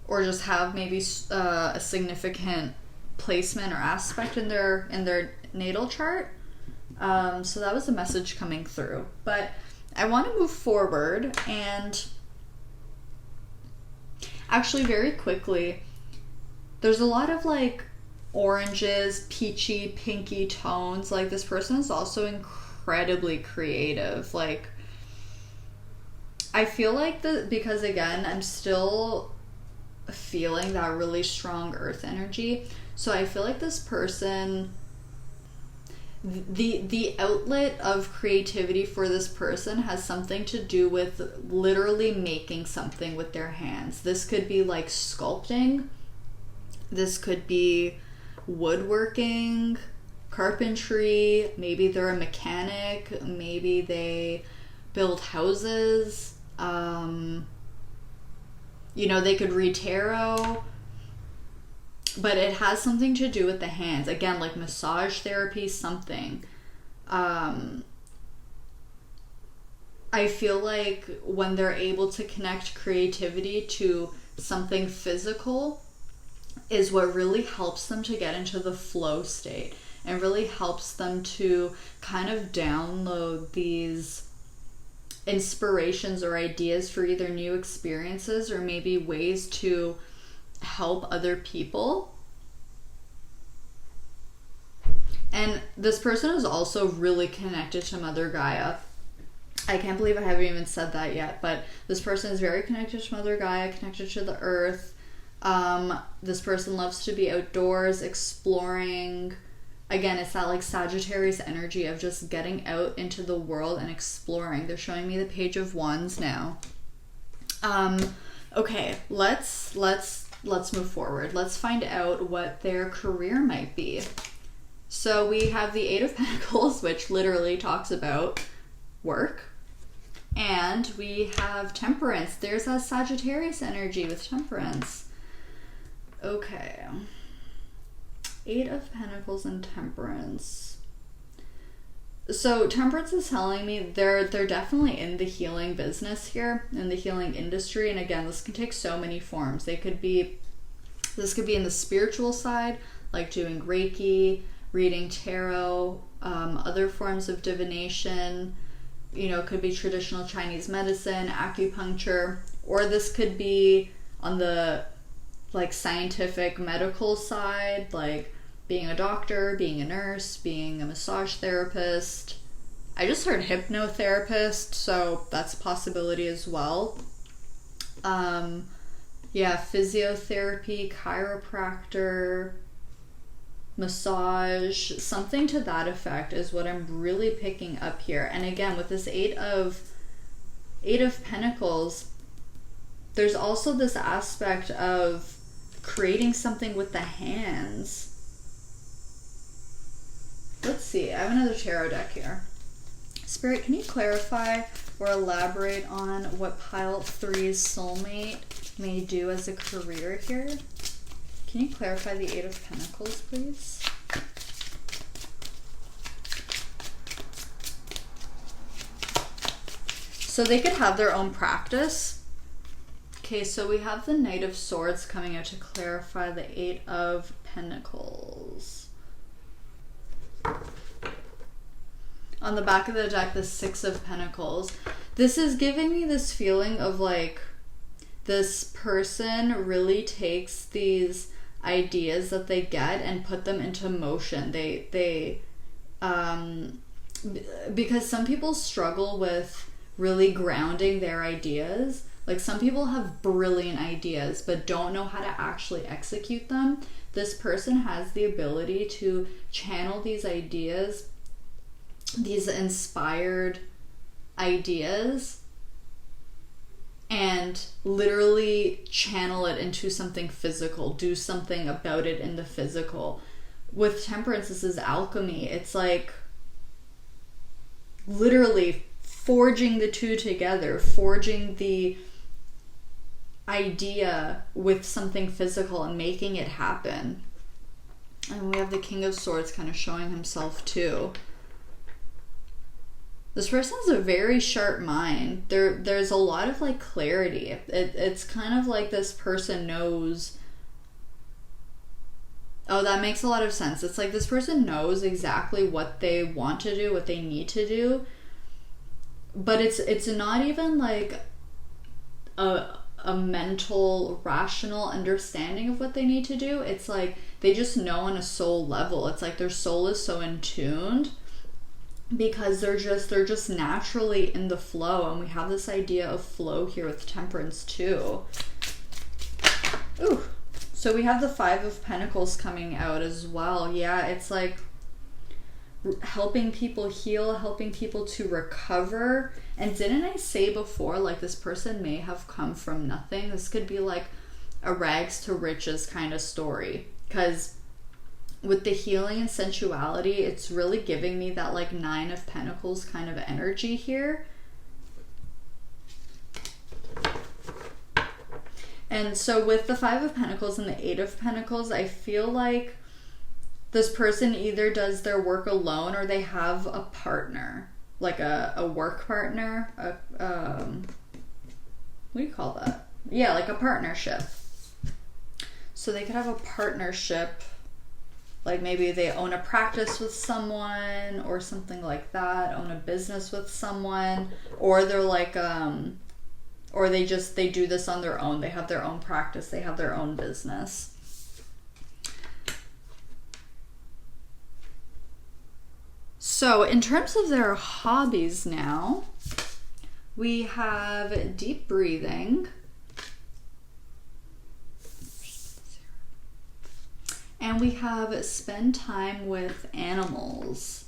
or just have maybe a significant placement or aspect in their natal chart. So that was the message coming through. But I want to move forward, and actually very quickly, there's a lot of like oranges, peachy, pinky tones. Like, this person is also incredibly creative. Like, I feel like because again, I'm still feeling that really strong earth energy. So I feel like this person, the outlet of creativity for this person has something to do with literally making something with their hands. This could be like sculpting. This could be woodworking, carpentry. Maybe they're a mechanic. Maybe they build houses. You know, they could read tarot. But it has something to do with the hands. Again, like massage therapy, something. I feel like when they're able to connect creativity to something physical is what really helps them to get into the flow state and really helps them to kind of download these inspirations or ideas for either new experiences or maybe ways to help other people. And this person is also really connected to Mother Gaia. I can't believe I haven't even said that yet, but this person is very connected to Mother Gaia, connected to the earth. This person loves to be outdoors, exploring. Again, it's that like Sagittarius energy of just getting out into the world and exploring. They're showing me the Page of Wands now. Okay, let's move forward. Let's find out what their career might be. So we have the Eight of Pentacles, which literally talks about work. And we have Temperance. There's a Sagittarius energy with Temperance. Okay. Eight of Pentacles and Temperance. So Temperance is telling me they're definitely in the healing business here, in the healing industry. And again, this can take so many forms. This could be in the spiritual side, like doing Reiki, reading tarot, other forms of divination. You know, it could be traditional Chinese medicine, acupuncture, or this could be on the like scientific medical side, like being a doctor, being a nurse, being a massage therapist. I just heard hypnotherapist, so that's a possibility as well. Yeah, physiotherapy, chiropractor, massage, something to that effect is what I'm really picking up here. And again, with this Eight of Pentacles, there's also this aspect of creating something with the hands. Let's see, I have another tarot deck here. Spirit, can you clarify or elaborate on what pile 3's soulmate may do as a career here? Can you clarify the Eight of Pentacles, please? So they could have their own practice. Okay, so we have the Knight of Swords coming out to clarify the Eight of Pentacles. On the back of the deck, the Six of Pentacles. This is giving me this feeling of like this person really takes these ideas that they get and put them into motion. Because some people struggle with really grounding their ideas. Like some people have brilliant ideas but don't know how to actually execute them. This person has the ability to channel these ideas, these inspired ideas, and literally channel it into something physical, do something about it in the physical. With Temperance, this is alchemy. It's like literally forging the two together, forging the idea with something physical and making it happen. And we have the King of Swords kind of showing himself too. This person has a very sharp mind. There's a lot of like clarity. It's kind of like this person knows. Oh, that makes a lot of sense. It's like this person knows exactly what they want to do, what they need to do. But it's not even like a mental, rational understanding of what they need to do. It's like they just know on a soul level. It's like their soul is so in tuned because they're just naturally in the flow. And we have this idea of flow here with Temperance too. Ooh, so we have the Five of Pentacles coming out as well. Yeah, it's like helping people heal, helping people to recover. And didn't I say before, like, this person may have come from nothing? This could be like a rags to riches kind of story, because with the healing and sensuality, it's really giving me that like Nine of Pentacles kind of energy here. And so with the Five of Pentacles and the Eight of Pentacles, I feel like this person either does their work alone or they have a partner, like a work partner. What do you call that? Yeah, like a partnership. So they could have a partnership, like maybe they own a practice with someone or something like that, own a business with someone, or they're like, or they do this on their own. They have their own practice, they have their own business. So in terms of their hobbies now, we have deep breathing. And we have spend time with animals.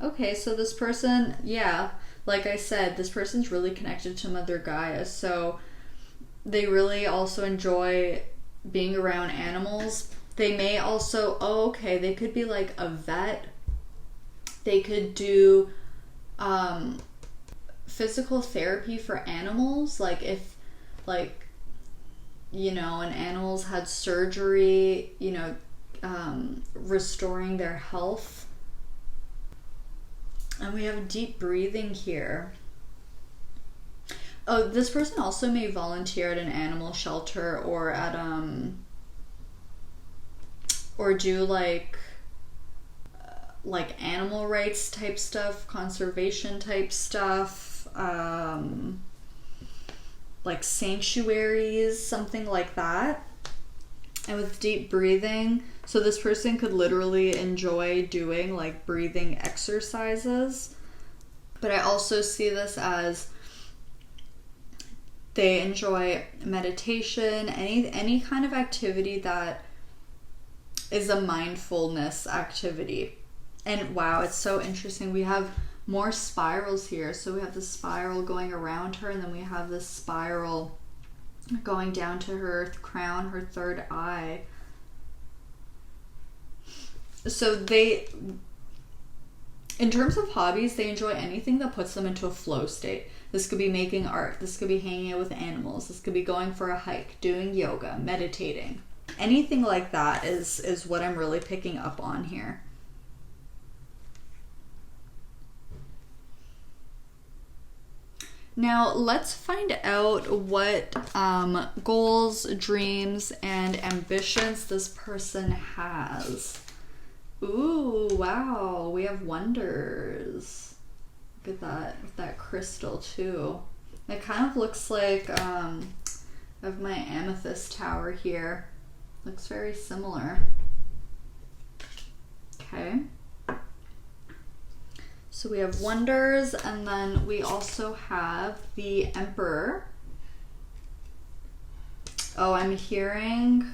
Okay, so this person, yeah, like I said, this person's really connected to Mother Gaia. So they really also enjoy being around animals. They may also, oh, okay, they could be like a vet. They could do physical therapy for animals. Like if, like, you know, an animal's had surgery, you know, restoring their health. And we have deep breathing here. Oh, this person also may volunteer at an animal shelter or at or do like animal rights type stuff, conservation type stuff, like sanctuaries, something like that. And with deep breathing, so this person could literally enjoy doing like breathing exercises. But I also see this as they enjoy meditation, any kind of activity that is a mindfulness activity. And wow, it's so interesting. We have more spirals here. So we have the spiral going around her, and then we have this spiral going down to her crown, her third eye. So they, in terms of hobbies, they enjoy anything that puts them into a flow state. This could be making art. This could be hanging out with animals. This could be going for a hike, doing yoga, meditating. Anything like that is what I'm really picking up on here. Now, let's find out what goals, dreams, and ambitions this person has. Ooh, wow, we have wonders. Look at that, with that crystal too. It kind of looks like, I have my amethyst tower here. Looks very similar. Okay. So we have wonders, and then we also have the Emperor. Oh, I'm hearing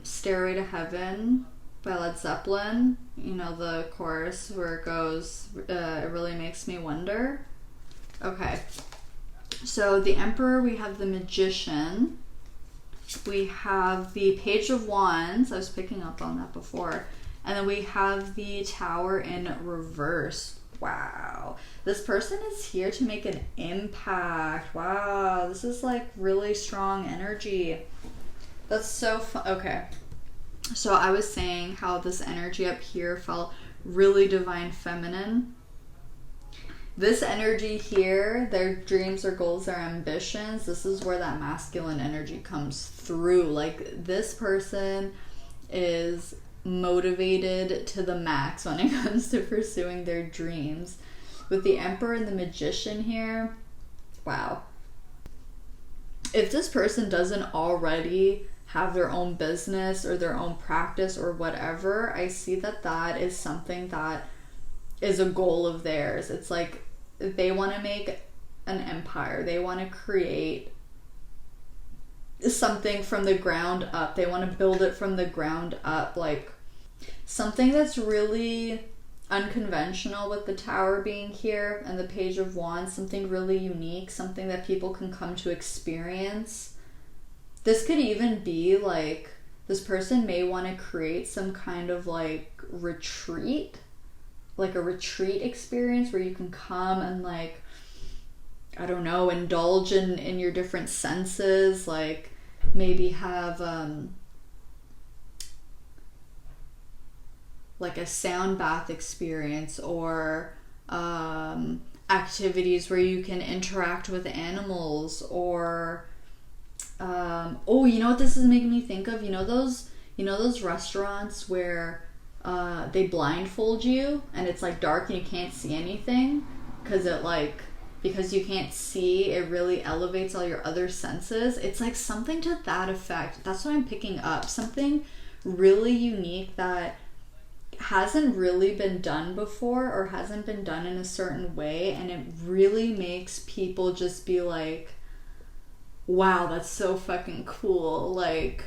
Stairway to Heaven by Led Zeppelin. You know, the chorus where it goes, it really makes me wonder. Okay. So the Emperor, we have the Magician. We have the Page of Wands. I was picking up on that before. And then we have the Tower in reverse. Wow. This person is here to make an impact. Wow. This is like really strong energy. That's so fun. Okay. So I was saying how this energy up here felt really divine feminine. This energy here, their dreams, their goals, their ambitions, this is where that masculine energy comes through. Like, this person is motivated to the max when it comes to pursuing their dreams. With the Emperor and the Magician here, wow. If this person doesn't already have their own business or their own practice or whatever, I see that that is something that is a goal of theirs. It's like they want to make an empire. They want to create something from the ground up. They want to build it from the ground up, like something that's really unconventional, with the Tower being here and the Page of Wands, something really unique, something that people can come to experience. This could even be like, this person may want to create some kind of like retreat, like a retreat experience where you can come and like, I don't know, indulge in your different senses, like maybe have like a sound bath experience, or activities where you can interact with animals, or oh, you know what this is making me think of? You know those restaurants where they blindfold you and it's like dark and you can't see anything, because you can't see, it really elevates all your other senses. It's like something to that effect. That's what I'm picking up. Something really unique that hasn't really been done before, or hasn't been done in a certain way, and it really makes people just be like, wow, that's so fucking cool. Like,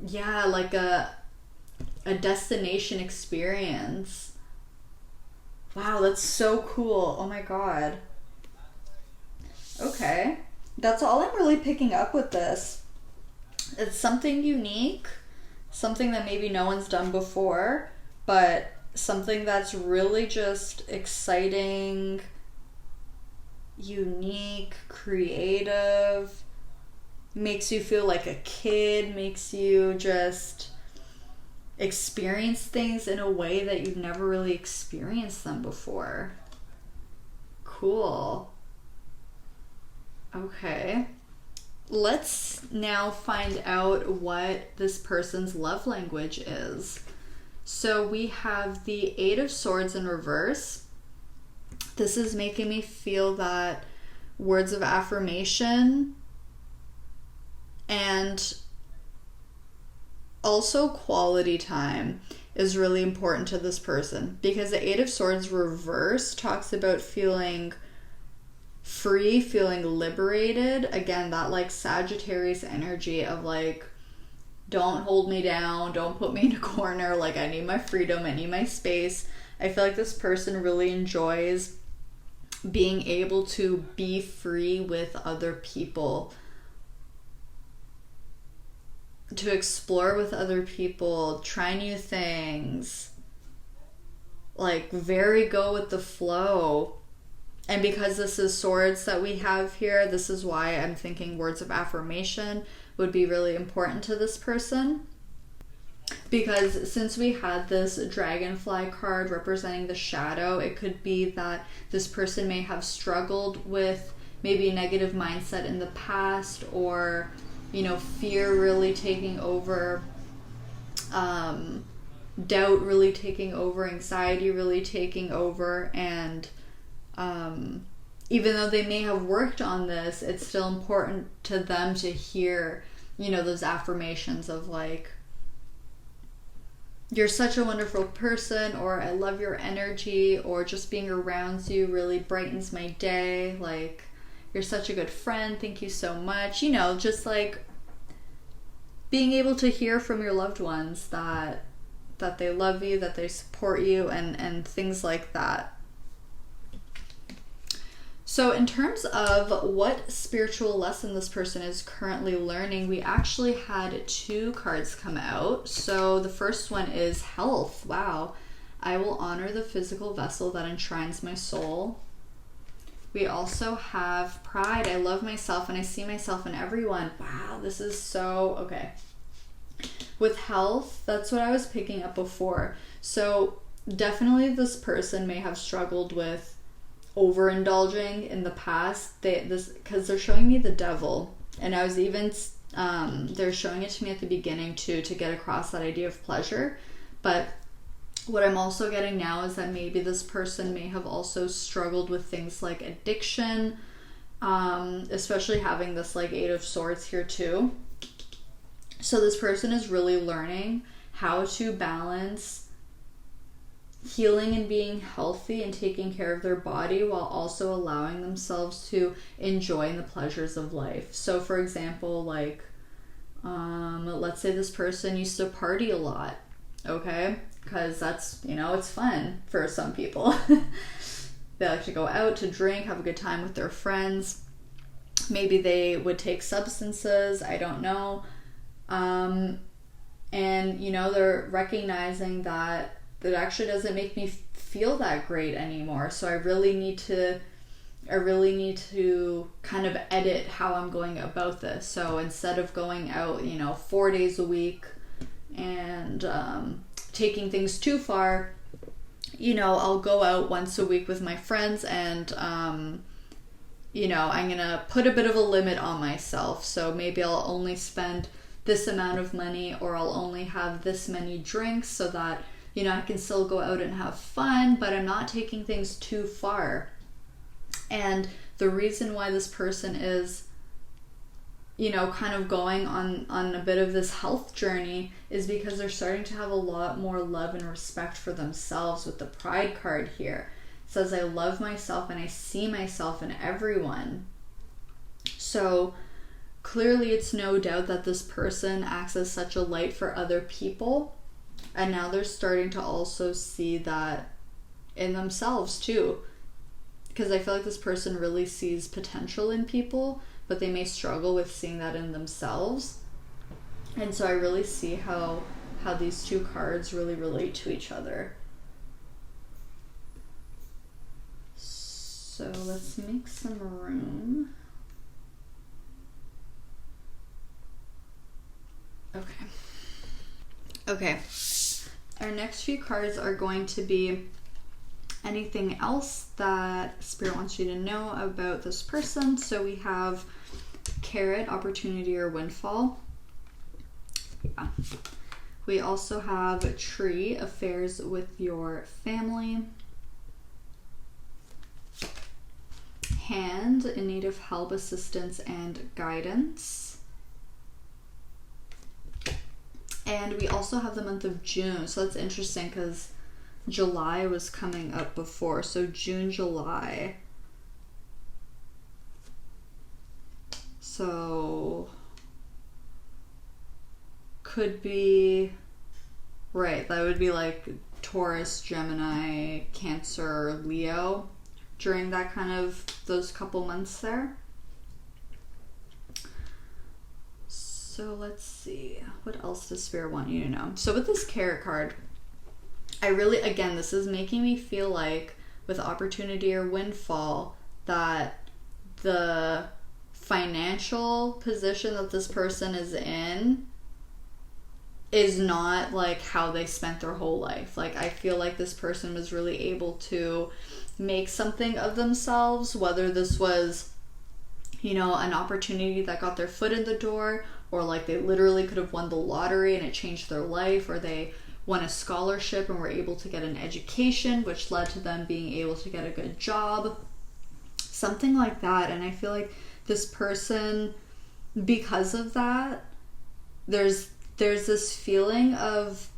yeah, like a destination experience. Wow, that's so cool. Oh my god. Okay, that's all I'm really picking up with this. It's something unique, something that maybe no one's done before, but something that's really just exciting, unique, creative, makes you feel like a kid, makes you just experience things in a way that you've never really experienced them before. Cool. Okay. Let's now find out what this person's love language is. So we have the Eight of Swords in reverse. This is making me feel that words of affirmation and also quality time is really important to this person, because the Eight of Swords reverse talks about feeling free, feeling liberated. Again, that like Sagittarius energy of like, don't hold me down, don't put me in a corner, like I need my freedom, I need my space. I feel like this person really enjoys being able to be free with other people, to explore with other people, try new things, like very go with the flow. And because this is swords that we have here, this is why I'm thinking words of affirmation would be really important to this person. Because since we had this dragonfly card representing the shadow, it could be that this person may have struggled with maybe a negative mindset in the past, or, you know, fear really taking over, doubt really taking over, anxiety really taking over, and even though they may have worked on this, it's still important to them to hear, you know, those affirmations of like, you're such a wonderful person, or I love your energy, or just being around you really brightens my day, like you're such a good friend, thank you so much. You know, just like being able to hear from your loved ones that they love you, that they support you, and things like that. So in terms of what spiritual lesson this person is currently learning, we actually had two cards come out. So the first one is health. Wow. I will honor the physical vessel that enshrines my soul. We also have pride. I love myself and I see myself in everyone. Wow, this is so okay. With health, that's what I was picking up before. So definitely this person may have struggled with overindulging in the past. Because they're showing me the devil, and I was even they're showing it to me at the beginning too, to get across that idea of pleasure. But what I'm also getting now is that maybe this person may have also struggled with things like addiction, especially having this like Eight of Swords here too. So this person is really learning how to balance healing and being healthy and taking care of their body while also allowing themselves to enjoy the pleasures of life. So for example, like let's say this person used to party a lot, okay? Because that's, you know, it's fun for some people. They like to go out to drink, have a good time with their friends. Maybe they would take substances, I don't know. And, you know, they're recognizing that it actually doesn't make me feel that great anymore. So I really need to kind of edit how I'm going about this. So instead of going out, you know, 4 days a week and taking things too far, you know, I'll go out once a week with my friends and, you know, I'm going to put a bit of a limit on myself. So maybe I'll only spend this amount of money, or I'll only have this many drinks so that, you know, I can still go out and have fun, but I'm not taking things too far. And the reason why this person is, you know, kind of going on a bit of this health journey is because they're starting to have a lot more love and respect for themselves with the Pride card here. It says, I love myself and I see myself in everyone. So clearly it's no doubt that this person acts as such a light for other people. And now they're starting to also see that in themselves too. Because I feel like this person really sees potential in people, but they may struggle with seeing that in themselves. And so I really see how these two cards really relate to each other. So let's make some room. Okay. Our next few cards are going to be anything else that Spirit wants you to know about this person. So we have Carrot, opportunity or windfall. Yeah. We also have Tree, affairs with your family. Hand, in need of help, assistance, and guidance. And we also have the month of June. So that's interesting because July was coming up before. So June, July. So could be, right, that would be like Taurus, Gemini, Cancer, Leo during that kind of, those couple months there. So let's see, what else does Spirit want you to know? So with this Carrot card, I really, again, this is making me feel like with opportunity or windfall that the financial position that this person is in is not like how they spent their whole life. Like I feel like this person was really able to make something of themselves, whether this was, you know, an opportunity that got their foot in the door, or like they literally could have won the lottery and it changed their life, or they won a scholarship and were able to get an education which led to them being able to get a good job, something like that. And I feel like this person, because of that, there's this feeling of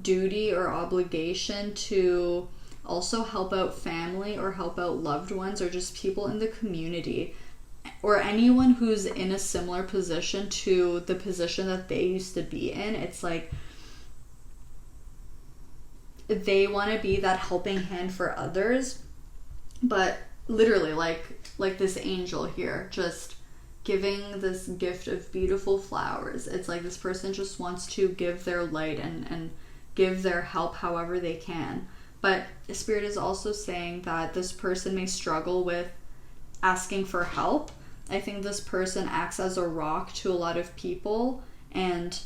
duty or obligation to also help out family or help out loved ones or just people in the community, or anyone who's in a similar position to the position that they used to be in. It's like they want to be that helping hand for others, but literally like this angel here, just giving this gift of beautiful flowers. It's like this person just wants to give their light and give their help however they can. But Spirit is also saying that this person may struggle with asking for help. I think this person acts as a rock to a lot of people, and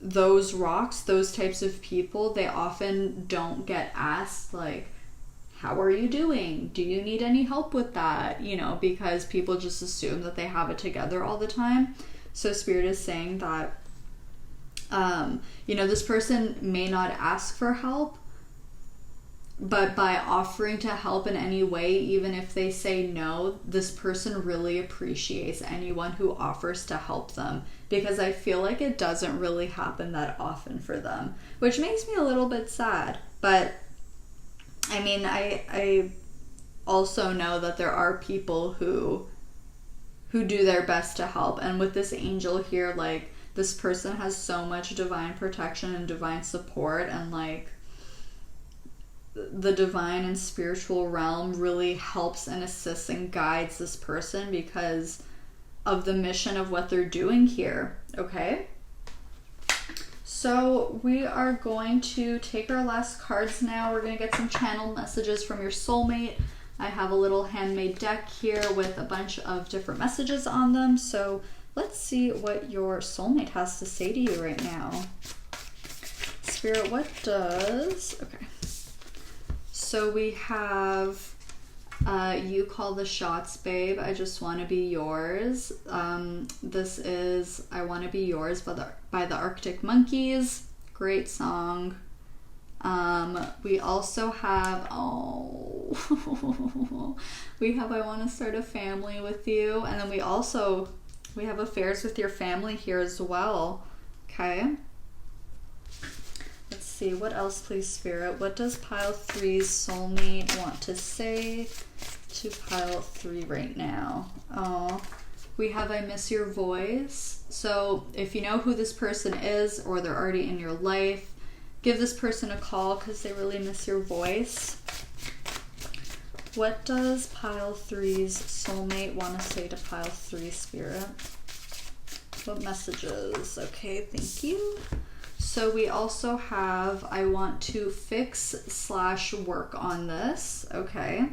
those rocks, those types of people, they often don't get asked like, how are you doing? Do you need any help with that? You know, because people just assume that they have it together all the time. So Spirit is saying that, you know, this person may not ask for help, but by offering to help in any way, even if they say no, this person really appreciates anyone who offers to help them, because I feel like it doesn't really happen that often for them, which makes me a little bit sad. But I mean, I also know that there are people who do their best to help. And with this angel here, like, this person has so much divine protection and divine support, and like the divine and spiritual realm really helps and assists and guides this person because of the mission of what they're doing here. Okay, so we are going to take our last cards now. We're going to get some channel messages from your soulmate. I have a little handmade deck here with a bunch of different messages on them. So let's see what your soulmate has to say to you right now. Spirit, what does... Okay. So we have... you call the shots, babe. I just want to be yours. This is I Want to Be Yours by the Arctic Monkeys. Great song. We also have, we have I Want to Start a Family with You. And then we have affairs with your family here as well. Okay. Let's see, what else, please, Spirit? What does pile 3's soulmate want to say to pile 3 right now? Oh, we have I Miss Your Voice. So if you know who this person is or they're already in your life, give this person a call because they really miss your voice. What does pile 3's soulmate want to say to pile 3, Spirit? What messages? Okay, thank you. So we also have I want to fix/work on this. Okay.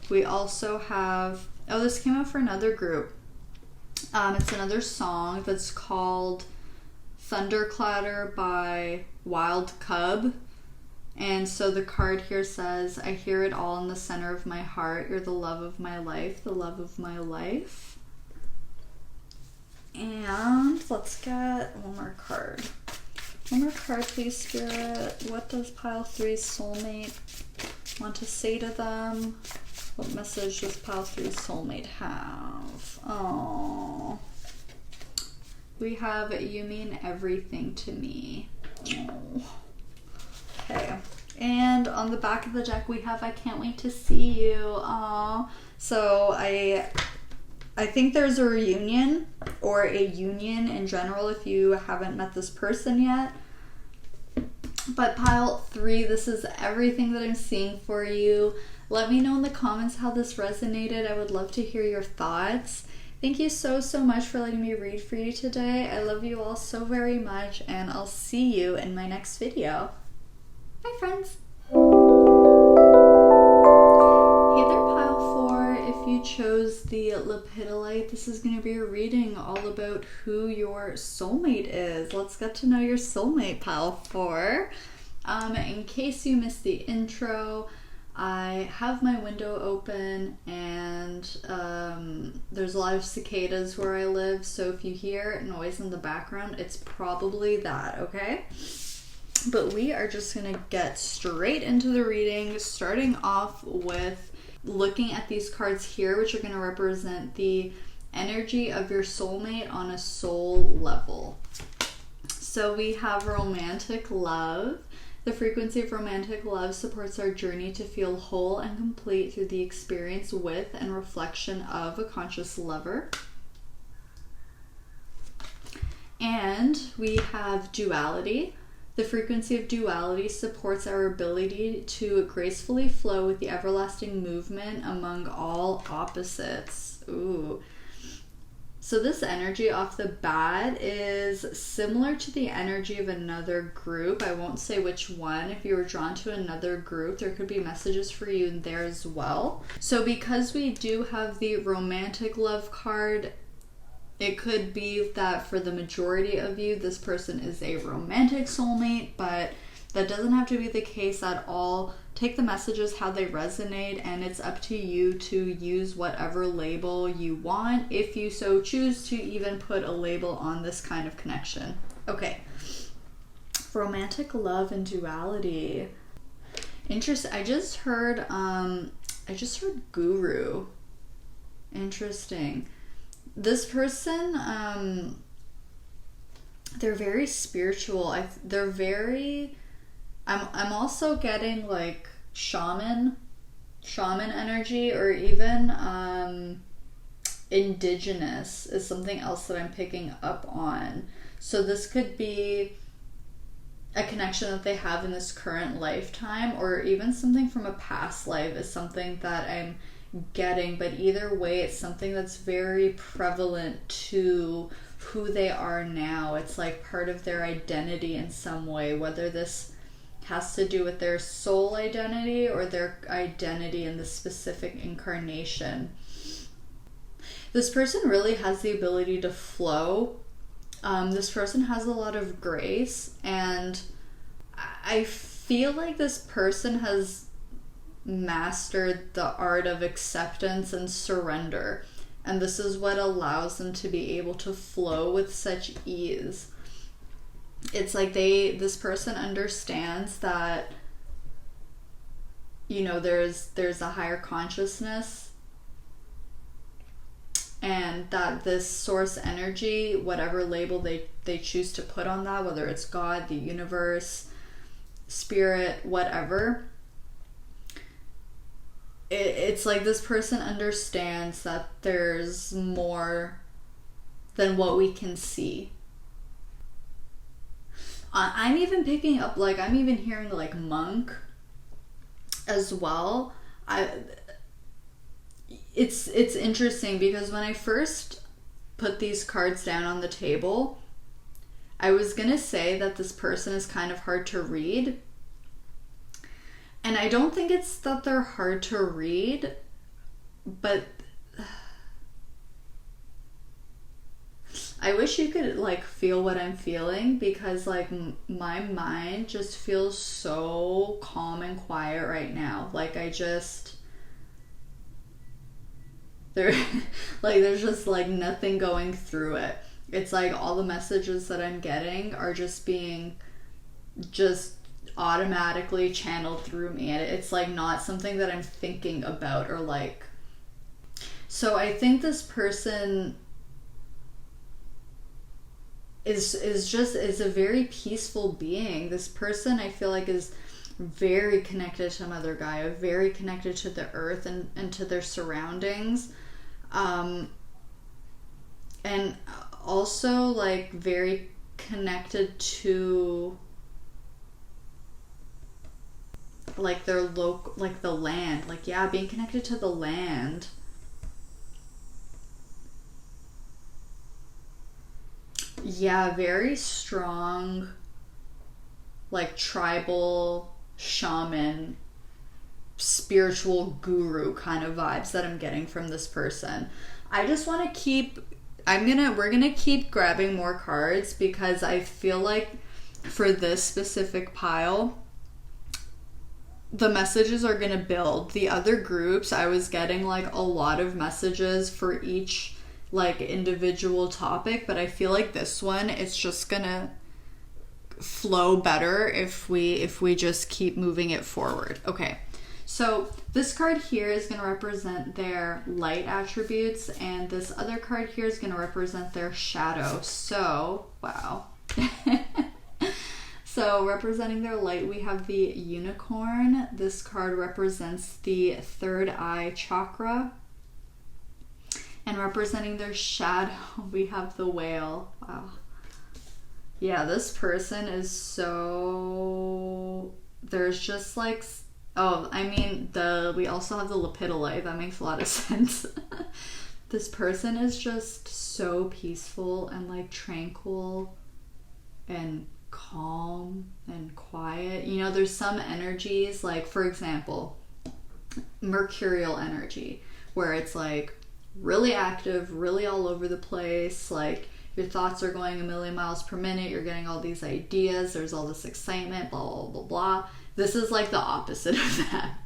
We also have, oh, this came out for another group. It's another song that's called Thunderclatter by Wild Cub. And so the card here says, I hear it all in the center of my heart. You're the love of my life, the love of my life. And let's get one more card. One more card, please, Spirit. What does pile 3's soulmate want to say to them? What message does pile 3's soulmate have? Oh, we have You Mean Everything to Me. Oh. Okay. And on the back of the deck, we have I Can't Wait to See You. Oh, so I think there's a reunion or a union in general if you haven't met this person yet. But pile 3, this is everything that I'm seeing for you. Let me know in the comments how this resonated. I would love to hear your thoughts. Thank you so much for letting me read for you today. I love you all so very much, and I'll see you in my next video. Bye, friends. Hey there, pile 4. If you chose the Lepidolite, this is going to be a reading all about who your soulmate is. Let's get to know your soulmate, pile 4. In case you missed the intro, I have my window open and there's a lot of cicadas where I live, so if you hear noise in the background, it's probably that, okay? But we are just going to get straight into the reading, starting off with looking at these cards here, which are going to represent the energy of your soulmate on a soul level. So we have romantic love. The frequency of romantic love supports our journey to feel whole and complete through the experience with and reflection of a conscious lover. And we have duality. The frequency of duality supports our ability to gracefully flow with the everlasting movement among all opposites. Ooh. So this energy off the bat is similar to the energy of another group. I won't say which one. If you were drawn to another group, there could be messages for you in there as well. So because we do have the romantic love card, it could be that for the majority of you, this person is a romantic soulmate, but that doesn't have to be the case at all. Take the messages how they resonate, and it's up to you to use whatever label you want, if you so choose to even put a label on this kind of connection. Okay. Romantic love and duality. Interesting. I just heard guru. Interesting. This person, they're very spiritual. They're very I'm also getting like shaman energy, or even indigenous is something else that I'm picking up on. So this could be a connection that they have in this current lifetime, or even something from a past life is something that I'm getting. But either way, it's something that's very prevalent to who they are now. It's like part of their identity in some way, whether this has to do with their soul identity or their identity in the specific incarnation. This person really has the ability to flow. This person has a lot of grace, and I feel like this person has mastered the art of acceptance and surrender, and this is what allows them to be able to flow with such ease. It's like this person understands that, you know, there's a higher consciousness, and that this source energy, whatever label they choose to put on that, whether it's God, the universe, spirit, whatever, it's like this person understands that there's more than what we can see. I'm even picking up, like, I'm even hearing like monk as well. It's interesting because when I first put these cards down on the table, I was gonna say that this person is kind of hard to read. And I don't think it's that they're hard to read, but I wish you could like feel what I'm feeling, because like my mind just feels so calm and quiet right now. Like there's just like nothing going through it. It's like all the messages that I'm getting are just being just automatically channeled through me, and it's like not something that I'm thinking about or like. So I think this person is a very peaceful being. This person, I feel like, is very connected to Mother Gaia, very connected to the earth and to their surroundings, and also like very connected to like their local, like the land, like, yeah, being connected to the land. Yeah, very strong, like tribal shaman, spiritual guru kind of vibes that I'm getting from this person. I just want to keep, we're gonna keep grabbing more cards, because I feel like for this specific pile, the messages are gonna build. The other groups, I was getting like a lot of messages for each like individual topic, but I feel like this one, it's just gonna flow better if we just keep moving it forward. Okay, so this card here is going to represent their light attributes, and this other card here is going to represent their shadow. So wow. So representing their light, we have the unicorn. This card represents the third eye chakra. And representing their shadow, we have the whale. Wow. Yeah, this person is so... There's just like... Oh, I mean, we also have the Lepidolite. That makes a lot of sense. This person is just so peaceful and like tranquil and calm and quiet. You know, there's some energies, like for example, mercurial energy, where it's like really active, really all over the place, like your thoughts are going a million miles per minute, you're getting all these ideas, there's all this excitement, blah blah blah blah. This is like the opposite of that.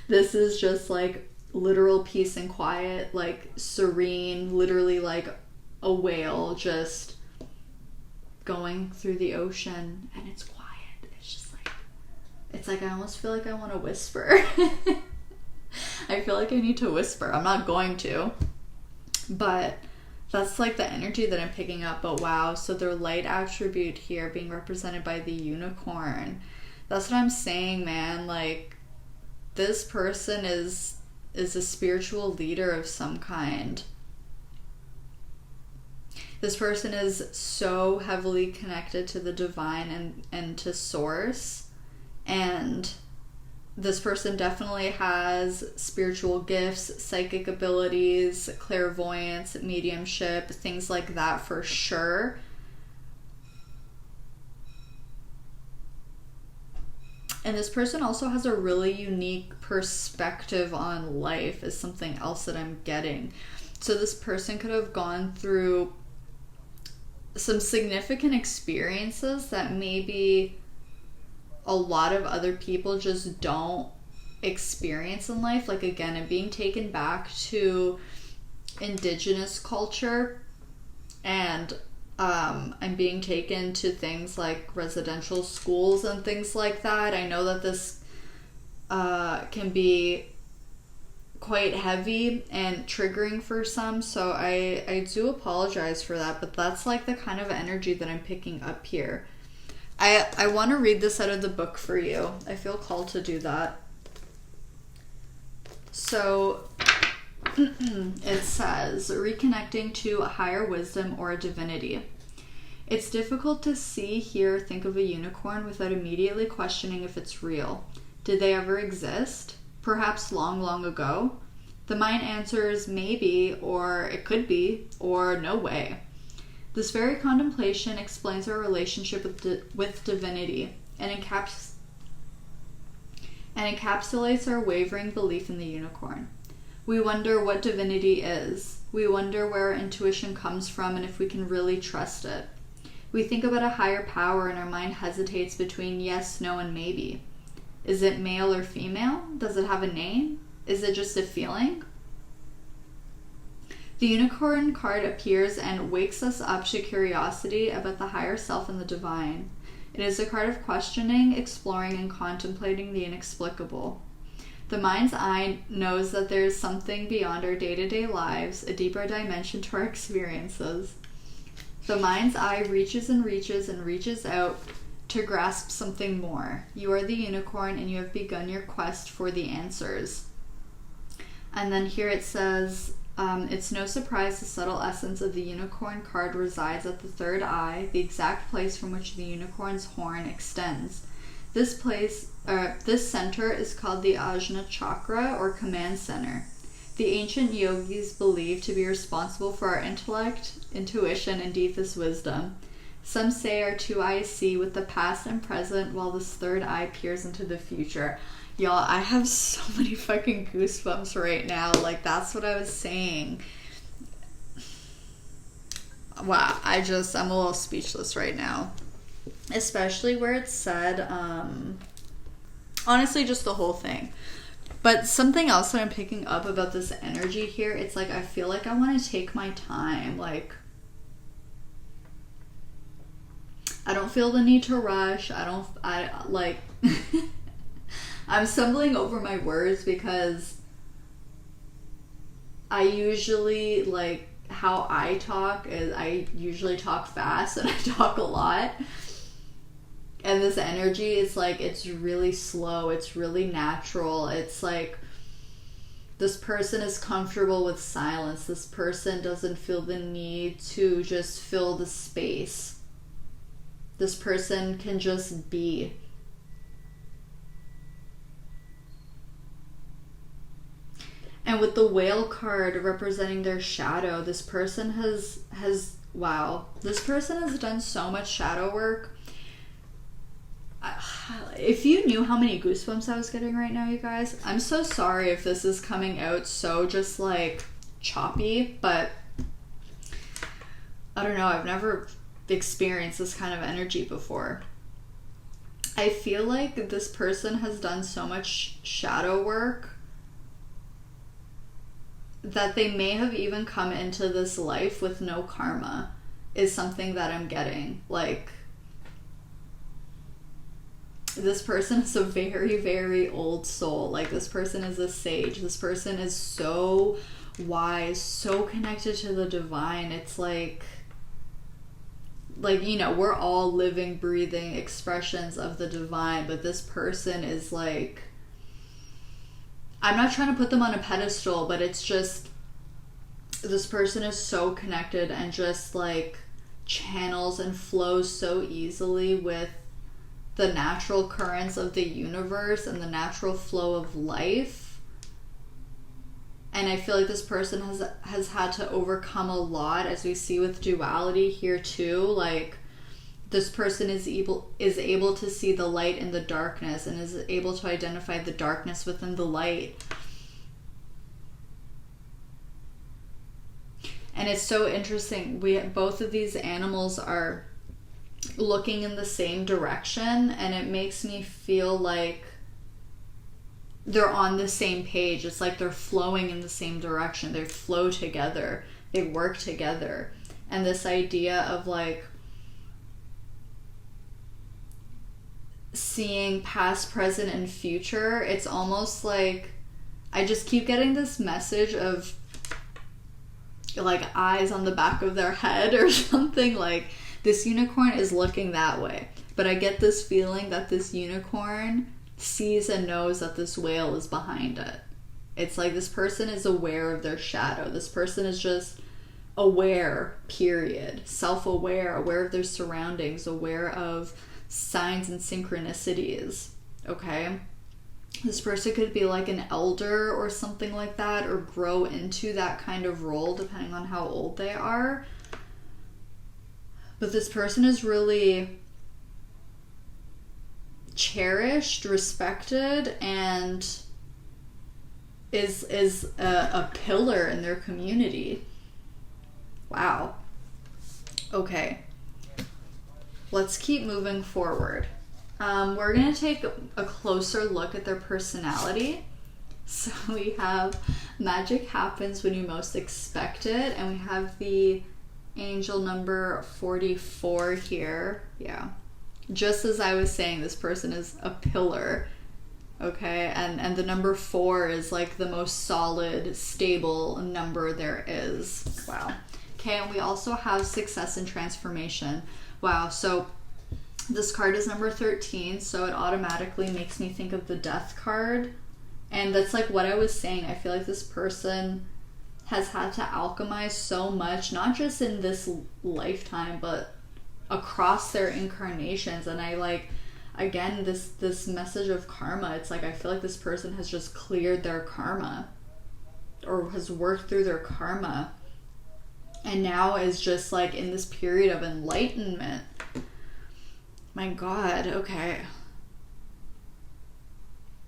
This is just like literal peace and quiet, like serene, literally like a whale just going through the ocean, and it's quiet. It's just like, it's like I almost feel like I want to whisper. I feel like I need to whisper. I'm not going to, but that's like the energy that I'm picking up. But wow, so their light attribute here being represented by the unicorn, That's what I'm saying, man. Like, this person is a spiritual leader of some kind. This person is so heavily connected to the divine and to source. And this person definitely has spiritual gifts, psychic abilities, clairvoyance, mediumship, things like that for sure. And this person also has a really unique perspective on life, is something else that I'm getting. So this person could have gone through some significant experiences that maybe a lot of other people just don't experience in life. Like, again, I'm being taken back to indigenous culture, and I'm being taken to things like residential schools and things like that. I know that this can be quite heavy and triggering for some, so I do apologize for that, but that's like the kind of energy that I'm picking up here. I want to read this out of the book for you. I feel called to do that. So it says, reconnecting to a higher wisdom or a divinity. It's difficult to see, hear, think of a unicorn without immediately questioning if it's real. Did they ever exist? Perhaps long, long ago? The mind answers maybe, or it could be, or no way. This very contemplation explains our relationship with divinity and encapsulates our wavering belief in the unicorn. We wonder what divinity is. We wonder where our intuition comes from and if we can really trust it. We think about a higher power and our mind hesitates between yes, no, and maybe. Is it male or female? Does it have a name? Is it just a feeling? The unicorn card appears and wakes us up to curiosity about the higher self and the divine. It is a card of questioning, exploring, and contemplating the inexplicable. The mind's eye knows that there is something beyond our day-to-day lives, a deeper dimension to our experiences. The mind's eye reaches and reaches and reaches out to grasp something more. You are the unicorn and you have begun your quest for the answers. And then here it says, it's no surprise the subtle essence of the unicorn card resides at the third eye, the exact place from which the unicorn's horn extends. This center is called the Ajna Chakra, or command center. The ancient yogis believed to be responsible for our intellect, intuition, and deepest wisdom. Some say our two eyes see with the past and present, while this third eye peers into the future. Y'all, I have so many fucking goosebumps right now. Like, that's what I was saying. Wow, I'm a little speechless right now. Especially where it said, honestly, just the whole thing. But something else that I'm picking up about this energy here, it's like, I feel like I want to take my time. Like, I don't feel the need to rush. I'm stumbling over my words because I usually, like, how I talk is I usually talk fast and I talk a lot. And this energy is like, it's really slow. It's really natural. It's like, this person is comfortable with silence. This person doesn't feel the need to just fill the space. This person can just be. And with the whale card representing their shadow, this person has wow, this person has done so much shadow work. If you knew how many goosebumps I was getting right now, you guys, I'm so sorry if this is coming out so just like choppy, but I don't know, I've never experienced this kind of energy before. I feel like this person has done so much shadow work that they may have even come into this life with no karma, is something that I'm getting. Like, this person is a very, very old soul. Like, this person is a sage. This person is so wise, so connected to the divine. It's like like, you know, we're all living, breathing expressions of the divine, but this person is like, I'm not trying to put them on a pedestal, but it's just, this person is so connected and just like channels and flows so easily with the natural currents of the universe and the natural flow of life. And I feel like this person has had to overcome a lot, as we see with duality here too. Like, this person is able to see the light in the darkness and is able to identify the darkness within the light. And it's so interesting. Both of these animals are looking in the same direction, and it makes me feel like they're on the same page. It's like they're flowing in the same direction. They flow together. They work together. And this idea of like seeing past, present, and future, it's almost like I just keep getting this message of like eyes on the back of their head or something. Like, this unicorn is looking that way, but I get this feeling that this unicorn sees and knows that this whale is behind it. It's like this person is aware of their shadow. This person is just aware, period. Self-aware, aware of their surroundings, aware of signs and synchronicities. Okay? This person could be like an elder or something like that, or grow into that kind of role depending on how old they are. But this person is really cherished, respected, and is a pillar in their community. Wow. Okay. Let's keep moving forward. We're going to take a closer look at their personality. So we have magic happens when you most expect it, and we have the angel number 44 here. Yeah. Just as I was saying, this person is a pillar. Okay, and the number 4 is like the most solid, stable number there is. Wow. Okay, and we also have success and transformation. Wow, so this card is number 13, so it automatically makes me think of the death card. And that's like what I was saying. I feel like this person has had to alchemize so much, not just in this lifetime, but across their incarnations. And I like, again, this message of karma, it's like I feel like this person has just cleared their karma or has worked through their karma and now is just like in this period of enlightenment. My God. Okay,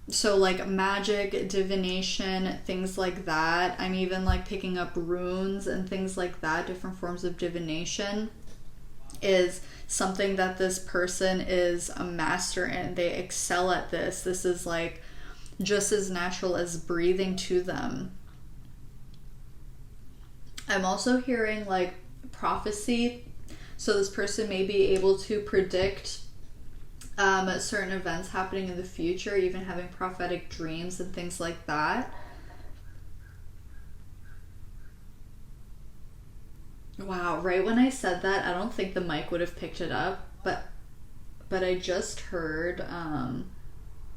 so like magic, divination, things like that. I'm even like picking up runes and things like that. Different forms of divination is something that this person is a master in. They excel at this. This is like just as natural as breathing to them. I'm also hearing like prophecy. So this person may be able to predict certain events happening in the future, even having prophetic dreams and things like that. Wow, right when I said that, I don't think the mic would have picked it up, but I just heard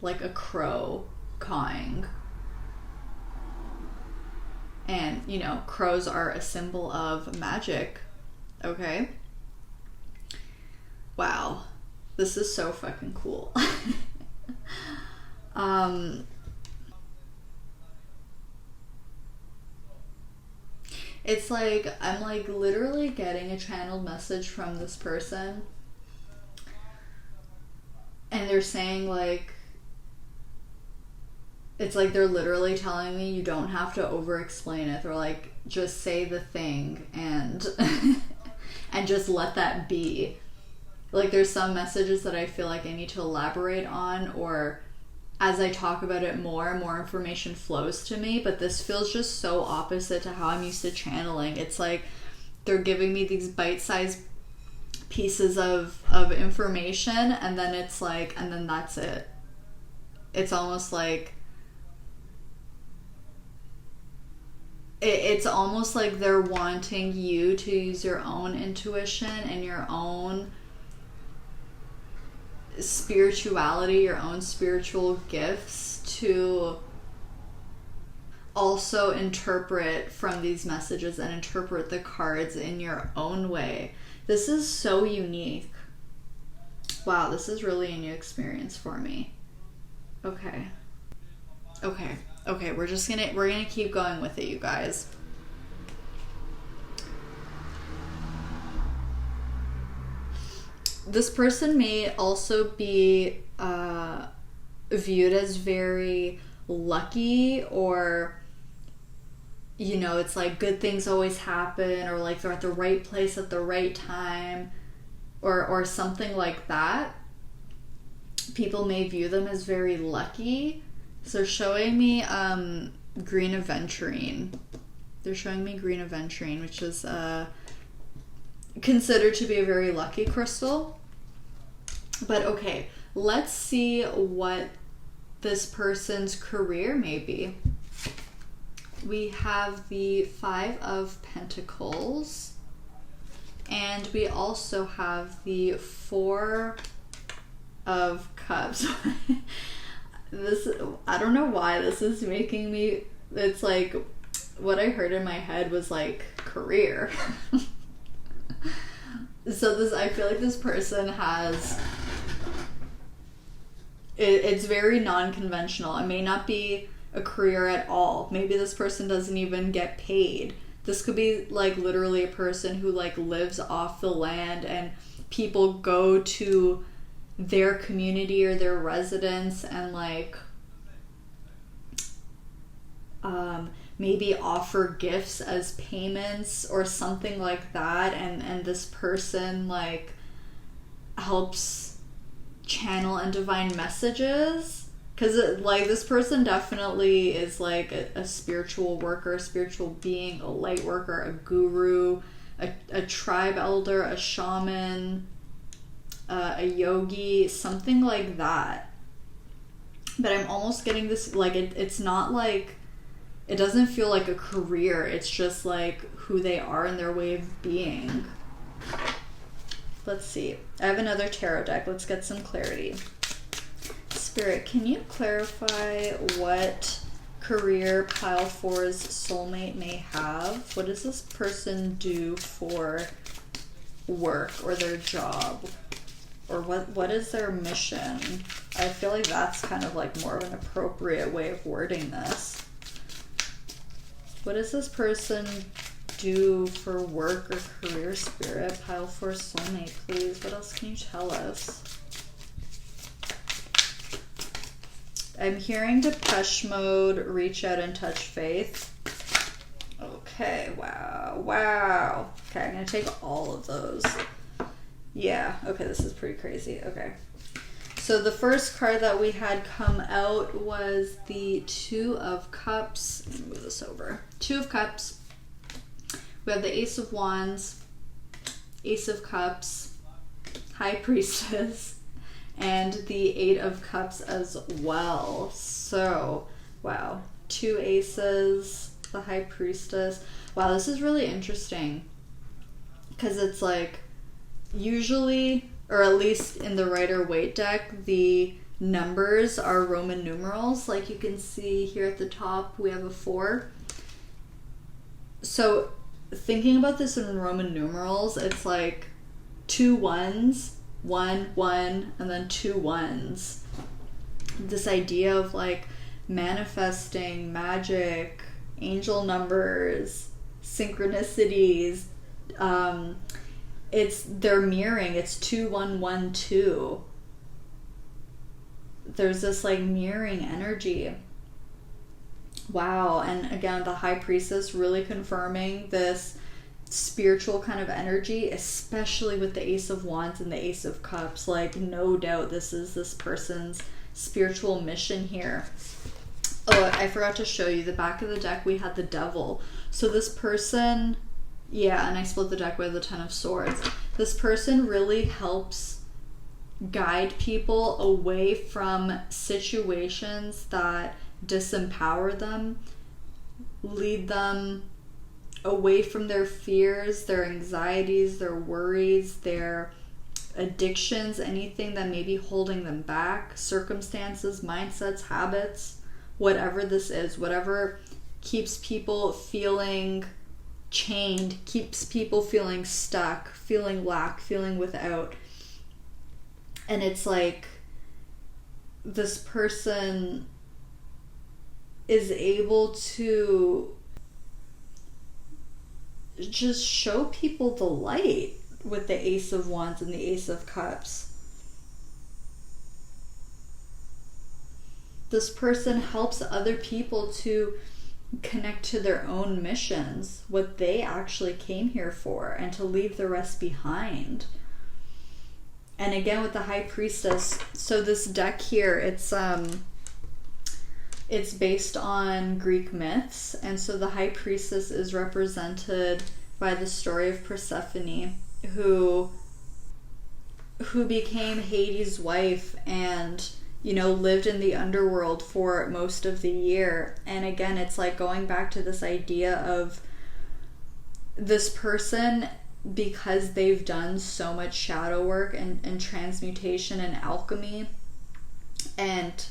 like a crow cawing. And, you know, crows are a symbol of magic. Okay? Wow. This is so fucking cool. It's like, I'm like literally getting a channeled message from this person. And they're saying like, it's like they're literally telling me you don't have to over explain it. They're like, just say the thing and and just let that be. Like there's some messages that I feel like I need to elaborate on, or as I talk about it more information flows to me, but this feels just so opposite to how I'm used to channeling. It's like they're giving me these bite-sized pieces of information, and then it's like, and then that's it. It's almost like it's almost like they're wanting you to use your own intuition and your own spirituality, your own spiritual gifts to also interpret from these messages and interpret the cards in your own way. This is so unique. Wow, this is really a new experience for me. Okay, we're gonna keep going with it, you guys. This person may also be viewed as very lucky, or it's like good things always happen, or like they're at the right place at the right time, or something like that. People may view them as very lucky. So showing me green aventurine. They're showing me green aventurine, which is considered to be a very lucky crystal. But okay, let's see what this person's career may be. We have the 5 of Pentacles, and we also have the 4 of Cups. I don't know why this is making me, it's like what I heard in my head was like career. So I feel like this person has, it's very non-conventional. It may not be a career at all. Maybe this person doesn't even get paid. This could be like literally a person who like lives off the land, and people go to their community or their residence and like maybe offer gifts as payments or something like that, and this person like helps channel and divine messages, because like this person definitely is like a spiritual worker, a spiritual being, a light worker, a guru, a tribe elder, a shaman, a yogi, something like that. But I'm almost getting this, like it's not like, it doesn't feel like a career. It's just like who they are and their way of being. Let's see. I have another tarot deck. Let's get some clarity. Spirit, can you clarify what career pile 4's soulmate may have? What does this person do for work or their job? Or what is their mission? I feel like that's kind of like more of an appropriate way of wording this. What does this person do for work or career, Spirit? Pile 4 soulmate, please. What else can you tell us? I'm hearing Depeche Mode, Reach Out and Touch Faith. Okay, wow. Okay, I'm gonna take all of those. Yeah, okay, this is pretty crazy. Okay. So the first card that we had come out was the 2 of Cups. Let me move this over. 2 of Cups. We have the Ace of Wands, Ace of Cups, High Priestess, and the 8 of Cups as well. So, wow. 2 aces, the High Priestess. Wow, this is really interesting. Because it's like, usually, or at least in the Rider-Waite deck, the numbers are Roman numerals. Like you can see here at the top, we have a 4. So thinking about this in Roman numerals, it's like 2 1s, 1 1, and then 2 1s. This idea of like manifesting, magic, angel numbers, synchronicities, they're mirroring. It's 2 1 1 2. There's this like mirroring energy. Wow. And again, the High Priestess really confirming this spiritual kind of energy, especially with the Ace of Wands and the Ace of Cups. Like, no doubt this is this person's spiritual mission here. Oh, I forgot to show you the back of the deck. We had the Devil. So this person, yeah, and I split the deck with the 10 of Swords. This person really helps guide people away from situations that disempower them, lead them away from their fears, their anxieties, their worries, their addictions, anything that may be holding them back, circumstances, mindsets, habits, whatever this is, whatever keeps people feeling chained, keeps people feeling stuck, feeling lack, feeling without. And it's like this person is able to just show people the light with the Ace of Wands and the Ace of Cups. This person helps other people to connect to their own missions, what they actually came here for, and to leave the rest behind. And again with the High Priestess, so this deck here, it's based on Greek myths, and so the High Priestess is represented by the story of Persephone, who became Hades' wife and, you know, lived in the underworld for most of the year. And again, it's like going back to this idea of this person, because they've done so much shadow work and transmutation and alchemy and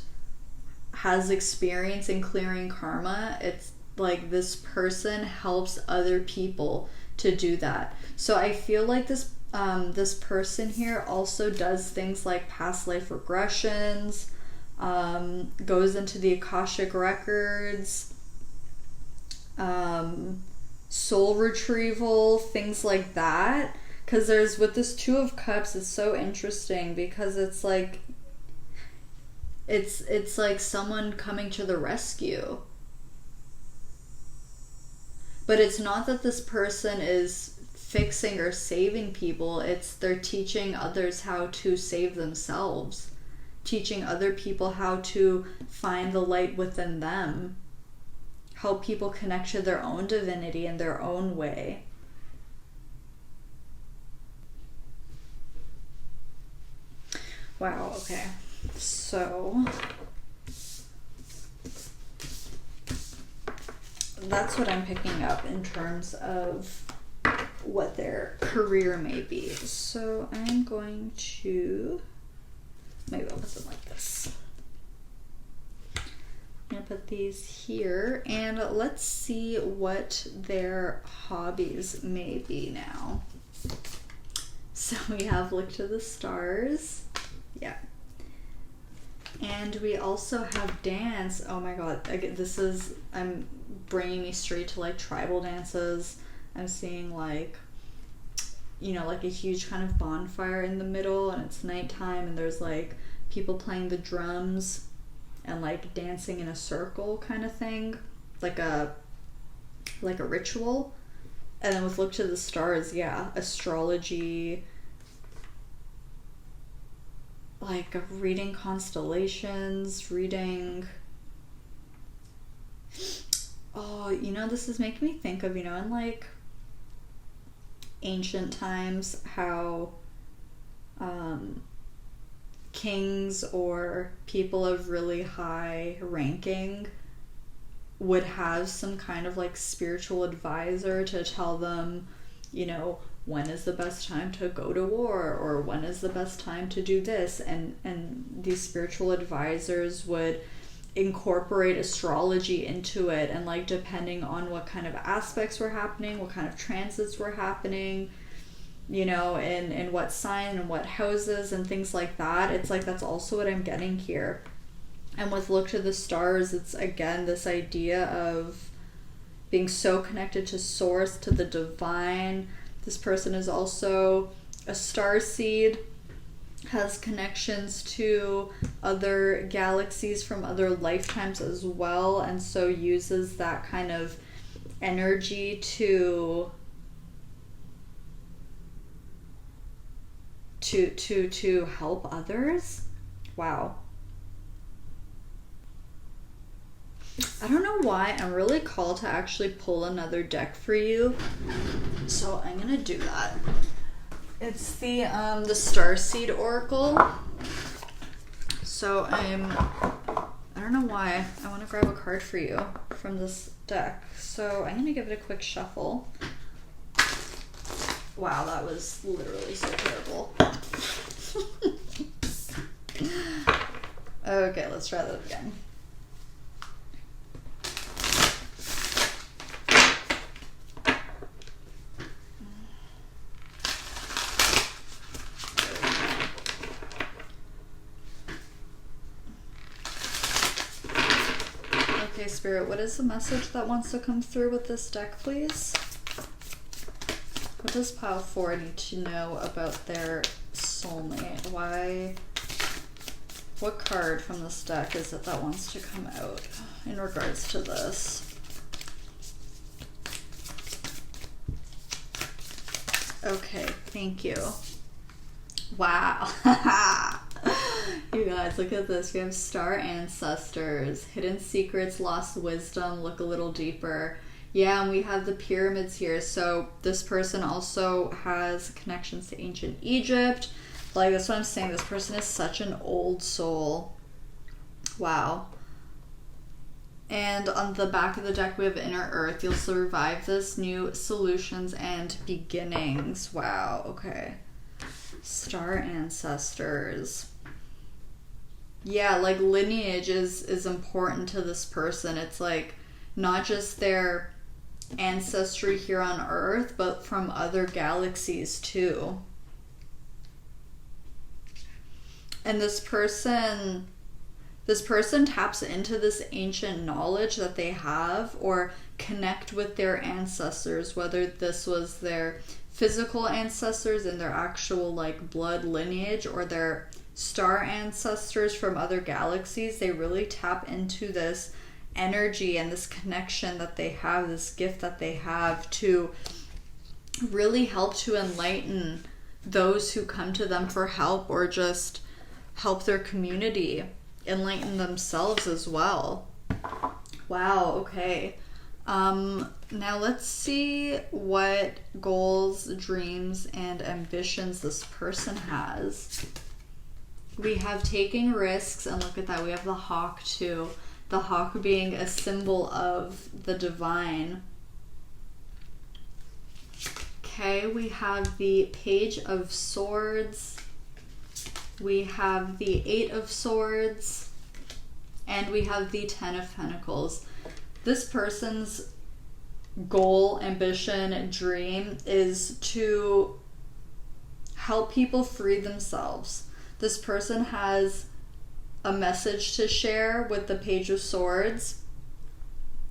has experience in clearing karma, it's like this person helps other people to do that. So I feel like this person here also does things like past life regressions, goes into the Akashic records, soul retrieval, things like that. Because there's, with this Two of Cups, it's so interesting because it's like it's like someone coming to the rescue. But it's not that this person is fixing or saving people, it's they're teaching others how to save themselves, teaching other people how to find the light within them, help people connect to their own divinity in their own way. Wow, okay. So that's what I'm picking up in terms of what their career may be. So I'm going to, maybe I'll put them like this. I'm going to put these here and let's see what their hobbies may be now. So we have Look to the Stars. Yeah. And we also have dance. Oh my god, this is, I'm bringing me straight to like tribal dances. I'm seeing like, you know, like a huge kind of bonfire in the middle and it's nighttime and there's like people playing the drums and like dancing in a circle kind of thing, like a ritual. And then with Look to the Stars, yeah, astrology, like reading constellations, reading, oh, you know, this is making me think of, you know, in like ancient times, how kings or people of really high ranking would have some kind of like spiritual advisor to tell them, you know, when is the best time to go to war, or when is the best time to do this, and these spiritual advisors would incorporate astrology into it, and like depending on what kind of aspects were happening, what kind of transits were happening, you know, and what sign and what houses and things like that. It's like that's also what I'm getting here. And with Look to the Stars, it's again this idea of being so connected to source, to the divine. This person is also a starseed, has connections to other galaxies from other lifetimes as well, and so uses that kind of energy to help others. Wow. I don't know why I'm really called to actually pull another deck for you, so I'm gonna do that. It's the Starseed Oracle. So I don't know why I want to grab a card for you from this deck. So I'm gonna give it a quick shuffle. Wow, that was literally so terrible. Okay, let's try that again. Okay, Spirit, what is the message that wants to come through with this deck, please? What does pile 4 need to know about their soulmate? Why? What card from this deck is it that wants to come out in regards to this? Okay, thank you. Wow. You guys, look at this. We have star ancestors, hidden secrets, lost wisdom, look a little deeper. Yeah, and we have the pyramids here. So this person also has connections to ancient Egypt. Like, that's what I'm saying. This person is such an old soul. Wow. And on the back of the deck, we have Inner Earth. You'll survive this. New solutions and beginnings. Wow. Okay. Star ancestors. Yeah, like lineage is important to this person. It's like not just their ancestry here on Earth, but from other galaxies too. And this person taps into this ancient knowledge that they have, or connect with their ancestors, whether this was their physical ancestors in their actual like blood lineage or their star ancestors from other galaxies. They really tap into this energy and this connection that they have, this gift that they have to really help to enlighten those who come to them for help, or just help their community enlighten themselves as well. Wow, okay. Now let's see what goals, dreams, and ambitions this person has. We have taking risks, and look at that, we have the hawk too. The hawk being a symbol of the divine. Okay, we have the Page of Swords. We have the 8 of Swords. And we have the 10 of Pentacles. This person's goal, ambition, dream is to help people free themselves. This person has a message to share with the Page of Swords.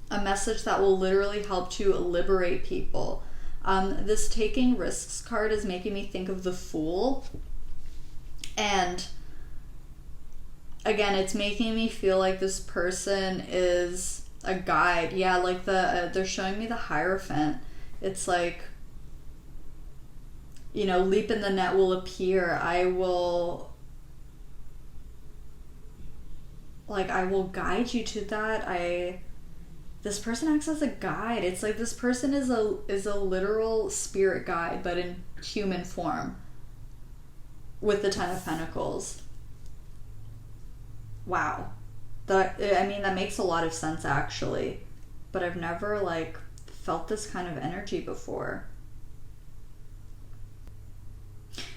A message that will literally help to liberate people. This taking risks card is making me think of the Fool. And again, it's making me feel like this person is a guide. Yeah, like they're showing me the Hierophant. It's like, you know, leap in the net will appear. I will guide you to that. This person acts as a guide. It's like this person is a literal spirit guide, but in human form, with the 10 of Pentacles. Wow. That makes a lot of sense actually, but I've never like felt this kind of energy before.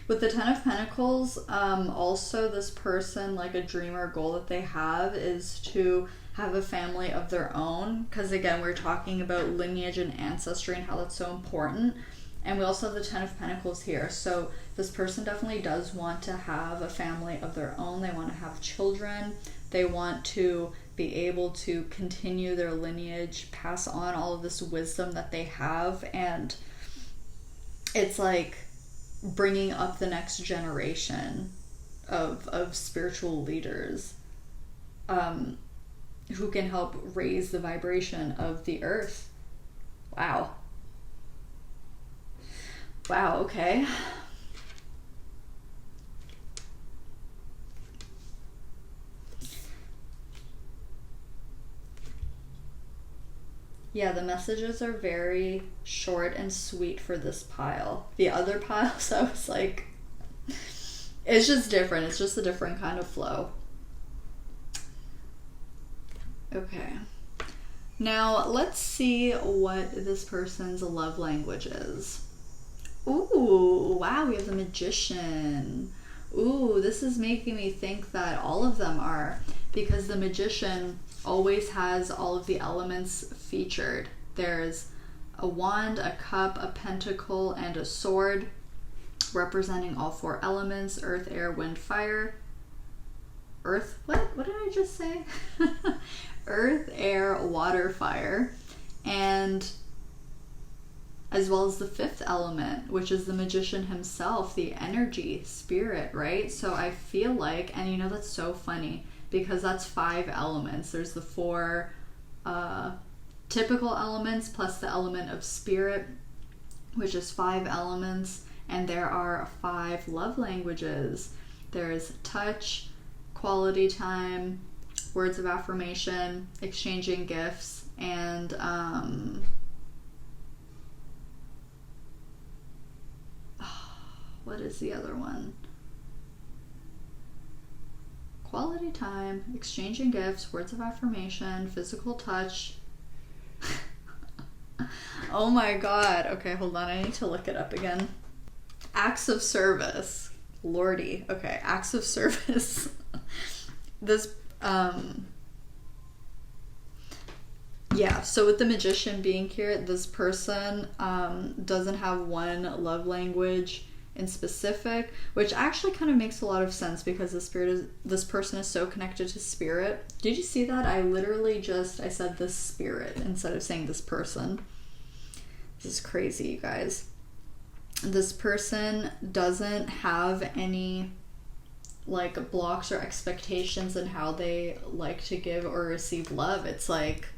With the 10 of Pentacles, also this person, like a dream or goal that they have is to have a family of their own. Because again, we're talking about lineage and ancestry and how that's so important. And we also have the 10 of Pentacles here. So this person definitely does want to have a family of their own. They want to have children. They want to be able to continue their lineage, pass on all of this wisdom that they have. And it's like bringing up the next generation of spiritual leaders who can help raise the vibration of the earth. Wow. Wow, okay. Yeah, the messages are very short and sweet for this pile. The other piles, I was like, it's just different. It's just a different kind of flow. Okay. Now, let's see what this person's love language is. Ooh, wow, we have the Magician. Ooh, this is making me think that all of them are, because the Magician always has all of the elements featured. There's a wand, a cup, a pentacle, and a sword, representing all 4 elements: earth, air, wind, fire. Earth, what did I just say? Earth, air, water, fire. And as well as the 5th element, which is the Magician himself, the energy, spirit, right? So I feel like, and you know, that's so funny because that's 5 elements. There's the 4 typical elements plus the element of spirit, which is 5 elements, and there are 5 love languages. There's touch, quality time, words of affirmation, exchanging gifts, and what is the other one? Quality time, exchanging gifts, words of affirmation, physical touch. Oh my god. Okay, hold on. I need to look it up again. Acts of service. Lordy. Okay, acts of service. This, yeah, so with the Magician being here, this person doesn't have one love language in specific, which actually kind of makes a lot of sense because this person is so connected to spirit. Did you see that? I literally I said this spirit instead of saying this person. This is crazy, you guys. This person doesn't have any like blocks or expectations in how they like to give or receive love. It's like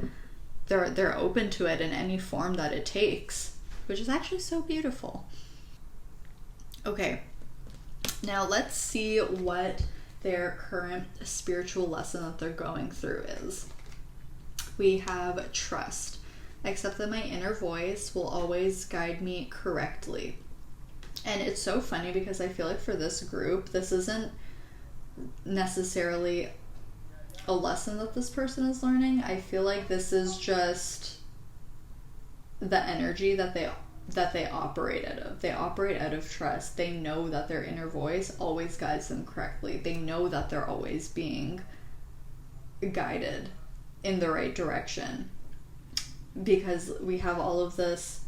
they're open to it in any form that it takes, which is actually so beautiful. Okay, now let's see what their current spiritual lesson that they're going through is. We have trust. Accept that my inner voice will always guide me correctly. And it's so funny because I feel like for this group, this isn't necessarily a lesson that this person is learning. I feel like this is just the energy that they operate out of. They operate out of trust. They know that their inner voice always guides them correctly. They know that they're always being guided in the right direction, because we have all of this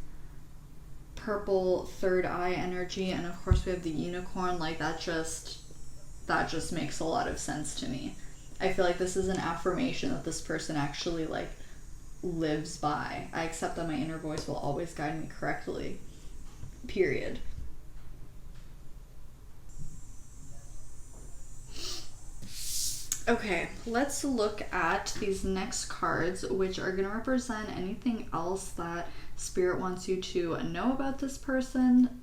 purple third eye energy, and of course we have the unicorn. Like that just makes a lot of sense to me. I feel like this is an affirmation that this person actually like lives by. I accept that my inner voice will always guide me correctly. Period. Okay, let's look at these next cards, which are going to represent anything else that Spirit wants you to know about this person,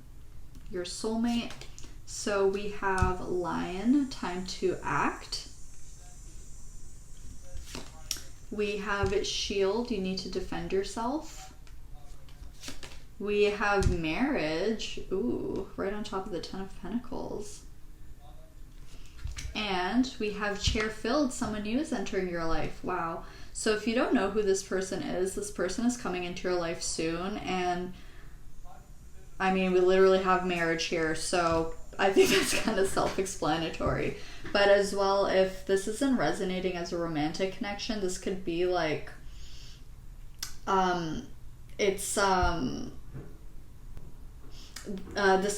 your soulmate. So we have Lion, time to act. We have Shield, you need to defend yourself. We have Marriage, ooh, right on top of the Ten of Pentacles. And we have Chair Filled, someone new is entering your life. Wow. So if you don't know who this person is coming into your life soon. And I mean, we literally have marriage here, so I think that's kind of self-explanatory. But as well, if this isn't resonating as a romantic connection, this could be like, this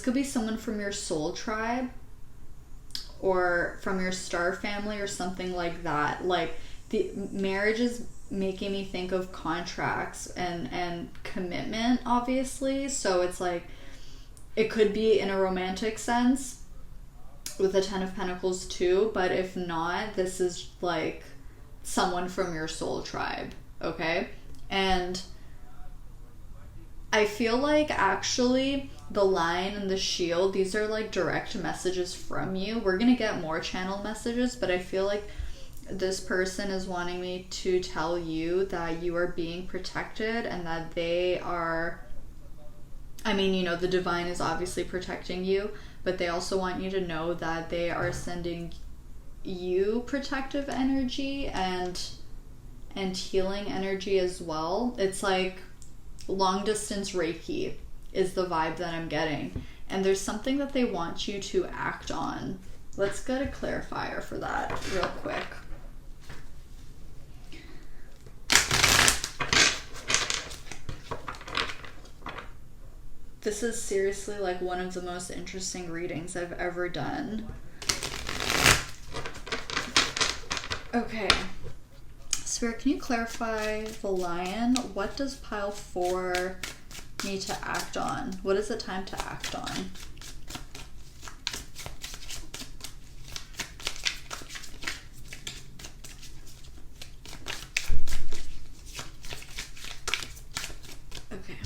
could be someone from your soul tribe or from your star family or something like that. Like the marriage is making me think of contracts and commitment, obviously. So it's like, it could be in a romantic sense with the Ten of Pentacles too, but if not, this is like someone from your soul tribe, okay? And I feel like actually the Lion and the Shield, these are like direct messages from you. We're gonna get more channel messages, but I feel like this person is wanting me to tell you that you are being protected and that they are, I mean, you know, the divine is obviously protecting you, but they also want you to know that they are sending you protective energy and and healing energy as well. It's like long distance Reiki is the vibe that I'm getting. And there's something that they want you to act on. Let's get a clarifier for that real quick. This is seriously like one of the most interesting readings I've ever done. Okay. Spirit, can you clarify the lion? What does pile 4 need to act on? What is it time to act on? Okay.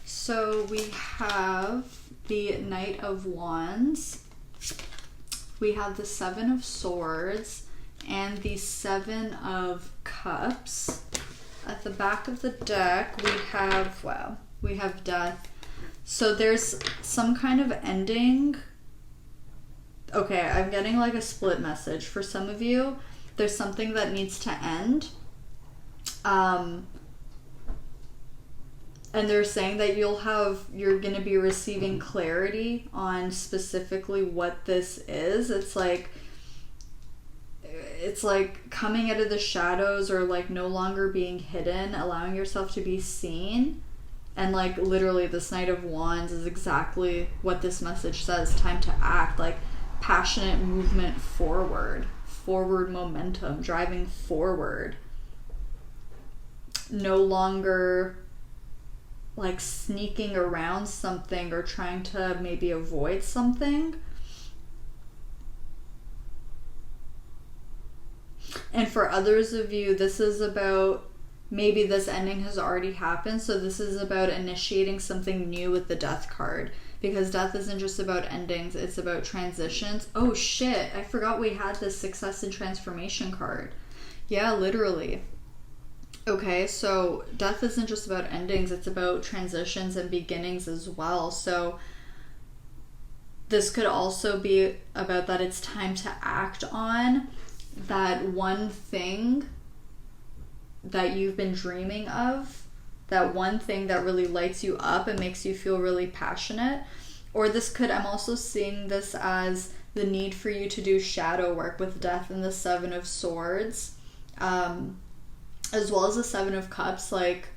So we have the Knight of Wands. We have the 7 of Swords and the 7 of Cups. At the back of the deck, we have, wow, we have Death. So there's some kind of ending. Okay, I'm getting like a split message. For some of you, there's something that needs to end. And they're saying that you're going to be receiving clarity on specifically what this is. It's like coming out of the shadows, or like no longer being hidden, allowing yourself to be seen. And like literally this Knight of Wands is exactly what this message says. Time to act, like passionate movement forward momentum, driving forward. No longer like sneaking around something or trying to maybe avoid something. And for others of you, this is about, maybe this ending has already happened, so this is about initiating something new with the Death card. Because death isn't just about endings, it's about transitions. Oh shit, I forgot we had this Success and Transformation card. Yeah, literally. Okay, so death isn't just about endings, it's about transitions and beginnings as well. So this could also be about that it's time to act on that one thing that you've been dreaming of, that one thing that really lights you up and makes you feel really passionate. Or this could, I'm also seeing this as the need for you to do shadow work with Death and the 7 of Swords. As well as the 7 of Cups, like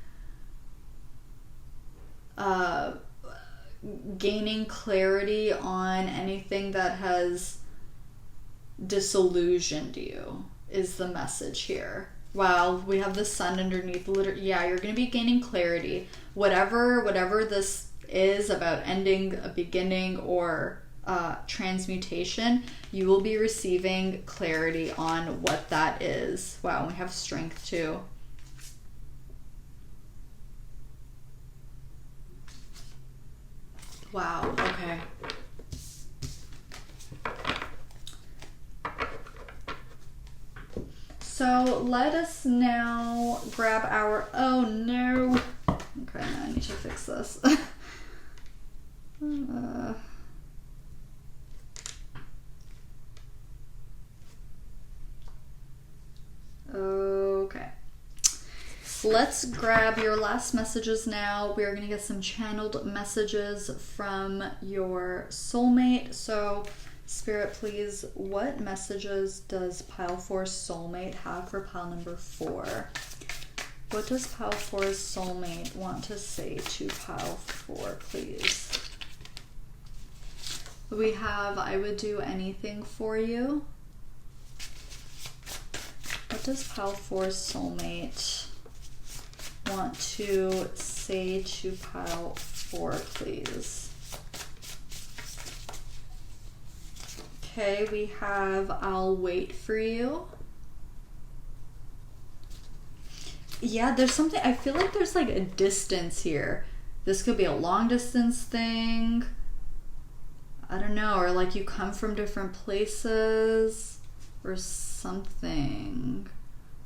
gaining clarity on anything that has disillusioned you is the message here. Wow, we have the Sun underneath. Yeah, you're going to be gaining clarity. Whatever this is about ending, a beginning, or transmutation, you will be receiving clarity on what that is. Wow, we have Strength too. Wow, okay. So let us now grab our, oh no. Okay, I need to fix this. Okay. Let's grab your last messages now. We are going to get some channeled messages from your soulmate. So, Spirit, please, what messages does pile 4 soulmate have for pile number 4? What does pile 4's soulmate want to say to pile 4, please? We have, I would do anything for you. What does pile 4's soulmate want to say to pile 4, please? Okay, we have I'll wait for you. Yeah, there's something, I feel like there's like a distance here. This could be a long distance thing. I don't know, or like you come from different places or something.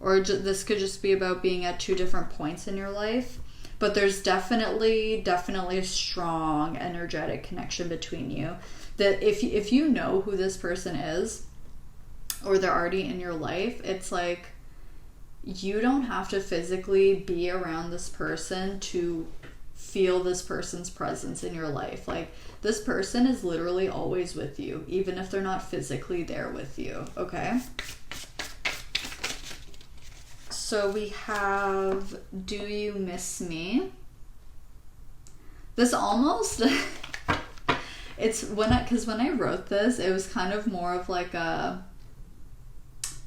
Or this could just be about being at 2 different points in your life. But there's definitely a strong energetic connection between you. That if you know who this person is, or they're already in your life, it's like you don't have to physically be around this person to feel this person's presence in your life. Like, this person is literally always with you, even if they're not physically there with you, okay? So we have, do you miss me? This almost, it's because when I wrote this, it was kind of more of like a,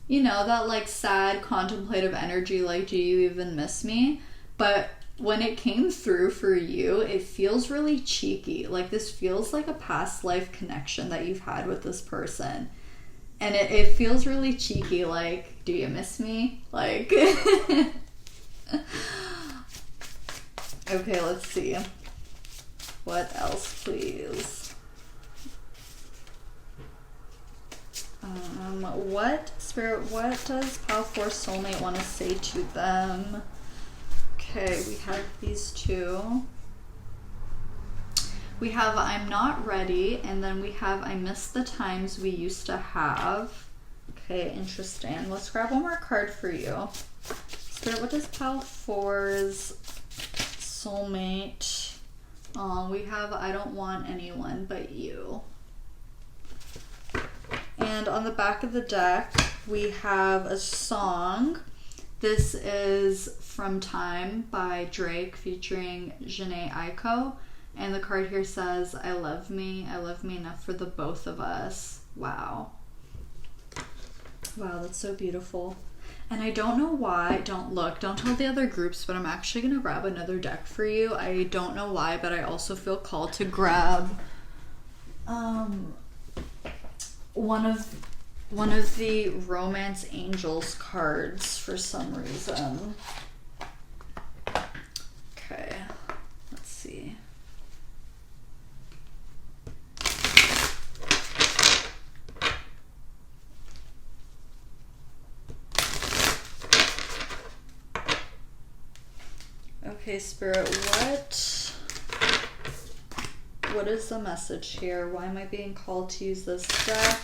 you know, that like sad contemplative energy, like, do you even miss me? But when it came through for you, it feels really cheeky. Like, this feels like a past life connection that you've had with this person. And it feels really cheeky, like, do you miss me? Like, okay, let's see. What else, please? What does Pal Force Soulmate want to say to them? Okay, we have these two. We have I'm not ready, and then we have I miss the times we used to have. Okay, interesting. Let's grab one more card for you. Spirit, what does Pal 4's Soulmate? We have I don't want anyone but you. And on the back of the deck, we have a song. This is From Time by Drake featuring Jhené Aiko. And the card here says, I love me enough for the both of us. Wow. Wow, that's so beautiful. And I don't know why, don't tell the other groups, but I'm actually going to grab another deck for you. I don't know why, but I also feel called to grab one of the Romance Angels cards for some reason. Okay, let's see. Okay, Spirit, what is the message here? Why am I being called to use this deck?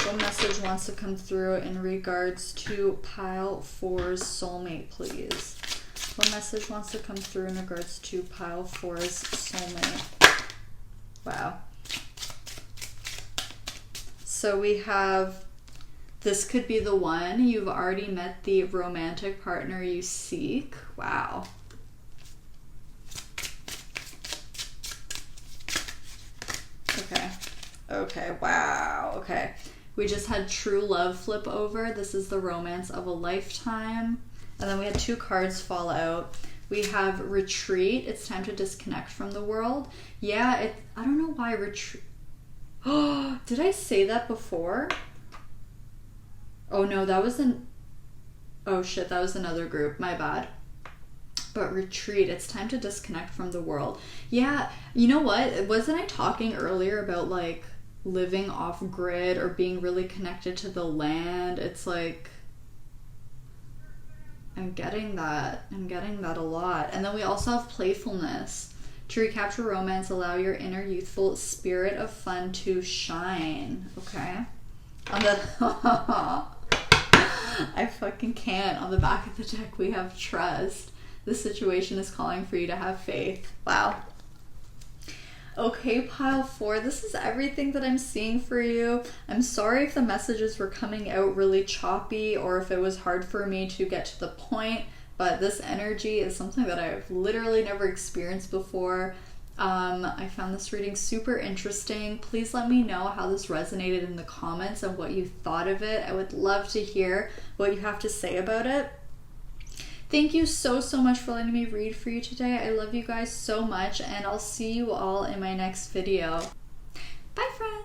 What message wants to come through in regards to Pile 4's Soulmate, please? What message wants to come through in regards to Pile 4's Soulmate? Wow. So we have, this could be the one. You've already met the romantic partner you seek. Wow. Okay, wow, okay. We just had True Love flip over. This is the Romance of a Lifetime. And then we had two cards fall out. We have Retreat. It's time to disconnect from the world. Yeah, I don't know why retreat. Oh, did I say that before? Oh no, that was oh shit, that was another group. My bad. But Retreat, it's time to disconnect from the world. Yeah, you know what? Wasn't I talking earlier about like living off grid or being really connected to the land? It's like, I'm getting that a lot. And then we also have Playfulness. To recapture romance, allow your inner youthful spirit of fun to shine. Okay. On the I fucking can't. On the back of the deck we have Trust. This situation is calling for you to have faith. Wow. Okay, Pile 4, this is everything that I'm seeing for you. I'm sorry if the messages were coming out really choppy or if it was hard for me to get to the point, but this energy is something that I've literally never experienced before. I found this reading super interesting. Please let me know how this resonated in the comments and what you thought of it. I would love to hear what you have to say about it. Thank you so much for letting me read for you today. I love you guys so much, and I'll see you all in my next video. Bye, friends!